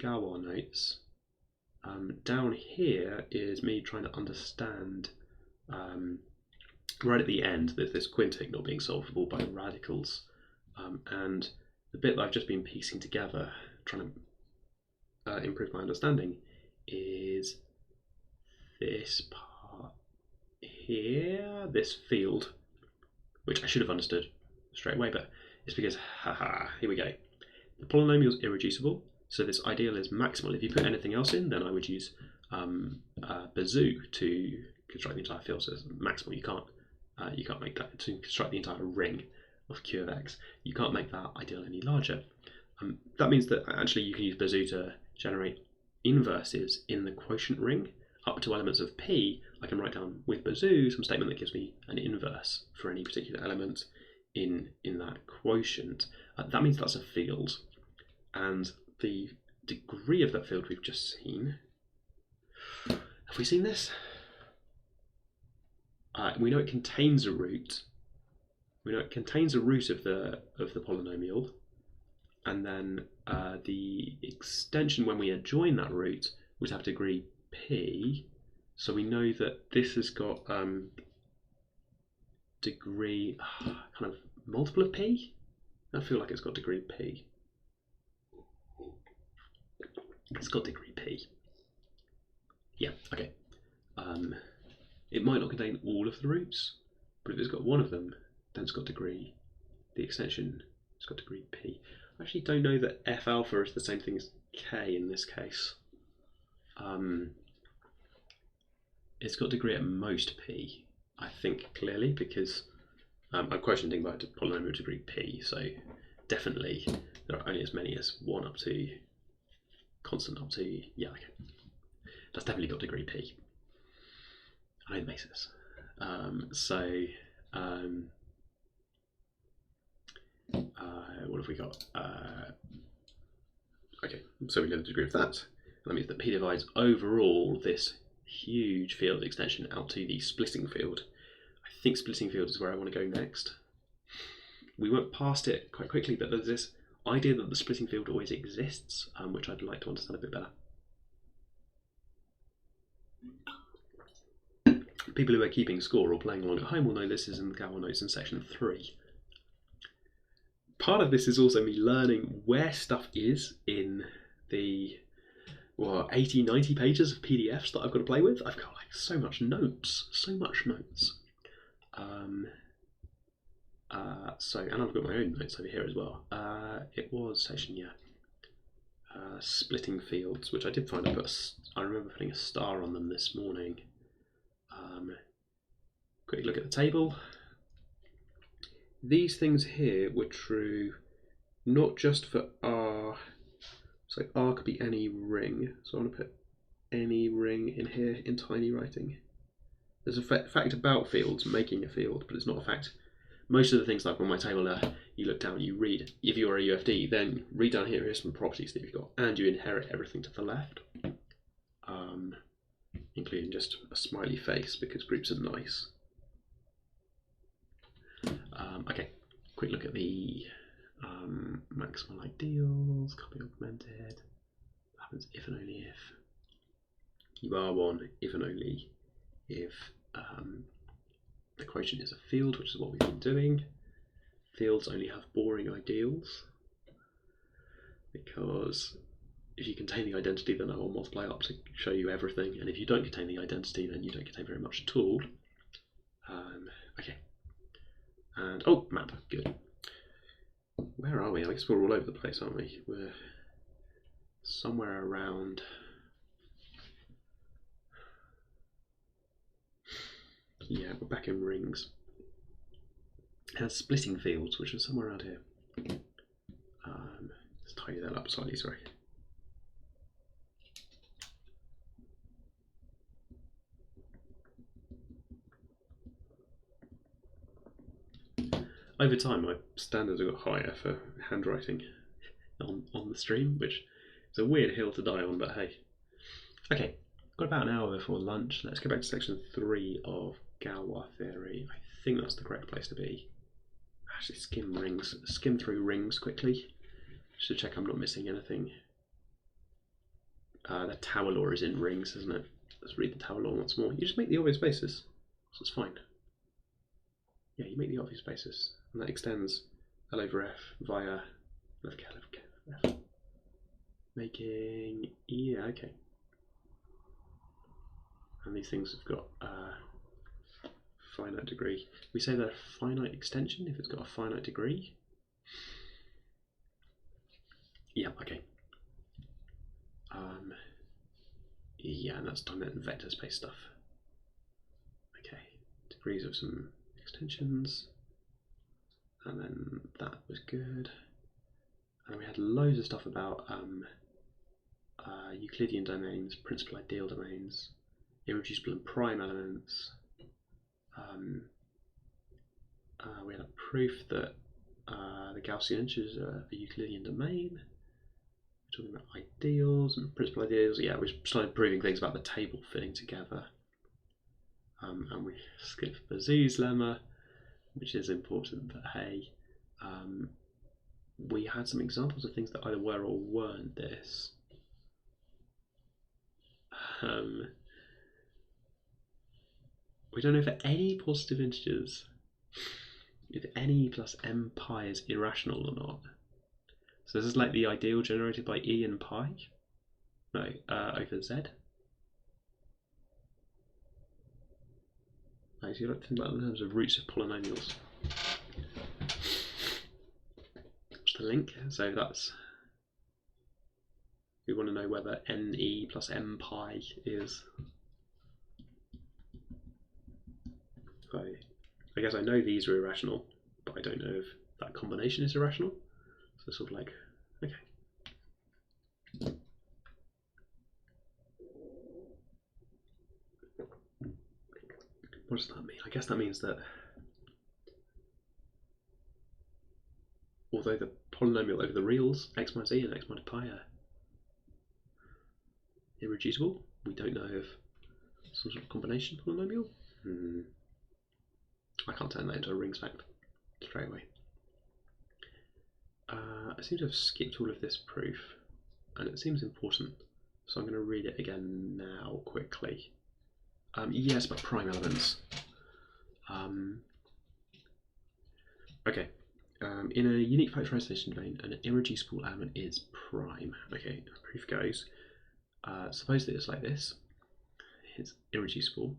Galois notes. Down here is me trying to understand, right at the end, there's this Quintic not being solvable by radicals. And the bit that I've just been piecing together, trying to improve my understanding, is this part here, this field, which I should have understood straight away, but it's because, here we go. The polynomial is irreducible, so this ideal is maximal. If you put anything else in, then I would use Bazoo to construct the entire field, so it's maximal. You can't make that to construct the entire ring of Q of x. You can't make that ideal any larger. That means that actually you can use Bazoo to generate inverses in the quotient ring up to elements of P. I can write down with Bazoo some statement that gives me an inverse for any particular element in that quotient. That means that's a field, and the degree of that field we've just seen. Have we seen this? We know it contains a root. We know it contains a root of the polynomial, and then the extension when we adjoin that root would have degree p. So we know that this has got degree kind of multiple of p. I feel like it's got degree p. It's got degree p. Yeah, okay. It might not contain all of the roots, but if it's got one of them, then it's got degree. The extension has got degree p. I actually don't know that f alpha is the same thing as k in this case. It's got degree at most p, I think, clearly, because I'm questioning by polynomial degree p, so definitely there are only as many as 1 up to constant up to, yeah, okay. That's definitely got degree p. I know the basis. What have we got? Okay, so we know the degree of that. That means that P divides overall this huge field extension out to the splitting field. I think splitting field is where I want to go next. We went past it quite quickly, but there's this idea that the splitting field always exists, which I'd like to understand a bit better. People who are keeping score or playing along at home will know this is in the Galois notes in section 3. Part of this is also me learning where stuff is in the 80, 90 pages of PDFs that I've got to play with. I've got like so much notes. And I've got my own notes over here as well. It was section, splitting fields, which I did find. I remember putting a star on them this morning. Quick look at the table. These things here were true not just for R, so R could be any ring, so I want to put any ring in here in tiny writing. There's a fact about fields, making a field, but it's not a fact. Most of the things like on my table there, you look down, you read, if you're a UFD, then read down here, here's some properties that you've got, and you inherit everything to the left, including just a smiley face because groups are nice. Okay, quick look at the maximal ideals, can't be augmented. What happens if and only if you are one, if and only if the quotient is a field, which is what we've been doing. Fields only have boring ideals because if you contain the identity, then I will multiply up to show you everything, and if you don't contain the identity, then you don't contain very much at all. Okay. And, oh, map, good. Where are we? I guess we're all over the place, aren't we? We're somewhere around... Yeah, we're back in rings. It has splitting fields, which are somewhere around here. Let's tidy that up slightly, sorry. Over time, my standards have got higher for handwriting on the stream, which is a weird hill to die on, but hey. Okay, got about an hour before lunch. Let's go back to section 3 of Galois theory. I think that's the correct place to be. Actually, skim through rings quickly, just to check I'm not missing anything. The tower law is in rings, isn't it? Let's read the tower law once more. You just make the obvious basis, so it's fine. Yeah, you make the obvious basis, and that extends L over F via left K, F. Making, yeah, okay. And these things have got finite degree. We say they're finite extension if it's got a finite degree. Yeah, okay. Yeah, and that's dynamic vector space stuff. Okay, degrees of some extensions, and then that was good. And we had loads of stuff about Euclidean domains, principal ideal domains, irreducible and prime elements. We had a proof that the Gaussian integers are a Euclidean domain. We're talking about ideals and principal ideals. Yeah, we started proving things about the table fitting together. And we skipped Bezout's lemma, which is important, but hey, we had some examples of things that either were or weren't this. We don't know for any positive integers if any plus m pi is irrational or not. So this is like the ideal generated by e and pi. No, over z. So you like to think about it in terms of roots of polynomials. What's the link? So that's, we want to know whether ne plus m pi is. So I guess I know these are irrational, but I don't know if that combination is irrational. So sort of like, okay. What does that mean? I guess that means that although the polynomial over the reals x minus e and x minus pi are irreducible, we don't know of some sort of combination polynomial. I can't turn that into a rings fact straight away. I seem to have skipped all of this proof, and it seems important, so I'm going to read it again now quickly. Yes, but prime elements. Okay. In a unique factorization domain, an irreducible element is prime. Okay, the proof goes. Suppose that it's like this. It's irreducible.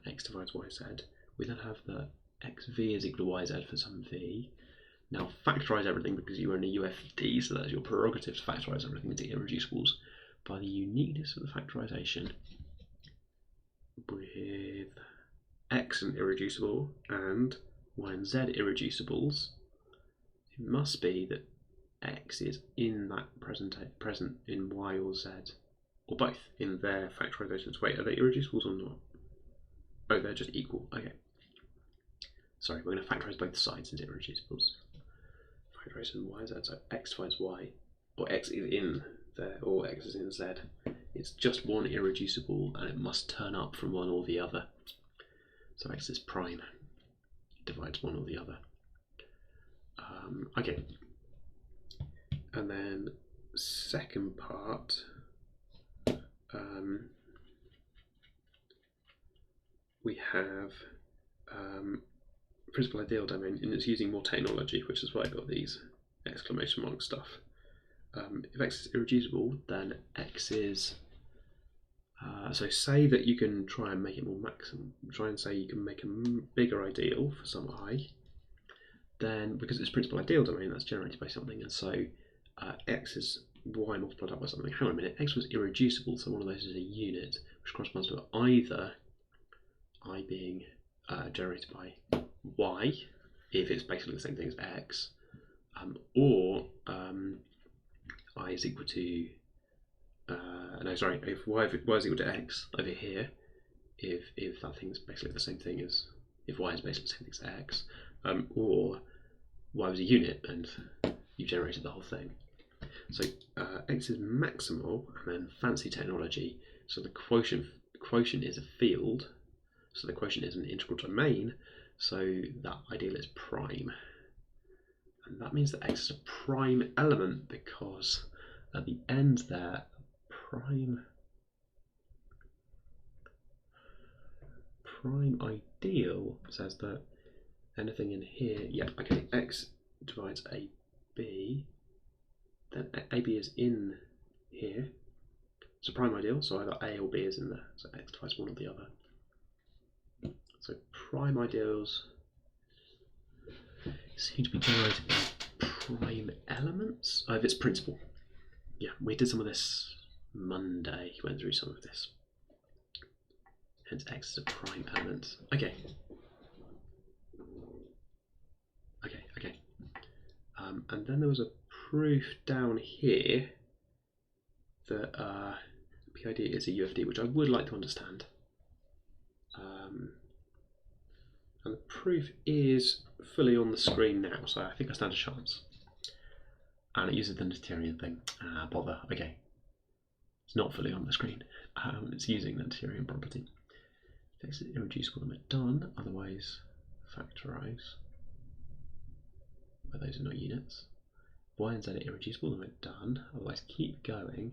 X divides yz. We then have the xv is equal to yz for some v. Now factorize everything, because you are in a UFD, so that's your prerogative to factorize everything into irreducibles, by the uniqueness of the factorization with x an irreducible and y and z irreducibles. It must be that x is in that present in y or z, or both, in their factorizations. Wait, are they irreducibles or not? Oh, they're just equal. Okay. Sorry, we're going to factorize both sides into irreducibles. Factorization y, z, so x divides y, or x is in there, or x is in z. It's just one irreducible, and it must turn up from one or the other. So x is prime. It divides one or the other. Okay. And then second part, we have principal ideal domain, and it's using more technology, which is why I got these exclamation mark stuff. If x is irreducible, then x is so say that you can try and make it more maximum. Try and say you can make a bigger ideal for some I. Then, because it's principal ideal domain, that's generated by something, and so x is y multiplied up by something. Hang on a minute, x was irreducible, so one of those is a unit, which corresponds to either I being generated by y, if it's basically the same thing as x, or I is equal to if y is equal to x over here, if that thing is basically the same thing as, if y is basically the same thing as x, or y was a unit and you generated the whole thing. So x is maximal, and then fancy technology. So the quotient is a field, so the quotient is an integral domain, so that ideal is prime. And that means that x is a prime element, because at the end there, prime ideal says that anything in here, yeah, okay, x divides AB, then AB is in here. It's a prime ideal, so either A or B is in there, so x divides one or the other. So prime ideals seem to be generated by prime elements. Oh, if it's principal. Yeah, we did some of this Monday, went through some of this. Hence x is a prime element. Okay. And then there was a proof down here that PID is a UFD, which I would like to understand. And the proof is fully on the screen now, so I think I stand a chance. And it uses the Noetherian thing. Bother. Okay. It's not fully on the screen. It's using the Noetherian property. If x is irreducible, then we're done. Otherwise, factorize. Where those are not units. Y and z are irreducible, then we're done. Otherwise, keep going.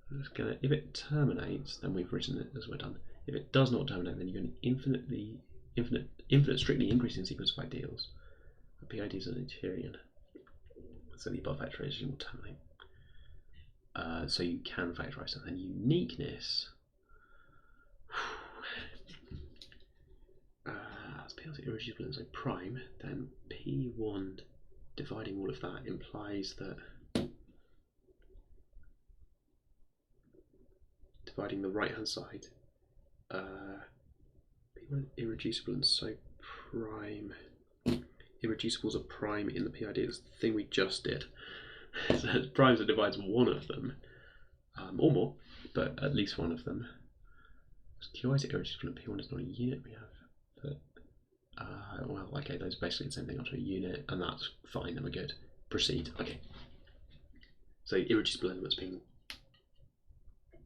I'm just gonna, if it terminates, then we've written it as we're done. If it does not terminate, then you're going to infinite strictly increasing sequence of ideals. The PID is a Noetherian, so the above factorization will terminate. So you can factorize, and then uniqueness. P is irreducible and so prime, then P1 dividing all of that implies that dividing the right hand side, P1 is irreducible and so prime. Irreducibles are prime in the PID. It's the thing we just did. So it's primes that divides one of them, or more, but at least one of them. So Qi is irreducible and P1 is not a unit. We have that Well, okay, those are basically the same thing onto a unit, and that's fine, then we're good. Proceed. Okay. So irreducible elements being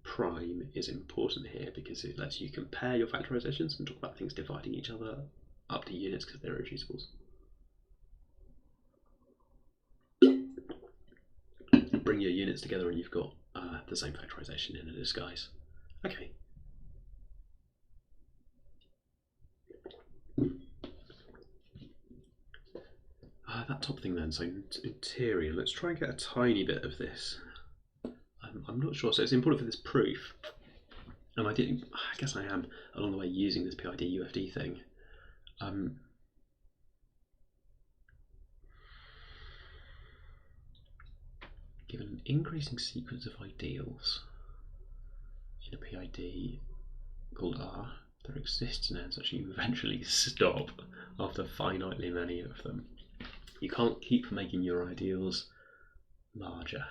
prime is important here because it lets you compare your factorizations and talk about things dividing each other up to units because they're irreducibles. You bring your units together and you've got the same factorization in a disguise. Okay. That top thing then, so interior, let's try and get a tiny bit of this. I'm not sure, so it's important for this proof, and I guess I am along the way using this PID UFD thing. Given an increasing sequence of ideals in a PID called R, there exists an end such that you eventually stop after finitely many of them. You can't keep making your ideals larger.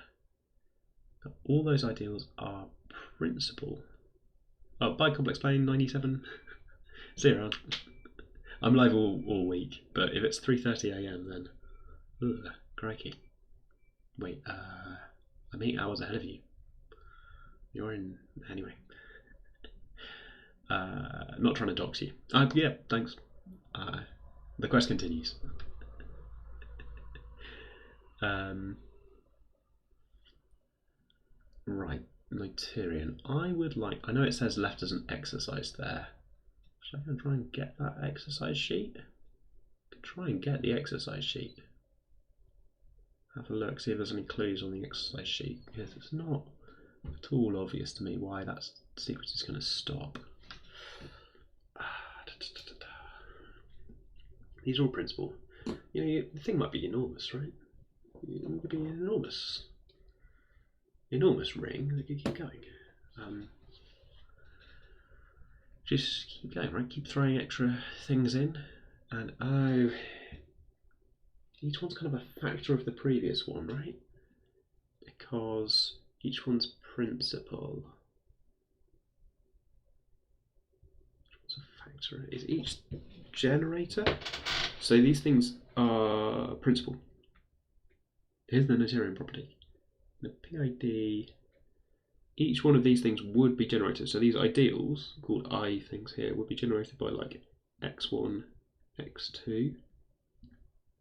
Now, all those ideals are principal. Oh, by complex plane 97. See you around. I'm live all week, but if it's 3:30 AM, then crikey. Wait, I'm 8 hours ahead of you. You're in anyway. Not trying to dox you. Yeah, thanks. The quest continues. Right, Criterion. I know it says left as an exercise there. Should I go and try and get that exercise sheet? I could try and get the exercise sheet. Have a look, see if there's any clues on the exercise sheet, because it's not at all obvious to me why that sequence is going to stop. These are all principal. The thing might be enormous, right? It could be an enormous ring that could keep going. Just keep going, right? Keep throwing extra things in, and each one's kind of a factor of the previous one, right? Because each one's principal. Each one's a factor. Is each generator? So these things are principal. Here's the Noetherian property. The PID, each one of these things would be generated. So these ideals, called I things here, would be generated by like x1, x2,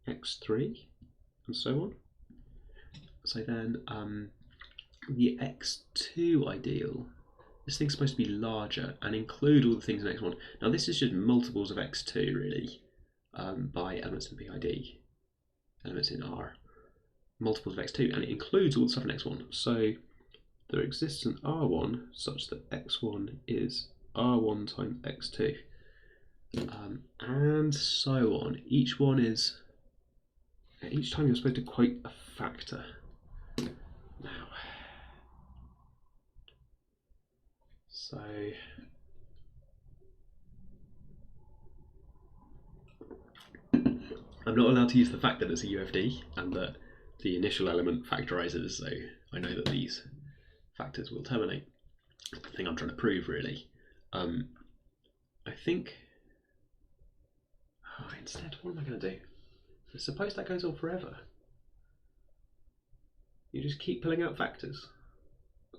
x3, and so on. So then the x2 ideal, this thing's supposed to be larger and include all the things in x1. Now this is just multiples of x2 really, by elements in PID, elements in R. Multiples of x2, and it includes all the stuff in x1. So there exists an R1 such that x1 is R1 times x2, and so on. Each time you're supposed to quote a factor. Now, so I'm not allowed to use the fact that it's a UFD and that the initial element factorizes, so I know that these factors will terminate. The thing I'm trying to prove, really. I think. Instead, what am I going to do? So suppose that goes on forever. You just keep pulling out factors.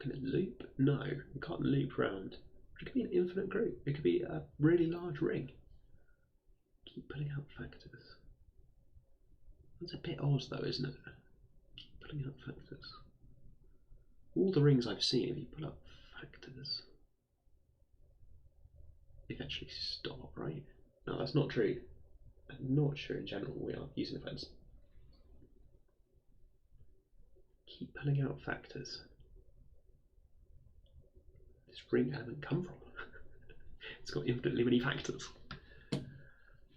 Can it loop? No, you can't loop round. It could be an infinite group. It could be a really large ring. Keep pulling out factors. That's a bit odd, though, isn't it? Keep pulling out factors. All the rings I've seen, if you pull out factors, they eventually stop, right? No, that's not true. I'm not sure in general we are using events. Keep pulling out factors. This ring element come from? It's got infinitely many factors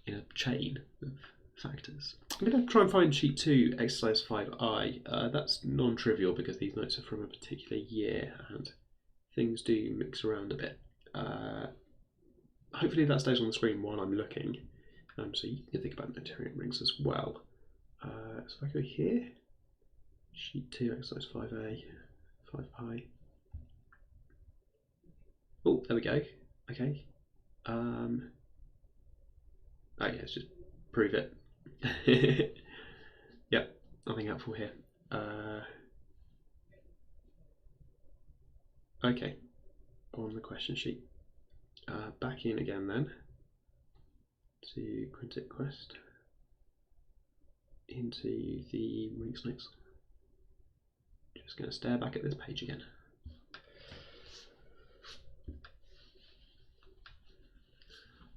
in a chain of factors. I'm going to try and find sheet 2, exercise 5i. That's non-trivial because these notes are from a particular year and things do mix around a bit. Hopefully that stays on the screen while I'm looking, so you can think about Noetherian rings as well. So if I go here, sheet 2, exercise 5a, 5i. Oh, there we go. Okay. Oh yeah, let's just prove it. Yep, nothing helpful here. Okay, on the question sheet. Back in again then to Quintic Quest, into the ring snakes. Just going to stare back at this page again.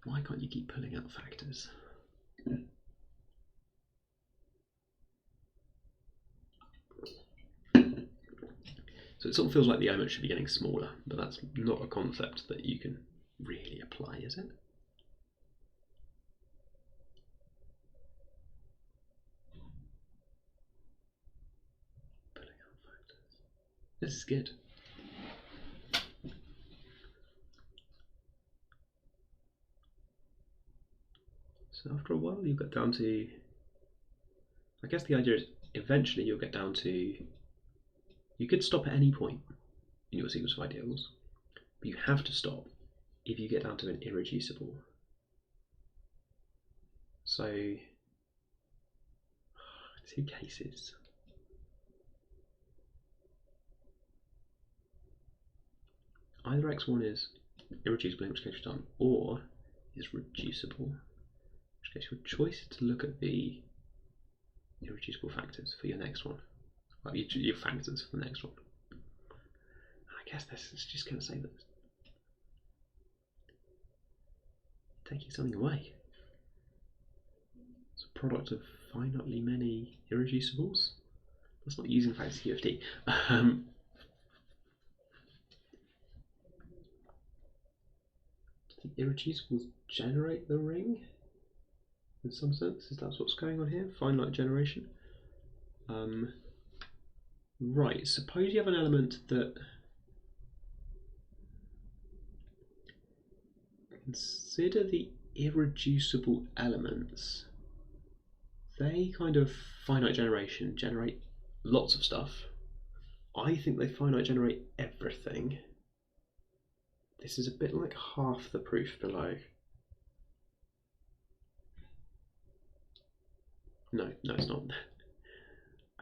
Why can't you keep pulling out factors? So it sort of feels like the element should be getting smaller, but that's not a concept that you can really apply, is it? Pulling out factors. This is good. So after a while you'll get down to, I guess the idea is eventually you'll get down to, you could stop at any point in your sequence of ideals, but you have to stop if you get down to an irreducible. So, 2 cases. Either x1 is irreducible, in which case you're done, or is reducible, in which case your choice is to look at the irreducible factors for your next one. Well, your factors for the next one. I guess this is just going to say that taking something away. It's a product of finitely many irreducibles. That's not using factors QFT. The irreducibles generate the ring? In some sense, is that what's going on here? Finite generation. Right, suppose you have an element that, consider the irreducible elements. They kind of finite generation generate lots of stuff. I think they finite generate everything. This is a bit like half the proof below. No, it's not.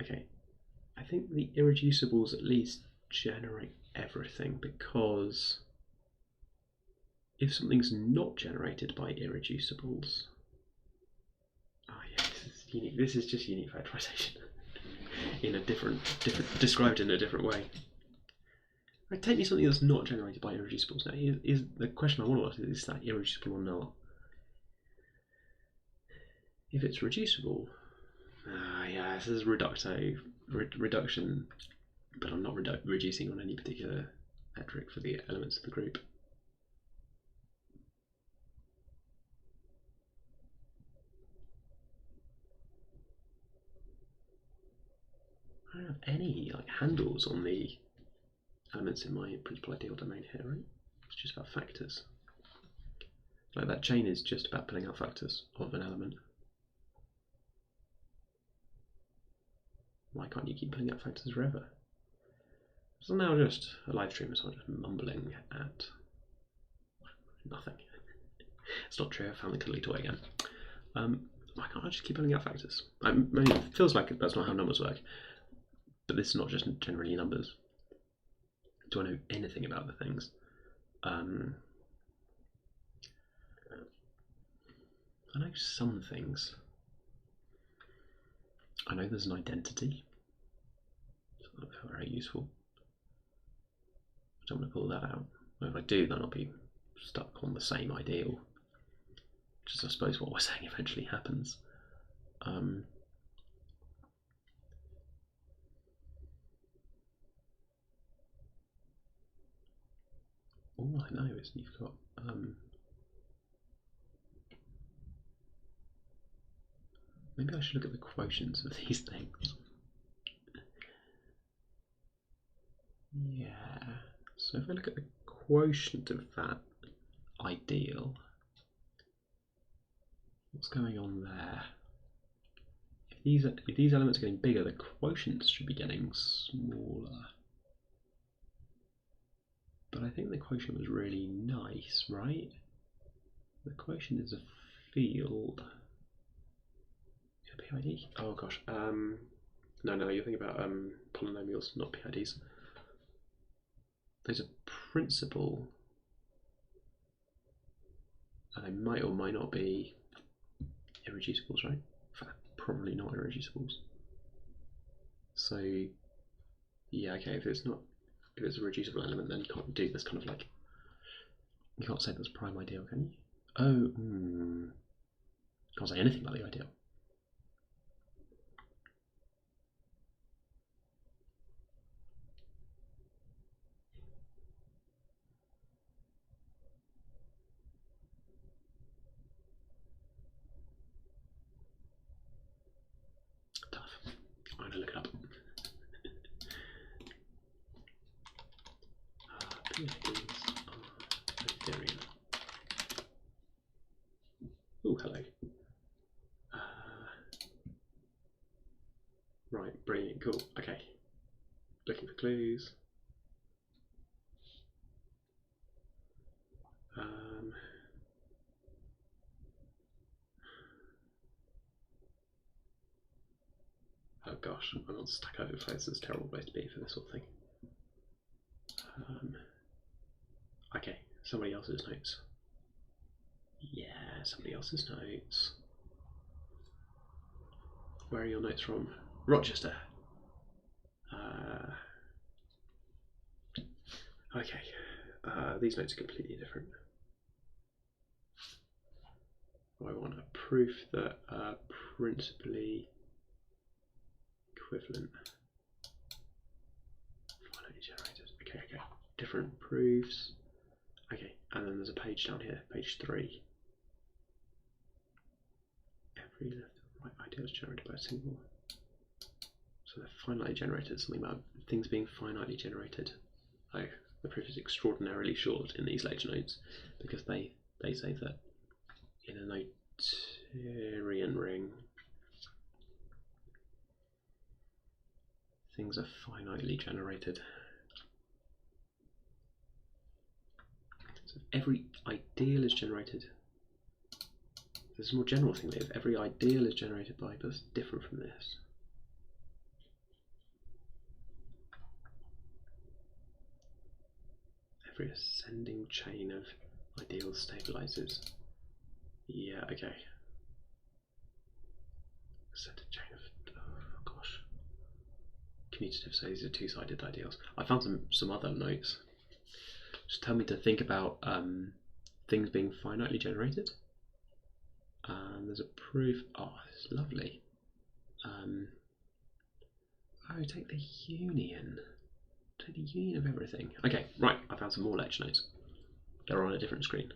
Okay, I think the irreducibles at least generate everything, because if something's not generated by irreducibles, yeah, this is unique. This is just unique factorization in a different, described in a different way. Right, take me something that's not generated by irreducibles. Now, is the question I want to ask is that irreducible or not? If it's reducible, yeah, this is reduction, but I'm not reducing on any particular metric for the elements of the group. I don't have any handles on the elements in my principal ideal domain here, right? It's just about factors. That chain is just about pulling out factors of an element. Why can't you keep pulling out factors forever? So now just a live stream, so I'm just mumbling at nothing. It's not true, I found the cuddly toy again. Why can't I just keep pulling out factors? I mean, it feels like that's not how numbers work, but this is not just generally numbers. Do I know anything about the things? I know some things. I know there's an identity, so that's very useful. I don't want to pull that out. Well, if I do, then I'll be stuck on the same ideal, which is, I suppose, what we're saying eventually happens. All I know is you've got maybe I should look at the quotients of these things. Yeah, so if I look at the quotient of that ideal, what's going on there? If these elements are getting bigger, the quotients should be getting smaller. But I think the quotient was really nice, right? The quotient is a field. PID? Oh gosh. No, you're thinking about polynomials, not PIDs. Those are principal. And they might or might not be irreducibles, right? In fact, probably not irreducibles. So, yeah, okay. If it's a reducible element, then you can't do this kind of like. You can't say that's prime ideal, can you? Oh, can't say anything about the ideal. Tough. I'm gonna look it up. PIDs are Noetherian. Oh, hello. Right, brilliant, cool. Okay. Looking for clues. Oh gosh, I'm on Stack Overflow, so it's a terrible place to be for this sort of thing. Okay, somebody else's notes. Yeah, somebody else's notes. Where are your notes from? Rochester. Okay, these notes are completely different. I want a proof that principally equivalent finitely generated. Okay. Different proofs. Okay, and then there's a page down here, page 3. Every left or right idea is generated by a single. So they're finitely generated, something about things being finitely generated. Oh, the proof is extraordinarily short in these lecture notes because they say that in a Noetherian ring things are finitely generated. So if every ideal is generated, there's a more general thing that if every ideal is generated by, but it's different from this. Every ascending chain of ideals stabilizes. Yeah, okay. Ascending chain of, oh gosh. Commutative, so these are two-sided ideals. I found some other notes. Just tell me to think about things being finitely generated. There's a proof. Oh, this is lovely. Oh, take the union. Take the union of everything. Okay, right. I found some more lecture notes. They're on a different screen.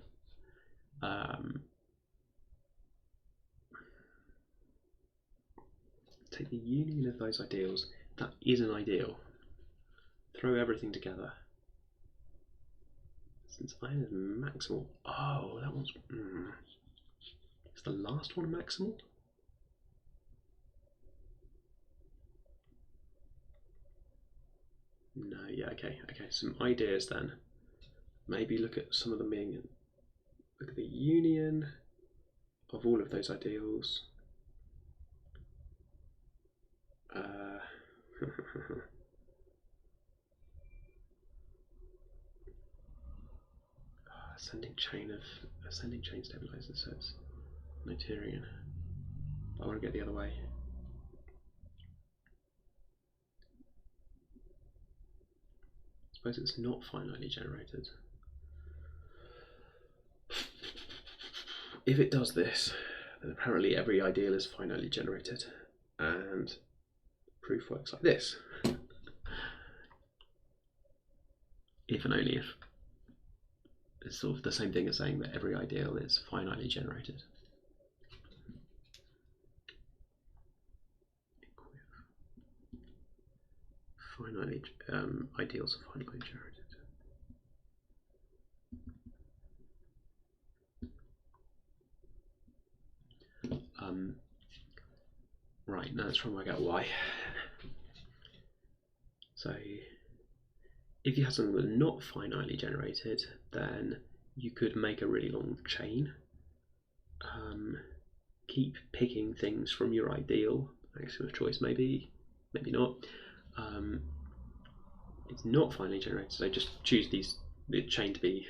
Take the union of those ideals. That is an ideal. Throw everything together. Since iron is maximal. Oh, that one's. Is the last one maximal? No, yeah, okay. Some ideas then. Maybe look at some of them being. Look at the union of all of those ideals. Ascending chain stabilizers, so it's Noetherian. I want to get the other way. I suppose it's not finitely generated. If it does this, then apparently every ideal is finitely generated, and proof works like this. If and only if. It's sort of the same thing as saying that every ideal is finitely generated. Ideals are finitely generated. Right, now let's try and work out why. So, if you have something that's not finitely generated, then you could make a really long chain. keep picking things from your ideal maximum of choice, maybe not. It's not finally generated, so just choose the chain to be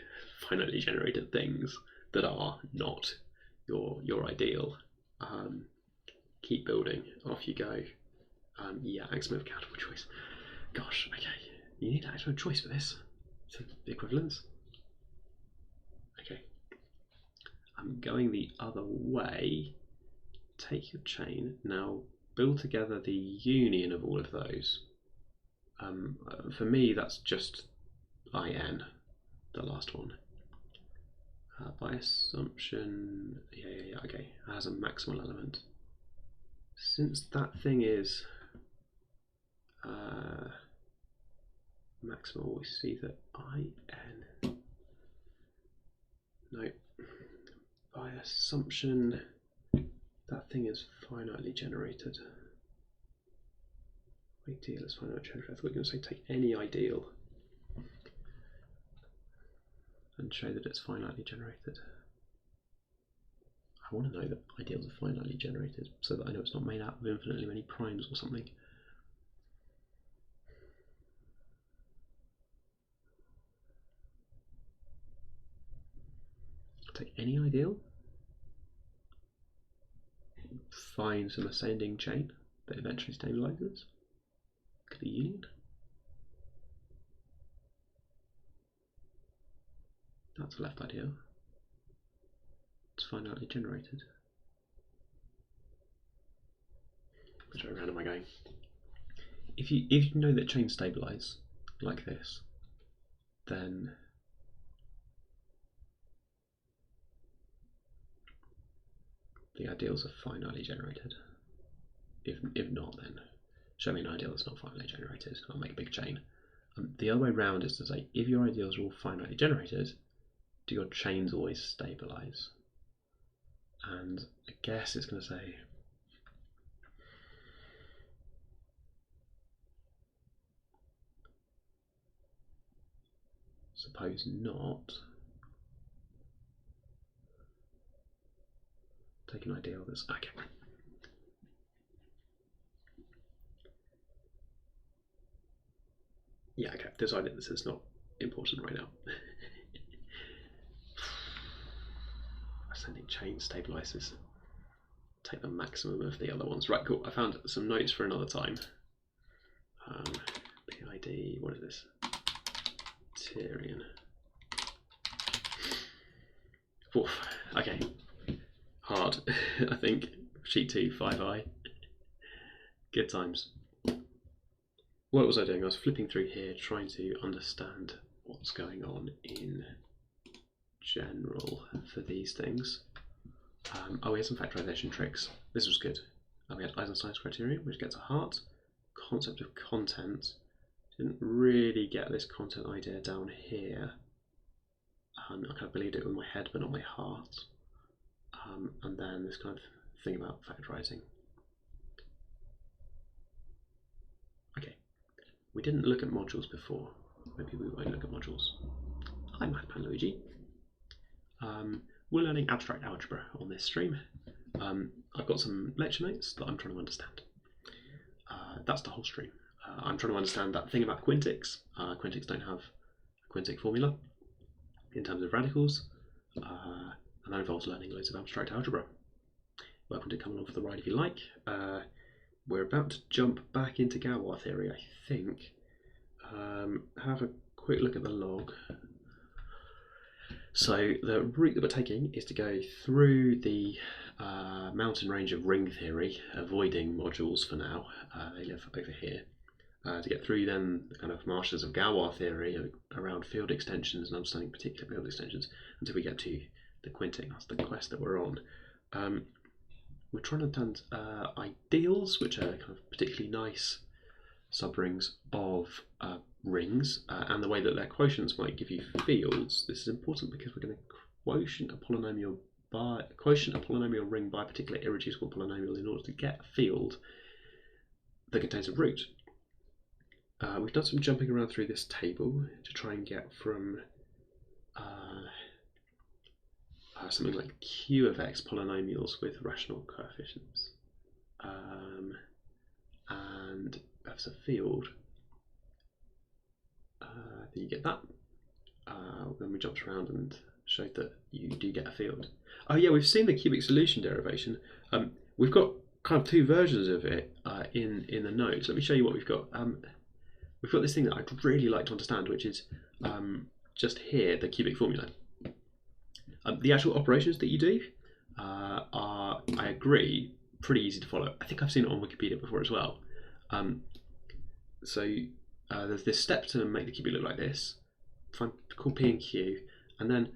finally generated things that are not your ideal. Keep building, off you go. Yeah, maximum of countable choice. Gosh, okay, you need maximum choice for this. So the equivalence. Okay, I'm going the other way. Take your chain, now build together the union of all of those. For me, that's just IN, the last one. By assumption, yeah, okay, it has a maximal element. Since that thing is maximal, we see that IN, no, by assumption, that thing is finitely generated. Ideal is finitely generated. I thought you were going to say take any ideal and show that it's finitely generated. I want to know that ideals are finitely generated so that I know it's not made out of infinitely many primes or something. Take any ideal, find some ascending chain that eventually stabilizes. Look at the union. That's a left ideal. It's finitely generated. Which way around am I going? If you know that chains stabilize like this, then the ideals are finitely generated. If not, then show me an ideal that's not finitely generated. I'll make a big chain. The other way around is to say, if your ideals are all finitely generated, do your chains always stabilize? And I guess it's going to say suppose not. Take an ideal that's okay. Yeah, okay. Decided this is not important right now. Ascending chain stabilizes. Take the maximum of the other ones. Right, cool. I found some notes for another time. PID, what is this? Tyrian. Oof, okay. Hard, I think. Sheet 2, 5i. Good times. What was I doing? I was flipping through here trying to understand what's going on in general for these things. We had some factorization tricks. This was good. We had Eisenstein's criterion, which gets a heart. Concept of content. Didn't really get this content idea down here. I kind of believed it with my head, but not my heart. And then this kind of thing about factorizing. Okay, we didn't look at modules before. Maybe we won't look at modules. Hi, Madpan Luigi. We're learning abstract algebra on this stream. I've got some lecture notes that I'm trying to understand. That's the whole stream. I'm trying to understand that thing about quintics. Quintics don't have a quintic formula in terms of radicals, and that involves learning loads of abstract algebra. Welcome to come along for the ride if you like. We're about to jump back into Galois theory, I think. Have a quick look at the log. So the route that we're taking is to go through the mountain range of ring theory, avoiding modules for now. They live over here. To get through then the kind of marshes of Galois theory around field extensions and understanding particular field extensions until we get to the quintic. That's the quest that we're on. We're trying to understand ideals, which are kind of particularly nice subrings of rings, and the way that their quotients might give you fields. This is important because we're going to quotient a polynomial ring by a particular irreducible polynomial in order to get a field that contains a root. We've done some jumping around through this table to try and get from something like q of x polynomials with rational coefficients, and that's a field, then you get that. Then we jumped around and showed that you do get a field. Oh yeah, we've seen the cubic solution derivation. We've got kind of two versions of it in the notes. Let me show you what we've got. We've got this thing that I'd really like to understand, which is just here, the cubic formula. The actual operations that you do are, I agree, pretty easy to follow. I think I've seen it on Wikipedia before as well. So there's this step to make the cubic look like this. Call P and Q, and then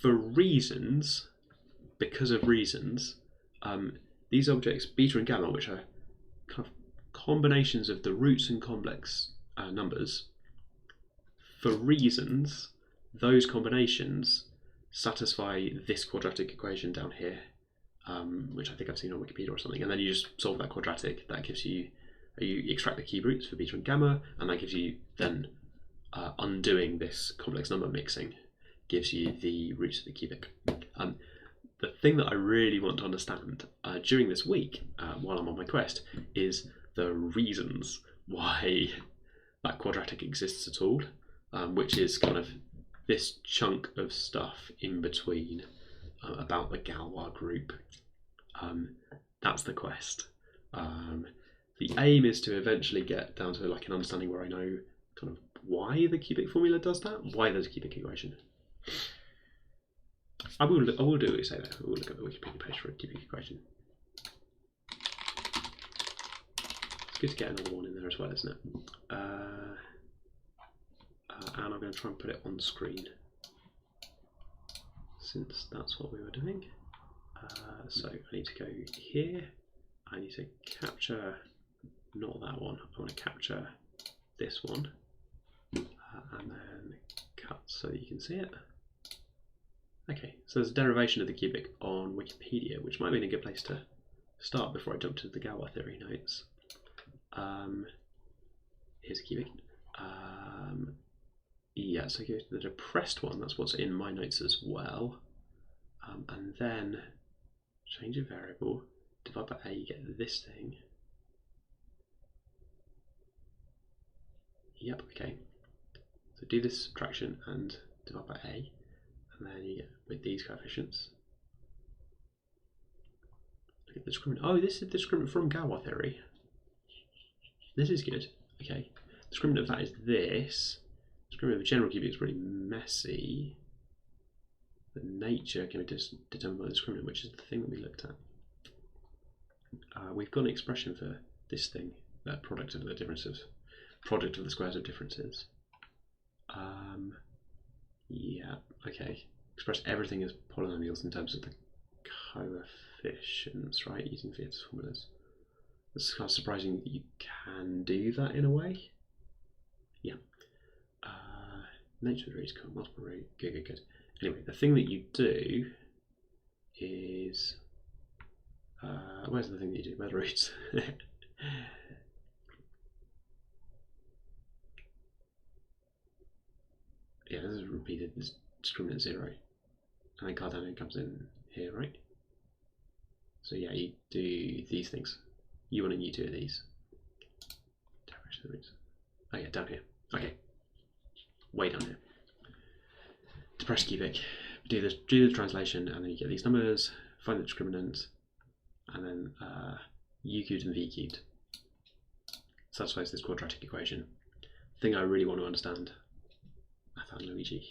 for reasons, because of reasons, these objects beta and gamma, which are kind of combinations of the roots and complex numbers, for reasons, those combinations satisfy this quadratic equation down here, which I think I've seen on Wikipedia or something, and then you just solve that quadratic. That gives you, you extract the cube roots for beta and gamma, and that gives you then undoing this complex number mixing gives you the roots of the cubic. The thing that I really want to understand during this week, while I'm on my quest, is the reasons why that quadratic exists at all, which is kind of this chunk of stuff in between about the Galois group. That's the quest. The aim is to eventually get down to like an understanding where I know kind of why the cubic formula does that, why there's a cubic equation. I will do what you say there. I will look at the Wikipedia page for a cubic equation. It's good to get another one in there as well, isn't it? And I'm going to try and put it on screen, since that's what we were doing. So I need to go here. I need to capture, not that one. I want to capture this one. And then cut so that you can see it. Okay, so there's a derivation of the cubic on Wikipedia, which might be a good place to start before I jump to the Galois theory notes. Here's a cubic. Yeah, so go to the depressed one, that's what's in my notes as well. And then change a variable, divide by a, you get this thing. Yep, okay. So do this subtraction and divide by a, and then you get with these coefficients. Look at the discriminant. Oh, this is the discriminant from Galois theory. This is good. Okay. The discriminant of that is this. The discriminant of a general cubic is really messy. The nature can be determined by the discriminant, which is the thing that we looked at. We've got an expression for this thing, that product of the differences, product of the squares of differences. Yeah, okay. Express everything as polynomials in terms of the coefficients, right? Using Vieta's formulas. It's kind of surprising that you can do that in a way. Yeah. Nature of the roots, multiple root. Good. Anyway, the thing that you do is, where's the thing that you do? Where are the roots? Yeah, this is repeated, this discriminant 0. And then Cardano comes in here, right? So yeah, you do these things. U1 and U2 are these. Derivation of the roots. Oh yeah, down here. Okay. Way down here. Depressed cubic. Do the translation, and then you get these numbers, find the discriminant, and then U cubed and V cubed. Satisfies this quadratic equation. Thing I really want to understand, Nathan Luigi,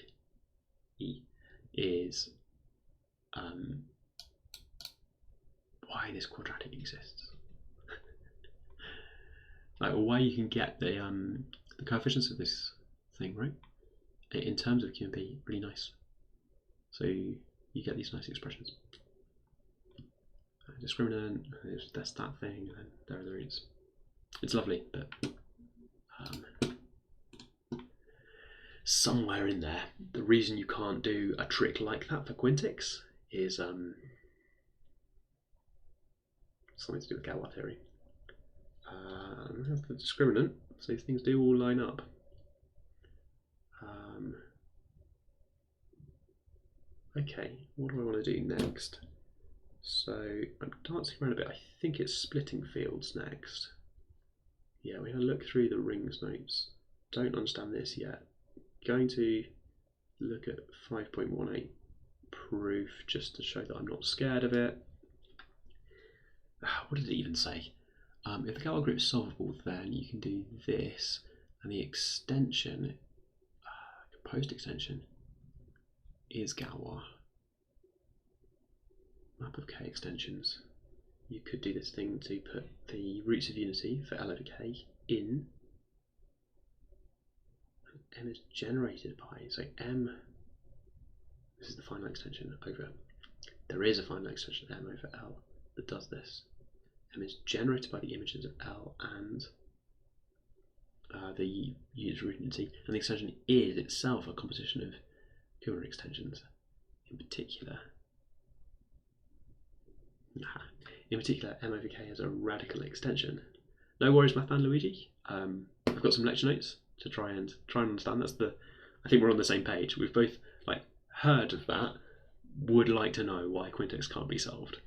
is why this quadratic exists. Like why you can get the coefficients of this thing, right? In terms of Q and P, really nice. So you get these nice expressions. Discriminant, that's that thing, and then there are the roots. It's lovely, but somewhere in there, the reason you can't do a trick like that for Quintics is something to do with Galois theory. That's the discriminant, so these things do all line up. Okay, what do I want to do next? So I'm dancing around a bit. I think it's splitting fields next. Yeah, we're going to look through the rings notes. Don't understand this yet. Going to look at 5.18 proof just to show that I'm not scared of it. What did it even say? If the Galois group is solvable, then you can do this, and the extension, composed extension, is Galois. Map of K extensions. You could do this thing to put the roots of unity for L over K in. M is generated by, so M, this is the final extension over, there is a final extension M over L that does this. M is generated by the images of L and the user root unity, and the extension is itself a composition of Kilmer extensions. In particular, M over K has a radical extension. No worries, my fan Luigi. I've got some lecture notes to try and understand. I think we're on the same page. We've both heard of that. Would like to know why Quintics can't be solved.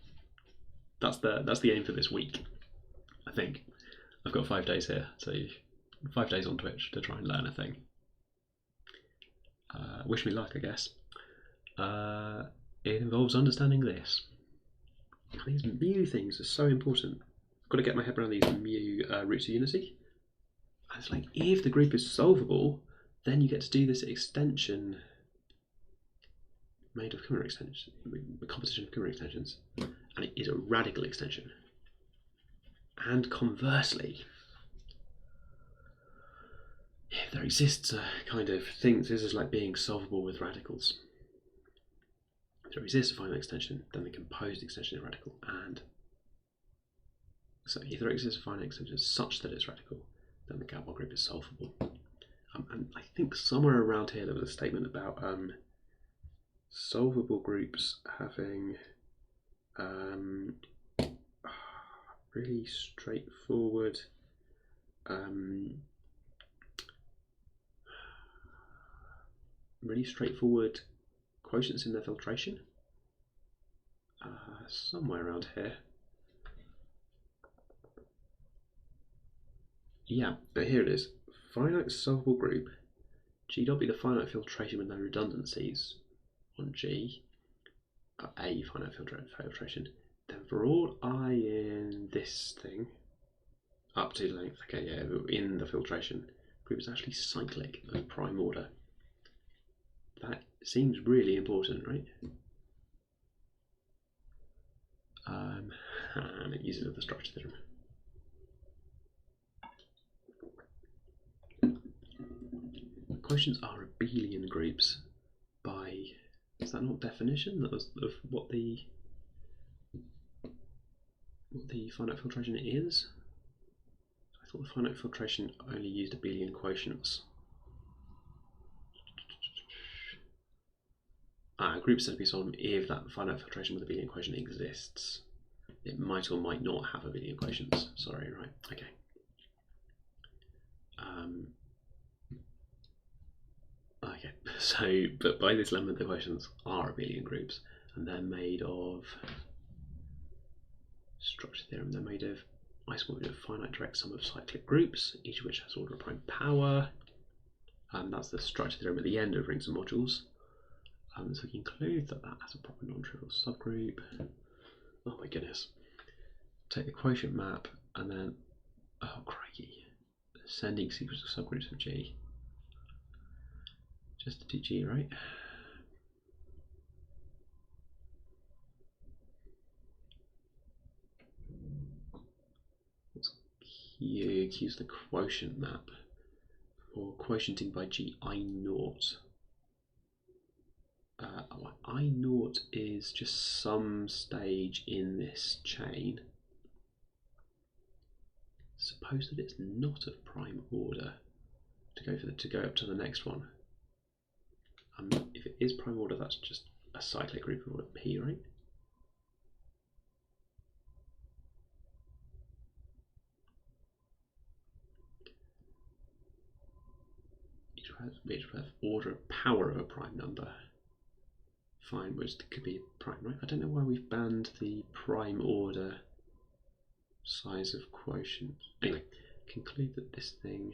That's the aim for this week. I think I've got 5 days here, so 5 days on Twitch to try and learn a thing. Wish me luck, I guess. It involves understanding this. These mu things are so important. I've got to get my head around these mu roots of unity. And it's like, if the group is solvable, then you get to do this extension made of Kilmer extensions, the composition of Kilmer extensions, and it is a radical extension. And conversely, if there exists a kind of thing, this is like being solvable with radicals. If there exists a final extension, then the composed extension is radical, and so if there exists a final extension such that it's radical, then the Galois group is solvable. And I think somewhere around here there was a statement about solvable groups having really straightforward quotients in their filtration. Somewhere around here. Yeah, here it is. Finite solvable group. G dot be the finite filtration with no redundancies on G. A finite filtration. Then for all I in this thing, up to length, okay, yeah, in the filtration, group is actually cyclic of prime order. That seems really important, right? And it uses the structure theorem. Quotients are abelian groups by, is that not definition of what the finite filtration is? I thought the finite filtration only used abelian quotients. Groups said to be solved if that finite filtration with abelian quotient exists. It might or might not have abelian quotients. Sorry, right, okay. Okay, so, but by this lemma, the quotients are abelian groups, and they're made of structure theorem. They're made of isomorphic of finite direct sum of cyclic groups, each of which has order of prime power. That's the structure theorem at the end of rings and modules. So we conclude that that has a proper non-trivial subgroup. Oh my goodness. Take the quotient map and then, oh crikey, ascending sequence of subgroups of G. Just to do G, right? Q, Q's the quotient map for quotienting by G I naught. I naught is just some stage in this chain. Suppose that it's not of prime order to go up to the next one. If it is prime order, that's just a cyclic group of P, right? Each would have order of power of a prime number. fine, which could be prime, right? I don't know why we've banned the prime order size of quotient. Anyway, conclude that this thing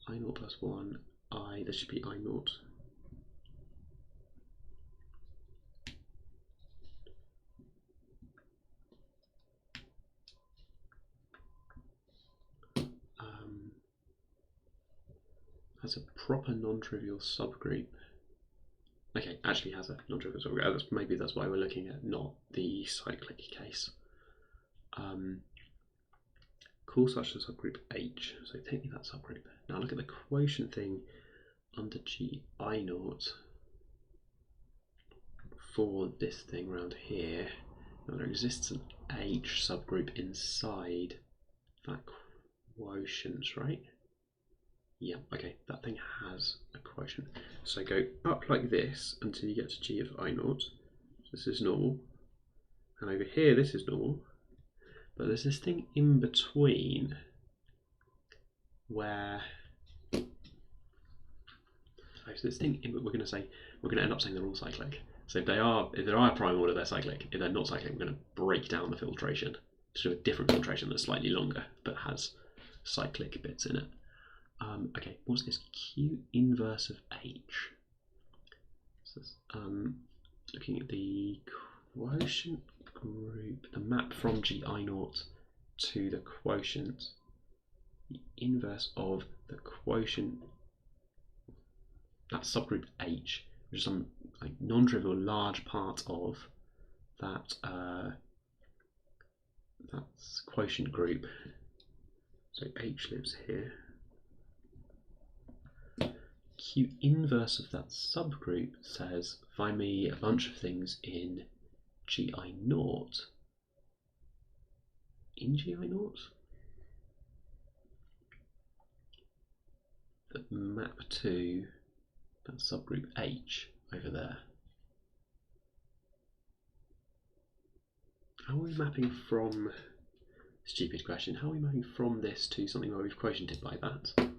I0 plus 1, this should be I0. Has a proper non-trivial subgroup. Okay, actually has a non-trivial subgroup. Maybe that's why we're looking at not the cyclic case. Call such a subgroup H. So take me that subgroup. Now look at the quotient thing under G I0 for this thing around here. Now there exists an H subgroup inside that quotient, right? Yeah, okay, that thing has a quotient. So go up like this until you get to G of I0. This is normal. And over here, this is normal. But there's this thing in between where we're going to end up saying they're all cyclic. So if there are a prime order, they're cyclic. If they're not cyclic, we're going to break down the filtration to do a different filtration that's slightly longer but has cyclic bits in it. Okay, what's this? Q inverse of H. So looking at the quotient group, the map from GI0 to the quotient, the inverse of the quotient, that subgroup H, which is some like non-trivial large part of that that's quotient group. So H lives here. Q inverse of that subgroup says find me a bunch of things in GI0. In GI0? That map to that subgroup H over there. How are we mapping from, stupid question, how are we mapping from this to something where we've quotiented by that?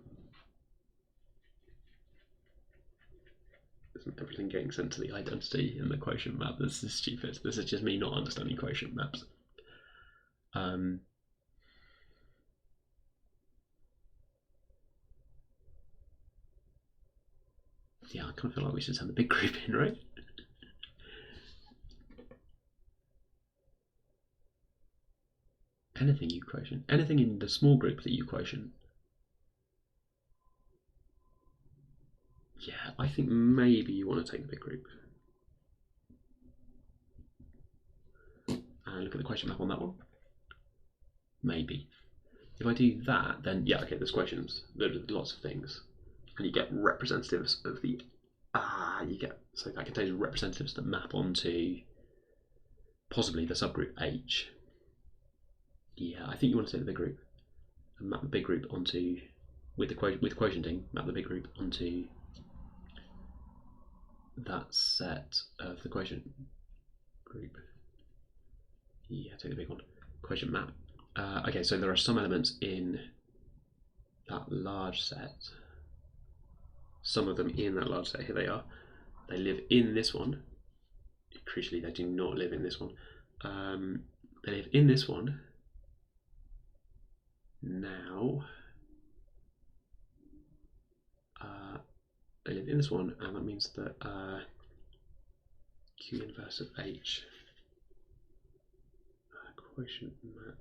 Isn't everything getting sent to the identity in the quotient map? This is stupid. This is just me not understanding quotient maps. Yeah, I kind of feel like we should send the big group in, right? Anything you quotient. Anything in the small group that you quotient. Yeah, I think maybe you want to take the big group. And look at the quotient map on that one. Maybe. If I do that, then yeah, okay, there's quotients. There's lots of things. And you get representatives of the so that contains representatives that map onto possibly the subgroup H. Yeah, I think you want to take the big group and map the big group onto with quotienting, map the big group onto that set of the quotient group. Yeah, take the big one. Quotient map. Okay, so there are some elements in that large set. Some of them in that large set, here they are. They live in this one. Crucially, they do not live in this one. They live in this one. Now, they live in this one, and that means that Q inverse of H quotient map.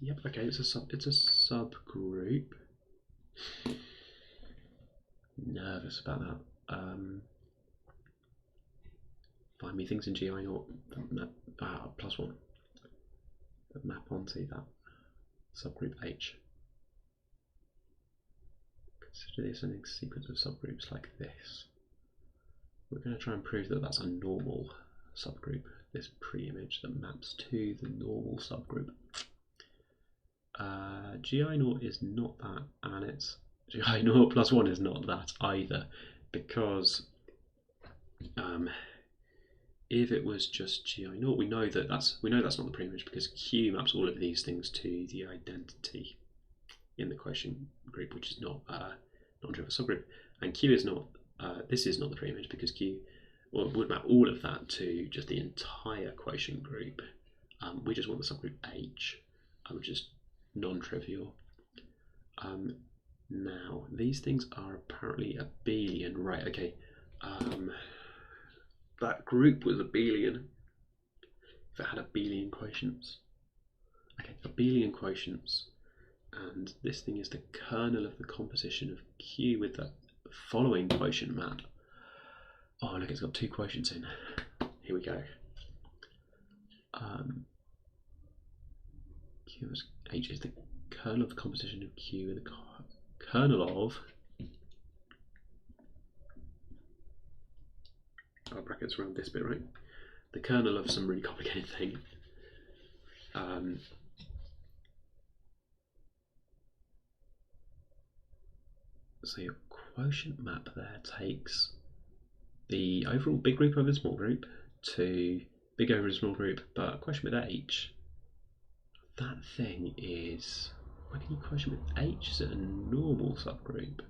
Yep. Okay, it's a subgroup. Nervous about that. Find me things in GI0 plus 1 that map onto that subgroup H. Consider the ascending sequence of subgroups like this. We're going to try and prove that that's a normal subgroup, this pre-image that maps to the normal subgroup. GI0 is not that, and it's GI0 plus 1 is not that either, because if it was just GI0, we know that's not the pre-image because Q maps all of these things to the identity in the quotient group, which is not non-trivial subgroup, and Q is not. This is not the pre-image because Q would map all of that to just the entire quotient group. We just want the subgroup H, which is non-trivial. Now these things are apparently abelian, right? Okay. That group was abelian if it had abelian quotients. Okay, abelian quotients, and this thing is the kernel of the composition of Q with the following quotient map. Oh, look, it's got two quotients in. Here we go. Q is H is the kernel of the composition of Q with the kernel of. Brackets around this bit, right? The kernel of some really complicated thing. So your quotient map there takes the overall big group over the small group to big over the small group, but quotient with H. That thing is. What can you quotient with H? Is it a normal subgroup?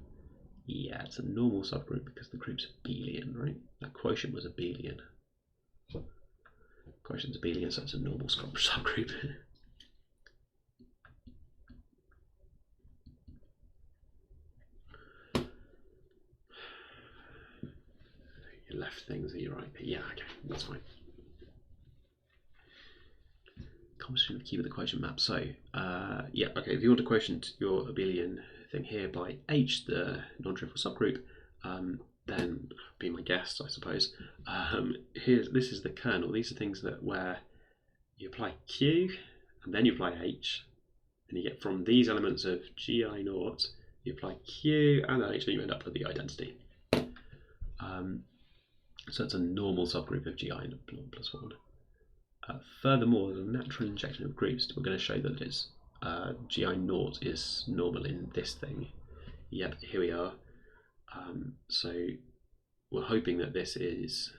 Yeah, it's a normal subgroup because the group's abelian, right? That quotient was abelian. Quotient's abelian, so it's a normal subgroup. Your left things are your right. Yeah, okay, that's fine. Composition of Q with the quotient map. So, yeah, okay, if you want to quotient your abelian thing here by H, the non-trivial subgroup, then be my guest, I suppose. This is the kernel. These are things that where you apply Q and then you apply H, and you get from these elements of GI naught, you apply Q and then H, and you end up with the identity. So it's a normal subgroup of GI plus 1. Furthermore, there's a natural injection of groups. We're going to show that it's GI naught is normal in this thing. Yep, here we are. So we're hoping that this is.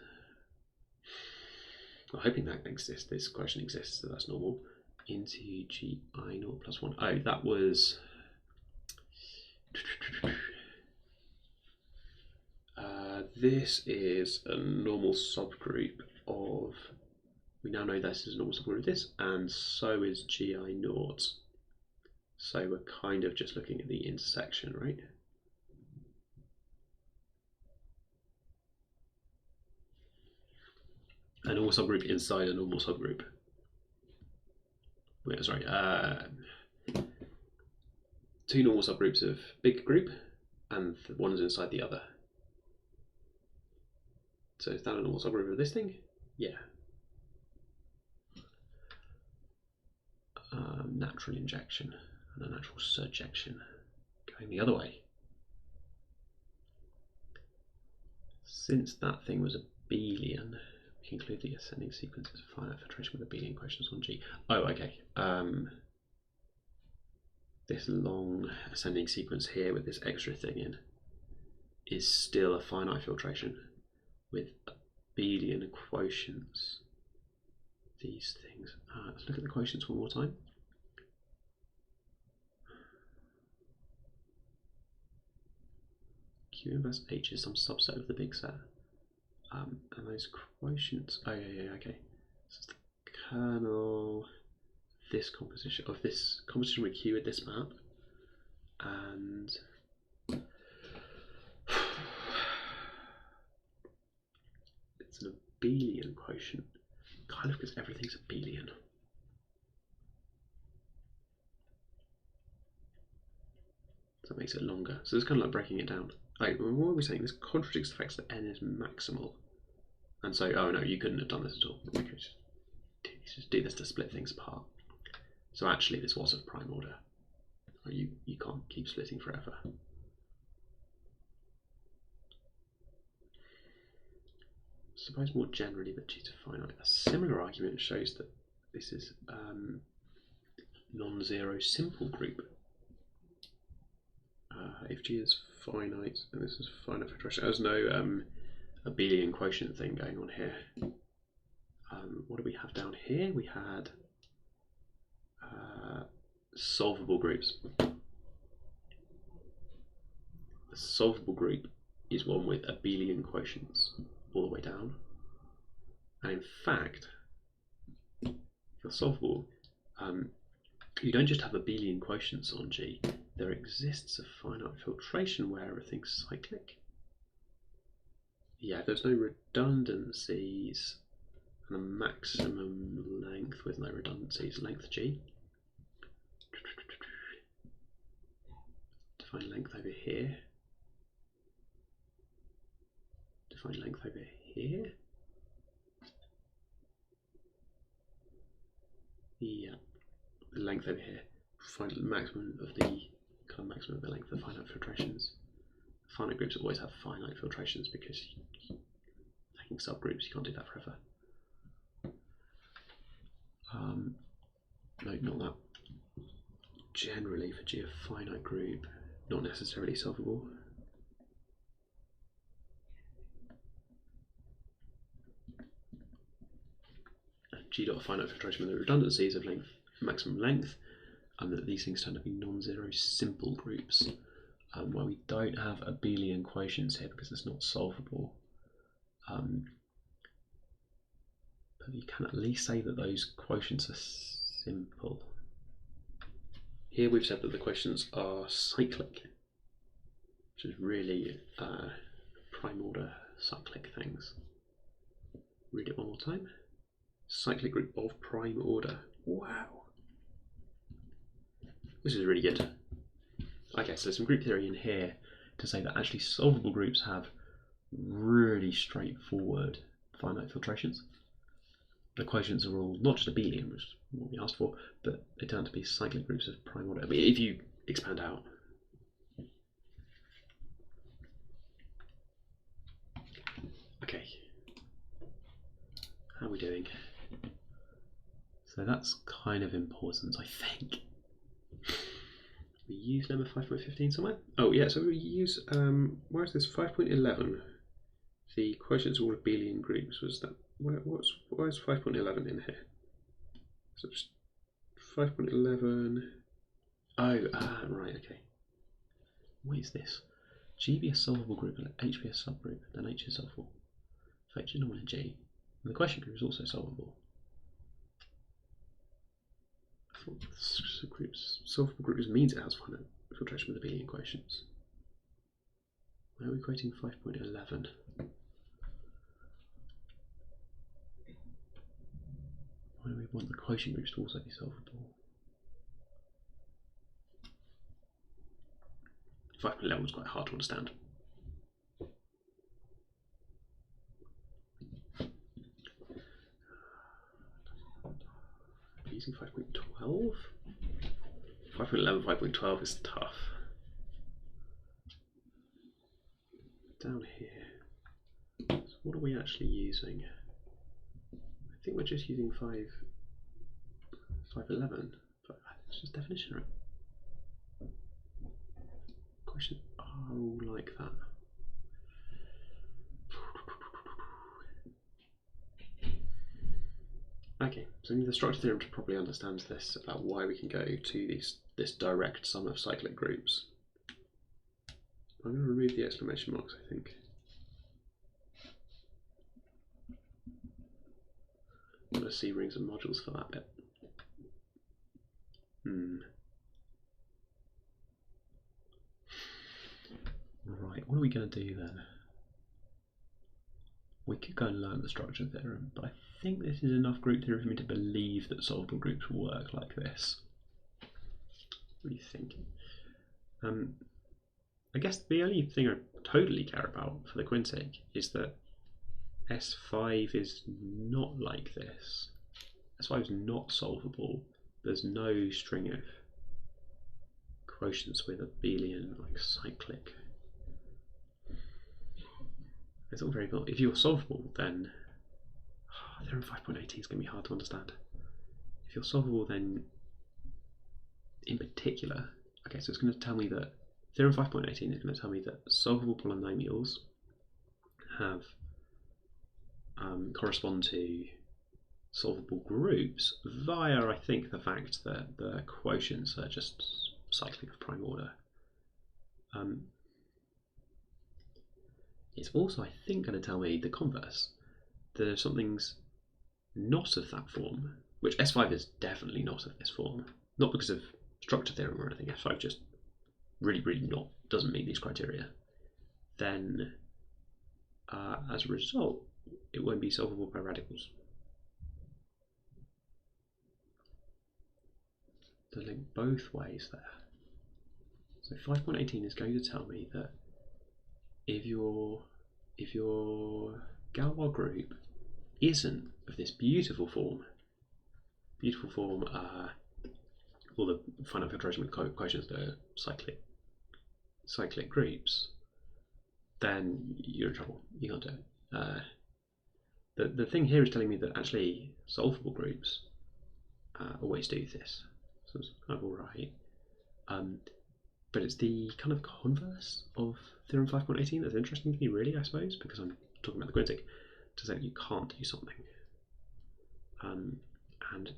We're hoping that exists. This quotient exists, so that's normal. Into GI naught plus 1. Oh, that was. This is a normal subgroup of. We now know this is a normal subgroup of this, and so is GI naught. So we're kind of just looking at the intersection, right? A normal subgroup inside a normal subgroup. Wait, sorry. Two normal subgroups of big group, and one is inside the other. So is that a normal subgroup of this thing? Yeah. Natural injection and a natural surjection going the other way. Since that thing was abelian, we can include the ascending sequences of finite filtration with abelian quotients on G. Oh, okay. This long ascending sequence here with this extra thing in is still a finite filtration with abelian quotients. These things. Let's look at the quotients one more time. Q inverse H is some subset of the big set. And those quotients. Oh, yeah, okay. This is the kernel. This composition of this composition with Q with this map, and it's an abelian quotient, kind of because everything's abelian. So that makes it longer. So it's kind of like breaking it down. Like, what are we saying? This contradicts the fact that n is maximal. And so, oh no, you couldn't have done this at all. Okay, just do this to split things apart. So actually this was of prime order. You can't keep splitting forever. Suppose more generally that G to finite. A similar argument shows that this is non-zero simple group. If G is finite and this is finite filtration, there's no abelian quotient thing going on here. What do we have down here? We had solvable groups. A solvable group is one with abelian quotients all the way down. And in fact, if you're solvable, you don't just have abelian quotients on G, there exists a finite filtration where everything's cyclic. Yeah, there's no redundancies and a maximum length with no redundancies, length G. Define length over here. Define length over here. Yeah, the length over here. Find the maximum of the maximum of the length of finite filtrations. Finite groups always have finite filtrations because taking subgroups, you can't do that forever. No, not that. Generally, for G, a finite group, not necessarily solvable. G dot finite filtration with the redundancies of length, maximum length, and that these things tend to be non-zero simple groups, where we don't have abelian quotients here because it's not solvable. But you can at least say that those quotients are simple. Here we've said that the quotients are cyclic, which is really prime order cyclic things. Read it one more time. Cyclic group of prime order. Wow. This is really good. Okay, so there's some group theory in here to say that actually solvable groups have really straightforward finite filtrations. The quotients are all not just abelian, which is what we asked for, but they turn out to be cyclic groups of prime order. I mean, if you expand out. Okay. How are we doing? So that's kind of important, I think. We use number 5.15 somewhere? Oh yeah, so we use, where is this, 5.11? The quotients are all abelian groups. Was that, where's 5.11 in here? So just 5.11, right, okay. What is this? G be a solvable group and H be a subgroup, then H is solvable. For H is normal in G. And the quotient group is also solvable. Solvable groups means it has finite filtration with abelian quotients. Why are we quoting 5.11? Why do we want the quotient groups to also be solvable? 5.11 was quite hard to understand. Using 5.12? 5.11, 5.12 is tough. Down here, so what are we actually using? I think we're just using 5.11, but it's just definition, right? Questions are all like that. Okay, so we need the structure theorem to properly understand this about why we can go to this direct sum of cyclic groups. I'm going to remove the exclamation marks, I think. I'm going to see rings and modules for that bit. Right, what are we going to do then? We could go and learn the structure theorem, but I think this is enough group theory for me to believe that solvable groups will work like this. What do you think? I guess the only thing I totally care about for the Quintic is that S5 is not like this. S5 is not solvable. There's no string of quotients with abelian, like cyclic. It's all very good. If you're solvable, then theorem 5.18 is going to be hard to understand. If you're solvable, then in particular, okay, so it's going to tell me that theorem 5.18 is going to tell me that solvable polynomials have correspond to solvable groups via, I think, the fact that the quotients are just cyclic of prime order. it's also, I think, going to tell me the converse. That something's not of that form, which S5 is definitely not of this form, not because of structure theorem or anything, S5 just really not doesn't meet these criteria, then as a result, it won't be solvable by radicals. To link both ways there. So 5.18 is going to tell me that if your Galois group isn't of this beautiful form, all the finite filtration with quotients that are cyclic groups, then you're in trouble. You can't do it. The thing here is telling me that actually solvable groups always do this, so it's kind of alright. But it's the kind of converse of theorem 5.18 that's interesting to me, really, I suppose, because I'm talking about the Quintic, to say that you can't do something. And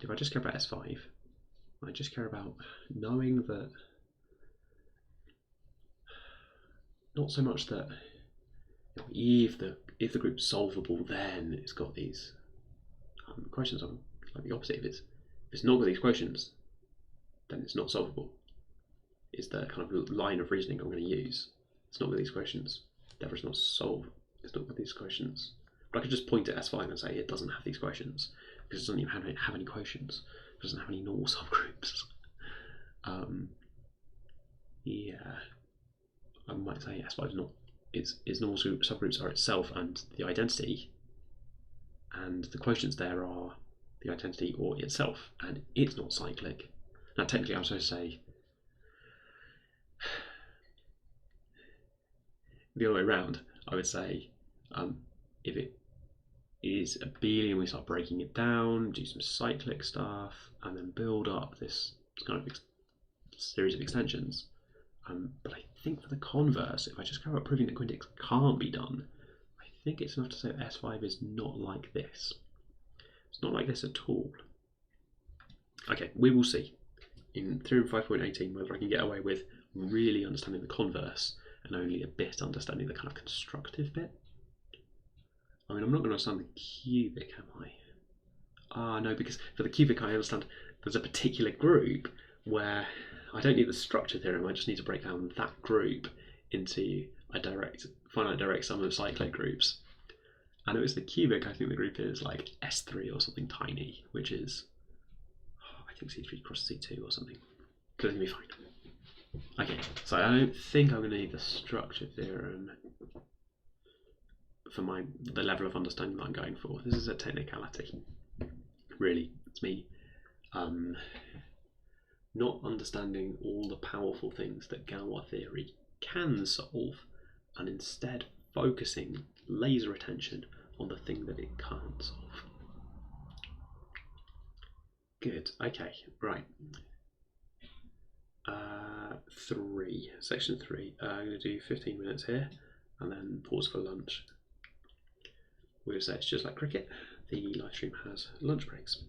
if I just care about S5, I just care about knowing that, not so much that if the group's solvable, then it's got these quotients on. Like the opposite. If it's not got these quotients, then it's not solvable. Is the kind of line of reasoning I'm going to use. It's not got these quotients, therefore it's not solved. It's not got these quotients. But I could just point at S5 and say it doesn't have these quotients because it doesn't even have any quotients. It doesn't have any normal subgroups. Yeah, I might say S5 is not. Its normal subgroups are itself and the identity, and the quotients there are the identity or itself, and it's not cyclic. Now, technically, I'm supposed to say the other way around. I would say if it is abelian, we start breaking it down, do some cyclic stuff, and then build up this kind of series of extensions. But I think for the converse, if I just go about proving that quintics can't be done, I think it's enough to say that S5 is not like this. It's not like this at all. Okay, we will see in theorem 5.18 whether I can get away with really understanding the converse and only a bit understanding the kind of constructive bit. I mean, I'm not going to understand the cubic, am I? No, because for the cubic I understand there's a particular group where I don't need the structure theorem, I just need to break down that group into a finite direct sum of cyclic groups. And it was the cubic, I think the group is like S3 or something tiny, which is, I think C3 cross C2 or something. So it's going to be fine. Okay, so I don't think I'm going to need the structure theorem for the level of understanding that I'm going for. This is a technicality. Really, it's me not understanding all the powerful things that Galois theory can solve, and instead focusing laser attention on the thing that it can't solve. Good, okay, right. Section 3. I'm going to do 15 minutes here and then pause for lunch. We'll say it's just like cricket, the live stream has lunch breaks.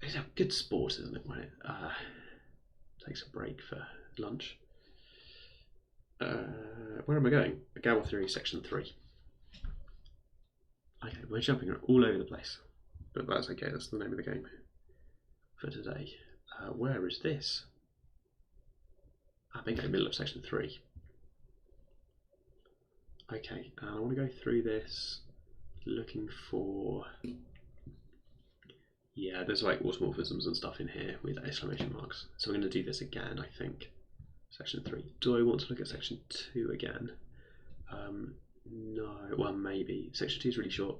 It's a good sport, isn't it, when it takes a break for lunch. Where am I going? Galois theory, section 3. Okay, we're jumping all over the place, but that's okay, that's the name of the game for today. Where is this? I think in the middle of section 3. Okay, and I want to go through this looking for, yeah, there's like automorphisms and stuff in here with exclamation marks. So we're going to do this again, I think. Section 3. Do I want to look at section 2 again? No, well, maybe. Section 2 is really short.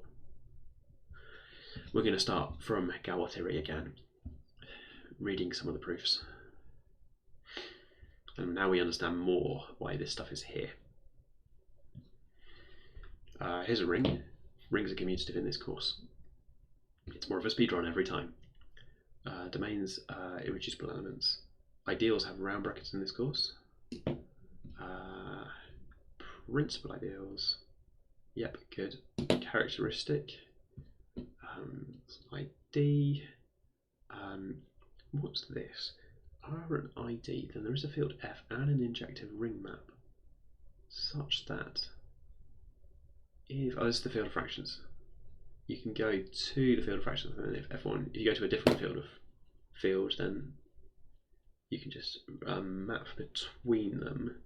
We're going to start from Galois theory again, reading some of the proofs. And now we understand more why this stuff is here. Here's a ring. Rings are commutative in this course. It's more of a speedrun every time. Domains, irreducible elements. Ideals have round brackets in this course. Principal ideals. Yep, good. Characteristic. ID. What's this? R and ID, then there is a field F and an injective ring map such that if this is the field of fractions, you can go to the field of fractions, and if F1, if you go to a different field, then you can just map between them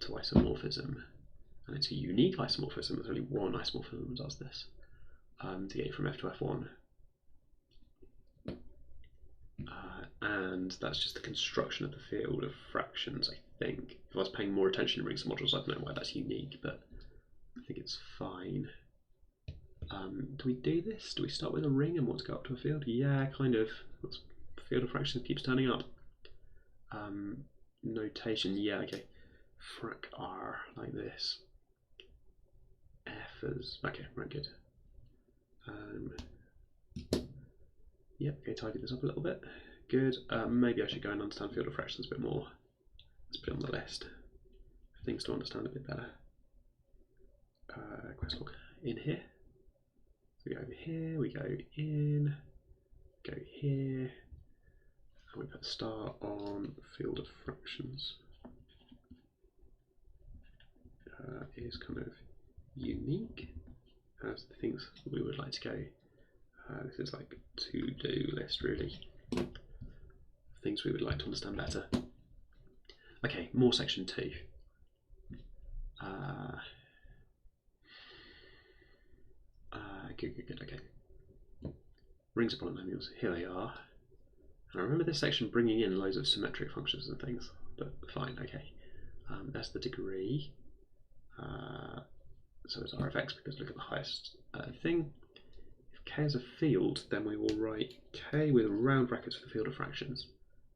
to isomorphism, and it's a unique isomorphism. There's only one isomorphism that does this, to get from F to F1. And that's just the construction of the field of fractions, I think. If I was paying more attention to rings and modules, I don't know why that's unique, but I think it's fine. Do we do this? Do we start with a ring and want to go up to a field? Yeah, kind of. Field of fractions keeps turning up. Notation, yeah, okay. Frac R, like this. F is, okay, right, good. Yep, okay, tidy this up a little bit. Good. Maybe I should go and understand field of fractions a bit more. Let's put it on the list. Things to understand a bit better. Quest log in here. So we go over here, we go in, go here, and we put a star on field of fractions. Is kind of unique as the things we would like to go. This is like a to-do list, really. Things we would like to understand better. Okay, more section 2. Good, okay. Rings of polynomials, here they are. And I remember this section bringing in loads of symmetric functions and things, but fine, okay. That's the degree. So it's R of x because look at the highest thing. If k is a field, then we will write k with round brackets for the field of fractions.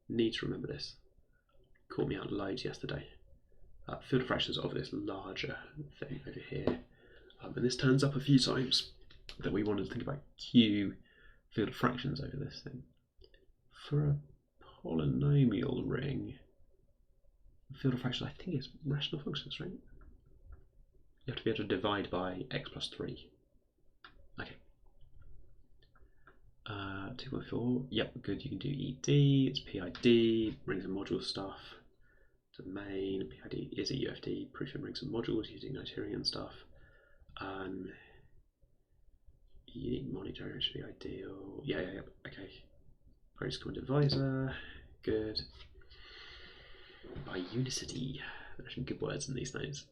Need to remember this. Caught me out loads yesterday. Field of fractions of this larger thing over here. And this turns up a few times that we wanted to think about q field of fractions over this thing. For a polynomial ring, the field of fractions I think is rational functions, right? You have to be able to divide by x plus 3. Okay. 2.4, yep, good, you can do ED, it's PID, rings and modules stuff. Domain, PID is a UFD, proof in rings and modules using Notarian stuff. Unique monitoring should be ideal. Yeah, okay. Price common divisor, good. By unicity, there are some good words in these names.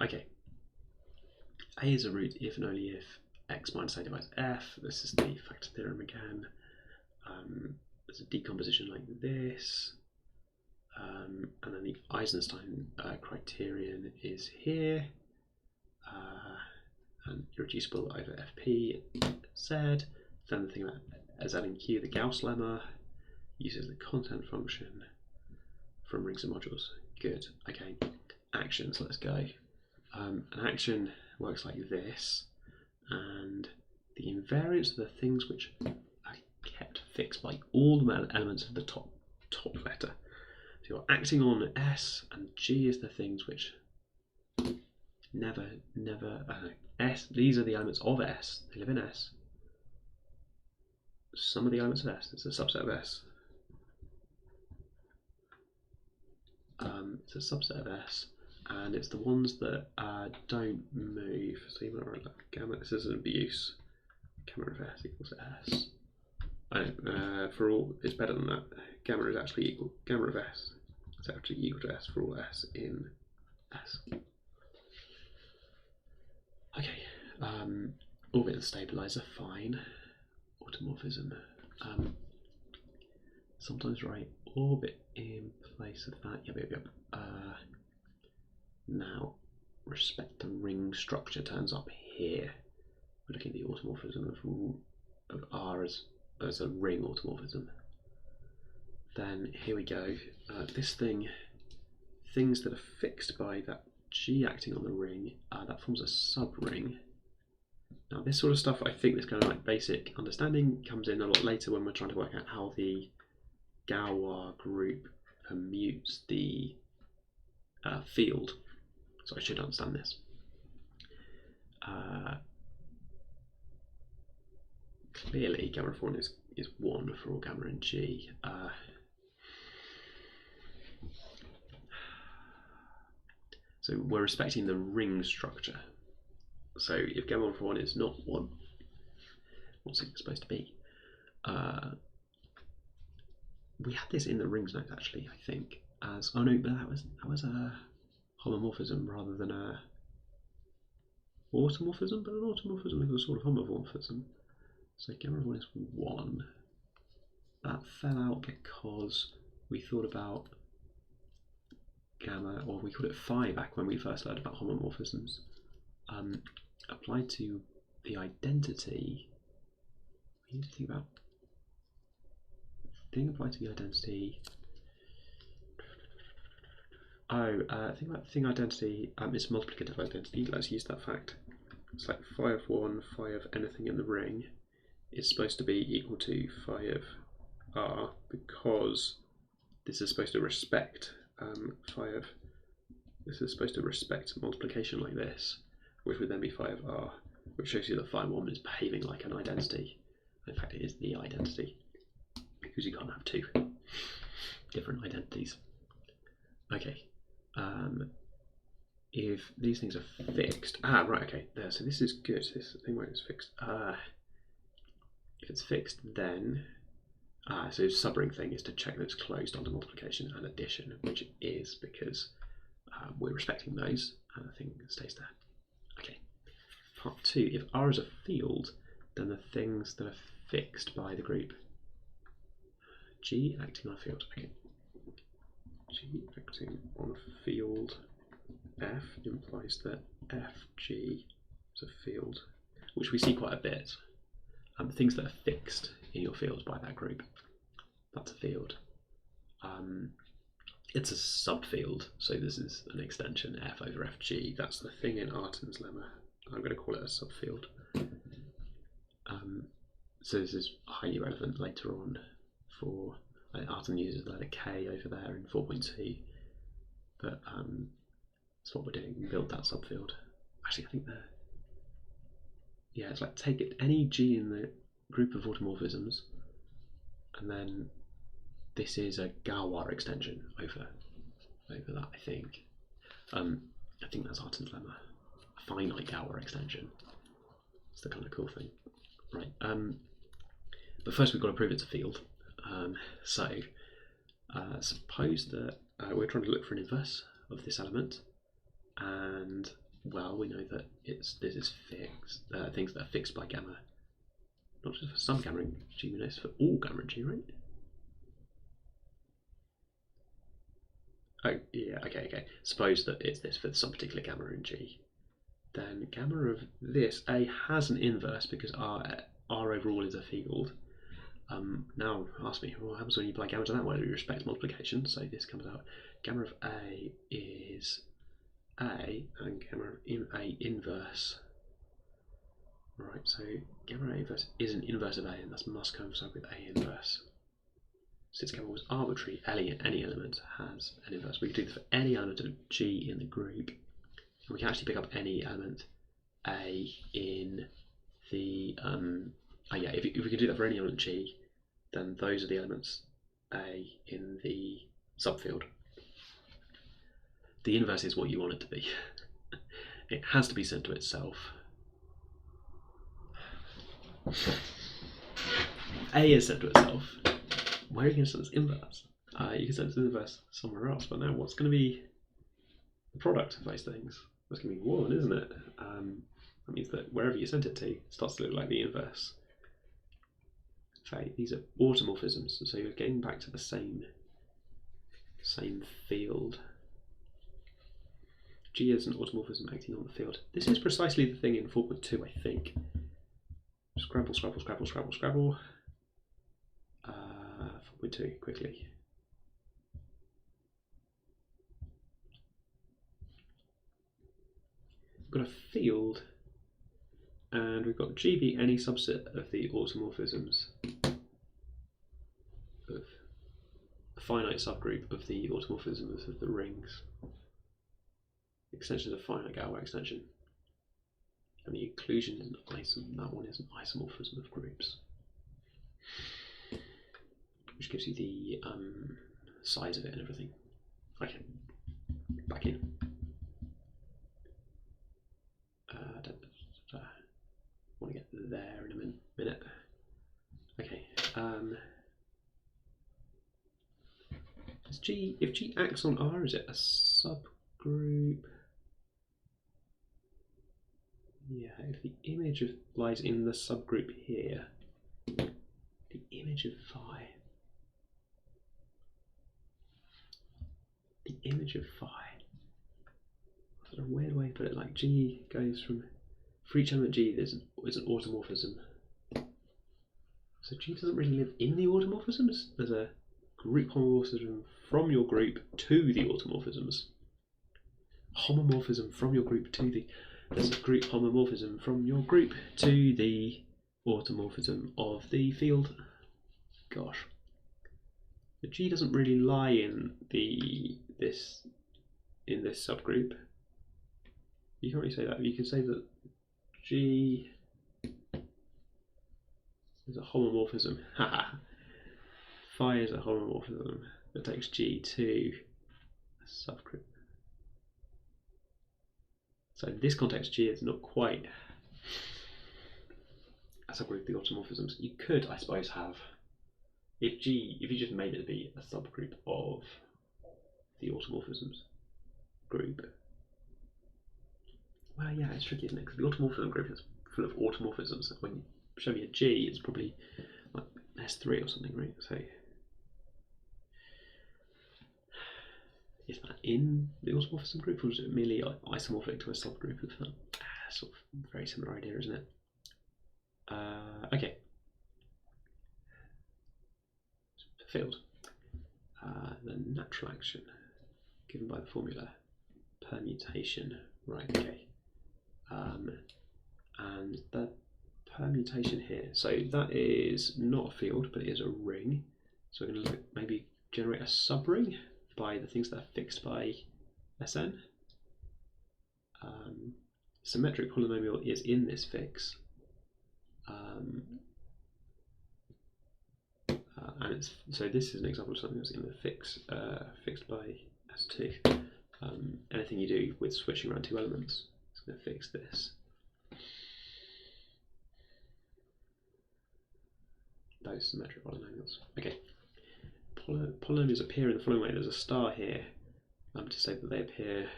Okay. A is a root if and only if x minus a divides f. This is the factor theorem again. There's a decomposition like this. And then the Eisenstein criterion is here. And irreducible over fp z. Then the thing about z and q, the Gauss lemma, uses the content function from rings and modules. Good. Okay. Actions, let's go. An action works like this, and the invariants are the things which are kept fixed by all the elements of the top letter. So you're acting on S, and G is the things which never, S, these are the elements of S, they live in S. Some of the elements of S, it's a subset of S. It's a subset of S, and it's the ones that don't move. So you might write like gamma, this is an abuse. Gamma of S equals S. For all, it's better than that. Gamma is actually equal, gamma of S is actually equal to S for all S in S. Okay, orbit and stabilizer, fine. Automorphism. Sometimes write orbit in place of that. Yep. Now, respect the ring structure turns up here. We're looking at the automorphism of R as a ring automorphism. Then here we go. This thing, things that are fixed by that G acting on the ring, that forms a subring. Now this sort of stuff, I think this kind of like basic understanding comes in a lot later when we're trying to work out how the Galois group permutes the field. So I should understand this. Clearly, gamma of 1 is 1 for all gamma in G. So So we're respecting the ring structure. So if gamma 1 for 1 is not 1, what's it supposed to be? We had this in the rings notes actually, I think, as oh no, but that was a homomorphism rather than a automorphism, but an automorphism is a sort of homomorphism. So gamma 1 is 1. That fell out because we thought about gamma, or we called it phi back when we first learned about homomorphisms. Applied to the identity, we need to think about thing applied to the identity. Think about thing identity. It's multiplicative identity. Let's use that fact. It's like phi of 1, phi of anything in the ring is supposed to be equal to phi of r, because this is supposed to respect this is supposed to respect multiplication like this, which would then be phi of r, which shows you that phi 1 is behaving like an identity. In fact, it is the identity, because you can't have two different identities. Okay, if these things are fixed, right, okay, there. So this is good. This thing where it's fixed. If it's fixed, then so subring thing is to check that it's closed under multiplication and addition, which it is because we're respecting those, and the thing stays there. Okay. Part 2. If R is a field, then the things that are fixed by the group G acting on a field. Okay. G acting on a field F implies that FG is a field, which we see quite a bit. Things that are fixed in your field by that group, that's a field. It's a subfield, so this is an extension F over FG. That's the thing in Artin's lemma. I'm going to call it a subfield. So this is highly relevant later on for Artin uses the letter K over there in 4.2, but that's what we're doing. We build that subfield. Actually, I think it's like take any G in the group of automorphisms, and then this is a Galois extension over that. I think that's Artin's lemma. A finite Galois extension. It's the kind of cool thing, right? But first we've got to prove it's a field. Suppose that we're trying to look for an inverse of this element, and well, we know that this is fixed. Things that are fixed by gamma, not just for some gamma in G, we know it's for all gamma in G, right? Oh yeah, okay. Suppose that it's this for some particular gamma in G. Then gamma of this A has an inverse because R overall is a field. Now ask me, what happens when you apply gamma to that? Well, we respect multiplication, so this comes out. Gamma of A is A, and gamma of A inverse. Right, so gamma A inverse is an inverse of A, and thus must coincide with A inverse. Since gamma was arbitrary, any element has an inverse. We could do this for any element of G in the group. And we can actually pick up any element A in the if we can do that for any element G, then those are the elements A in the subfield. The inverse is what you want it to be. It has to be sent to itself. A is sent to itself. Where are you going to send this inverse? You can send this inverse somewhere else, but now what's going to be the product of those things? That's going to be 1, isn't it? That means that wherever you send it to, it starts to look like the inverse. Okay, these are automorphisms, so you're getting back to the same field. G is an automorphism acting on the field. This is precisely the thing in 4.2, I think. Scrabble. 4.2, quickly. We've got a field, and we've got G be any subset of the automorphisms of a finite subgroup of the automorphisms of the rings. Extension is a finite Galois extension. And the inclusion is that one is an isomorphism of groups, which gives you the size of it and everything. Okay, back in. there in a minute. Okay. If G acts on R, is it a subgroup? Yeah, if the image lies in the subgroup here, the image of phi. The image of phi. That's a weird way to put it. Like G goes from, for each element G, there's an automorphism. So G doesn't really live in the automorphisms. There's a group homomorphism from your group to the automorphisms. Homomorphism from your group to the. There's a group homomorphism from your group to the automorphism of the field. Gosh. The G doesn't really lie in this subgroup. You can't really say that. You can say that G is a homomorphism. Haha. Phi is a homomorphism that takes G to a subgroup. So in this context, G is not quite a subgroup of the automorphisms. You could, I suppose, have if you just made it be a subgroup of the automorphisms group. Well, yeah, it's tricky, isn't it? Because the automorphism group is full of automorphisms. When you show me a G, it's probably like S3 or something, right? So is that in the automorphism group, or is it merely isomorphic to a subgroup of that? Sort of very similar idea, isn't it? Okay. Field. The natural action given by the formula permutation. Right. Okay. And the permutation here. So that is not a field, but it is a ring. So we're going to maybe generate a subring by the things that are fixed by Sn. Symmetric polynomial is in this fix. And it's, so this is an example of something that's in the fix, fixed by S2. Anything you do with switching around two elements, it's going to fix this. Those symmetric polynomials. Okay. Polynomials appear in the following way. There's a star here to say that they appear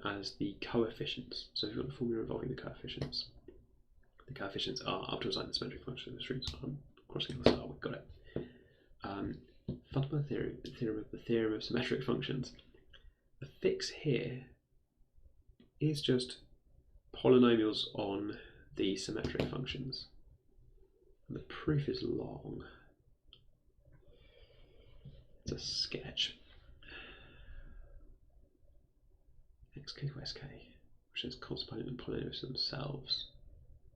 as the coefficients. So we've got the formula involving the coefficients. The coefficients are up to a sign the symmetric function of the streets. I'm crossing the star, we've got it. Fundamental theorem of symmetric functions. The fix here is just polynomials on the symmetric functions. And the proof is long. It's a sketch. xk to sk, which is constant polynomials themselves.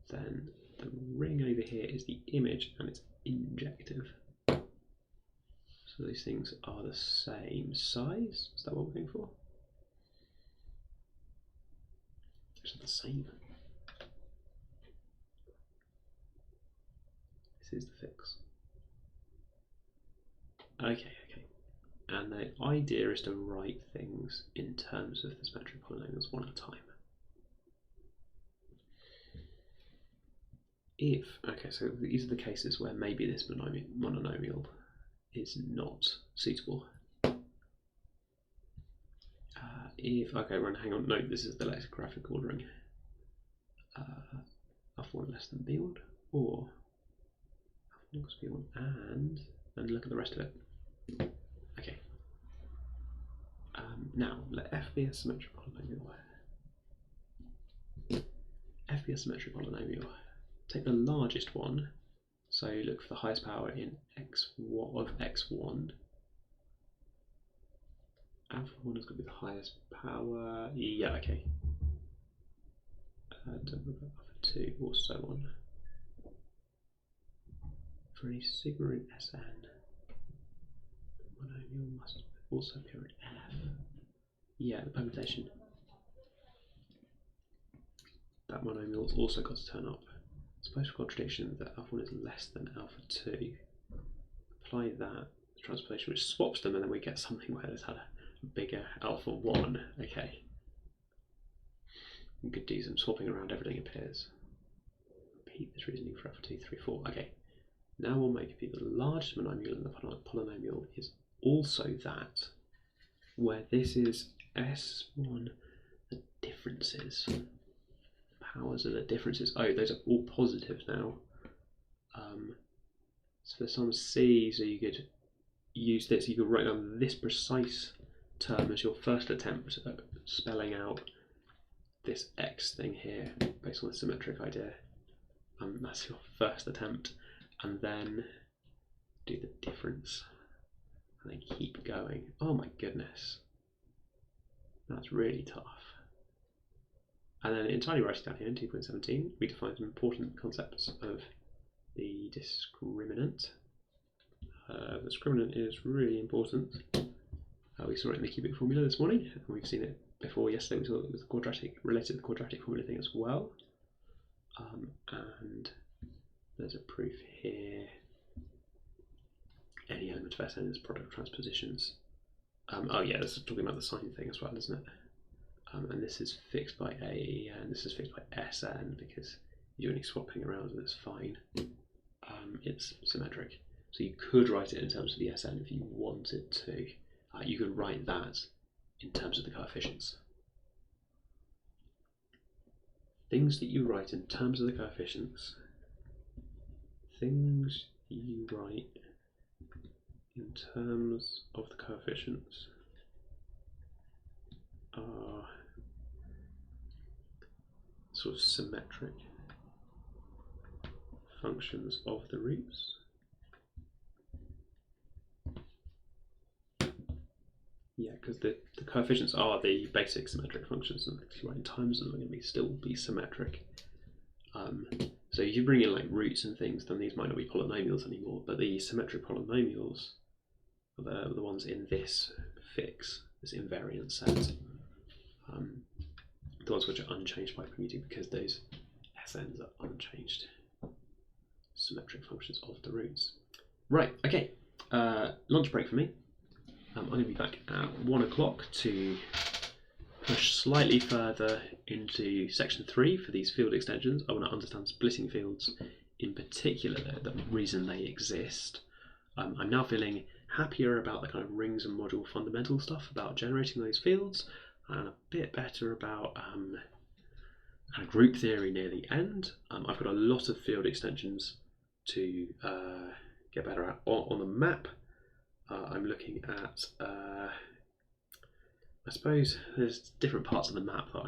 Then the ring over here is the image and it's injective. So these things are the same size. Is that what we're going for? Is it the same? This is the fix. Okay. And the idea is to write things in terms of the symmetric polynomials one at a time. So these are the cases where maybe this monomial is not suitable. Hang on, no, this is the lexicographic ordering. Alpha1 less than B1, or Alpha1 equals B1, and look at the rest of it. Okay. Now, let F be a symmetric polynomial. F be a symmetric polynomial. Take the largest one, so look for the highest power in x1 of x1. Alpha1 is going to be the highest power. Yeah, okay. Alpha2 or so on. For any sigma in Sn, the monomial must also appear in F. Yeah, the permutation. That monomial's also got to turn up. Suppose for contradiction that alpha1 is less than alpha2. Apply that transformation which swaps them, and then we get something where there's had a bigger alpha1. Okay. We could do some swapping around, everything appears hate this reasoning for f2, 3, 4. Okay, now we'll make the largest monomial in the polynomial is also that where this is S1, the differences, powers of the differences. Oh, those are all positive now. So for some C, so you could use this, you could write down this precise term as your first attempt at spelling out this X thing here based on the symmetric idea. That's your first attempt, and then do the difference, and then keep going. Oh my goodness, that's really tough. And then entirely writing down here in 2.17, we define some important concepts of the discriminant. The discriminant is really important. We saw it in the cubic formula this morning, and we've seen it before yesterday. We saw it with the quadratic, related to the quadratic formula thing as well. And there's a proof here. Any element of Sn is product transpositions. Oh yeah, this is talking about the sign thing as well, isn't it? And this is fixed by A, and this is fixed by Sn, because you do any swapping around and it's fine. It's symmetric. So you could write it in terms of the Sn if you wanted to. You could write that in terms of the coefficients. Things that you write in terms of the coefficients. Things you write in terms of the coefficients are sort of symmetric functions of the roots. Yeah, because the coefficients are the basic symmetric functions, and if you write in terms of them, they're going to still be symmetric. So if you bring in like roots and things, then these might not be polynomials anymore, but the symmetric polynomials are the ones in this fix, this invariant set. The ones which are unchanged by permuting, because those SNs are unchanged symmetric functions of the roots. Right, okay, lunch break for me. I'm going to be back at 1 o'clock to push slightly further into section 3 for these field extensions. I want to understand splitting fields, in particular the reason they exist. I'm now feeling happier about the kind of rings and module fundamental stuff about generating those fields, and a bit better about kind of group theory near the end. I've got a lot of field extensions to get better at on the map. I'm looking at, I suppose there's different parts of the map that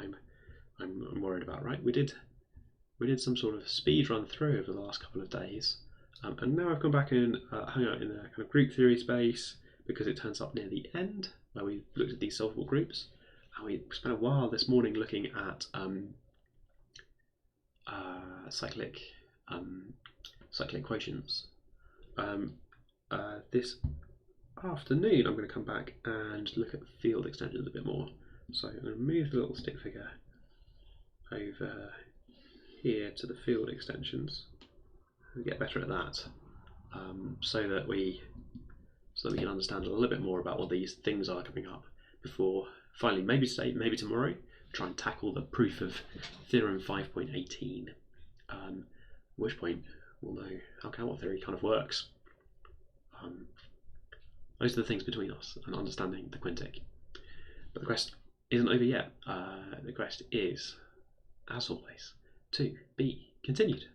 I'm worried about, right? We did some sort of speed run through over the last couple of days, and now I've gone back and hung out in the kind of group theory space because it turns up near the end where we looked at these solvable groups, and we spent a while this morning looking at cyclic quotients. This afternoon I'm going to come back and look at field extensions a bit more. So I'm going to move the little stick figure over here to the field extensions and get better at that, so that we can understand a little bit more about what these things are coming up before finally, maybe today, maybe tomorrow, try and tackle the proof of theorem 5.18, at which point we'll know how Count theory kind of works. Those are the things between us and understanding the Quintic. But the quest isn't over yet. The quest is, as always, to be continued.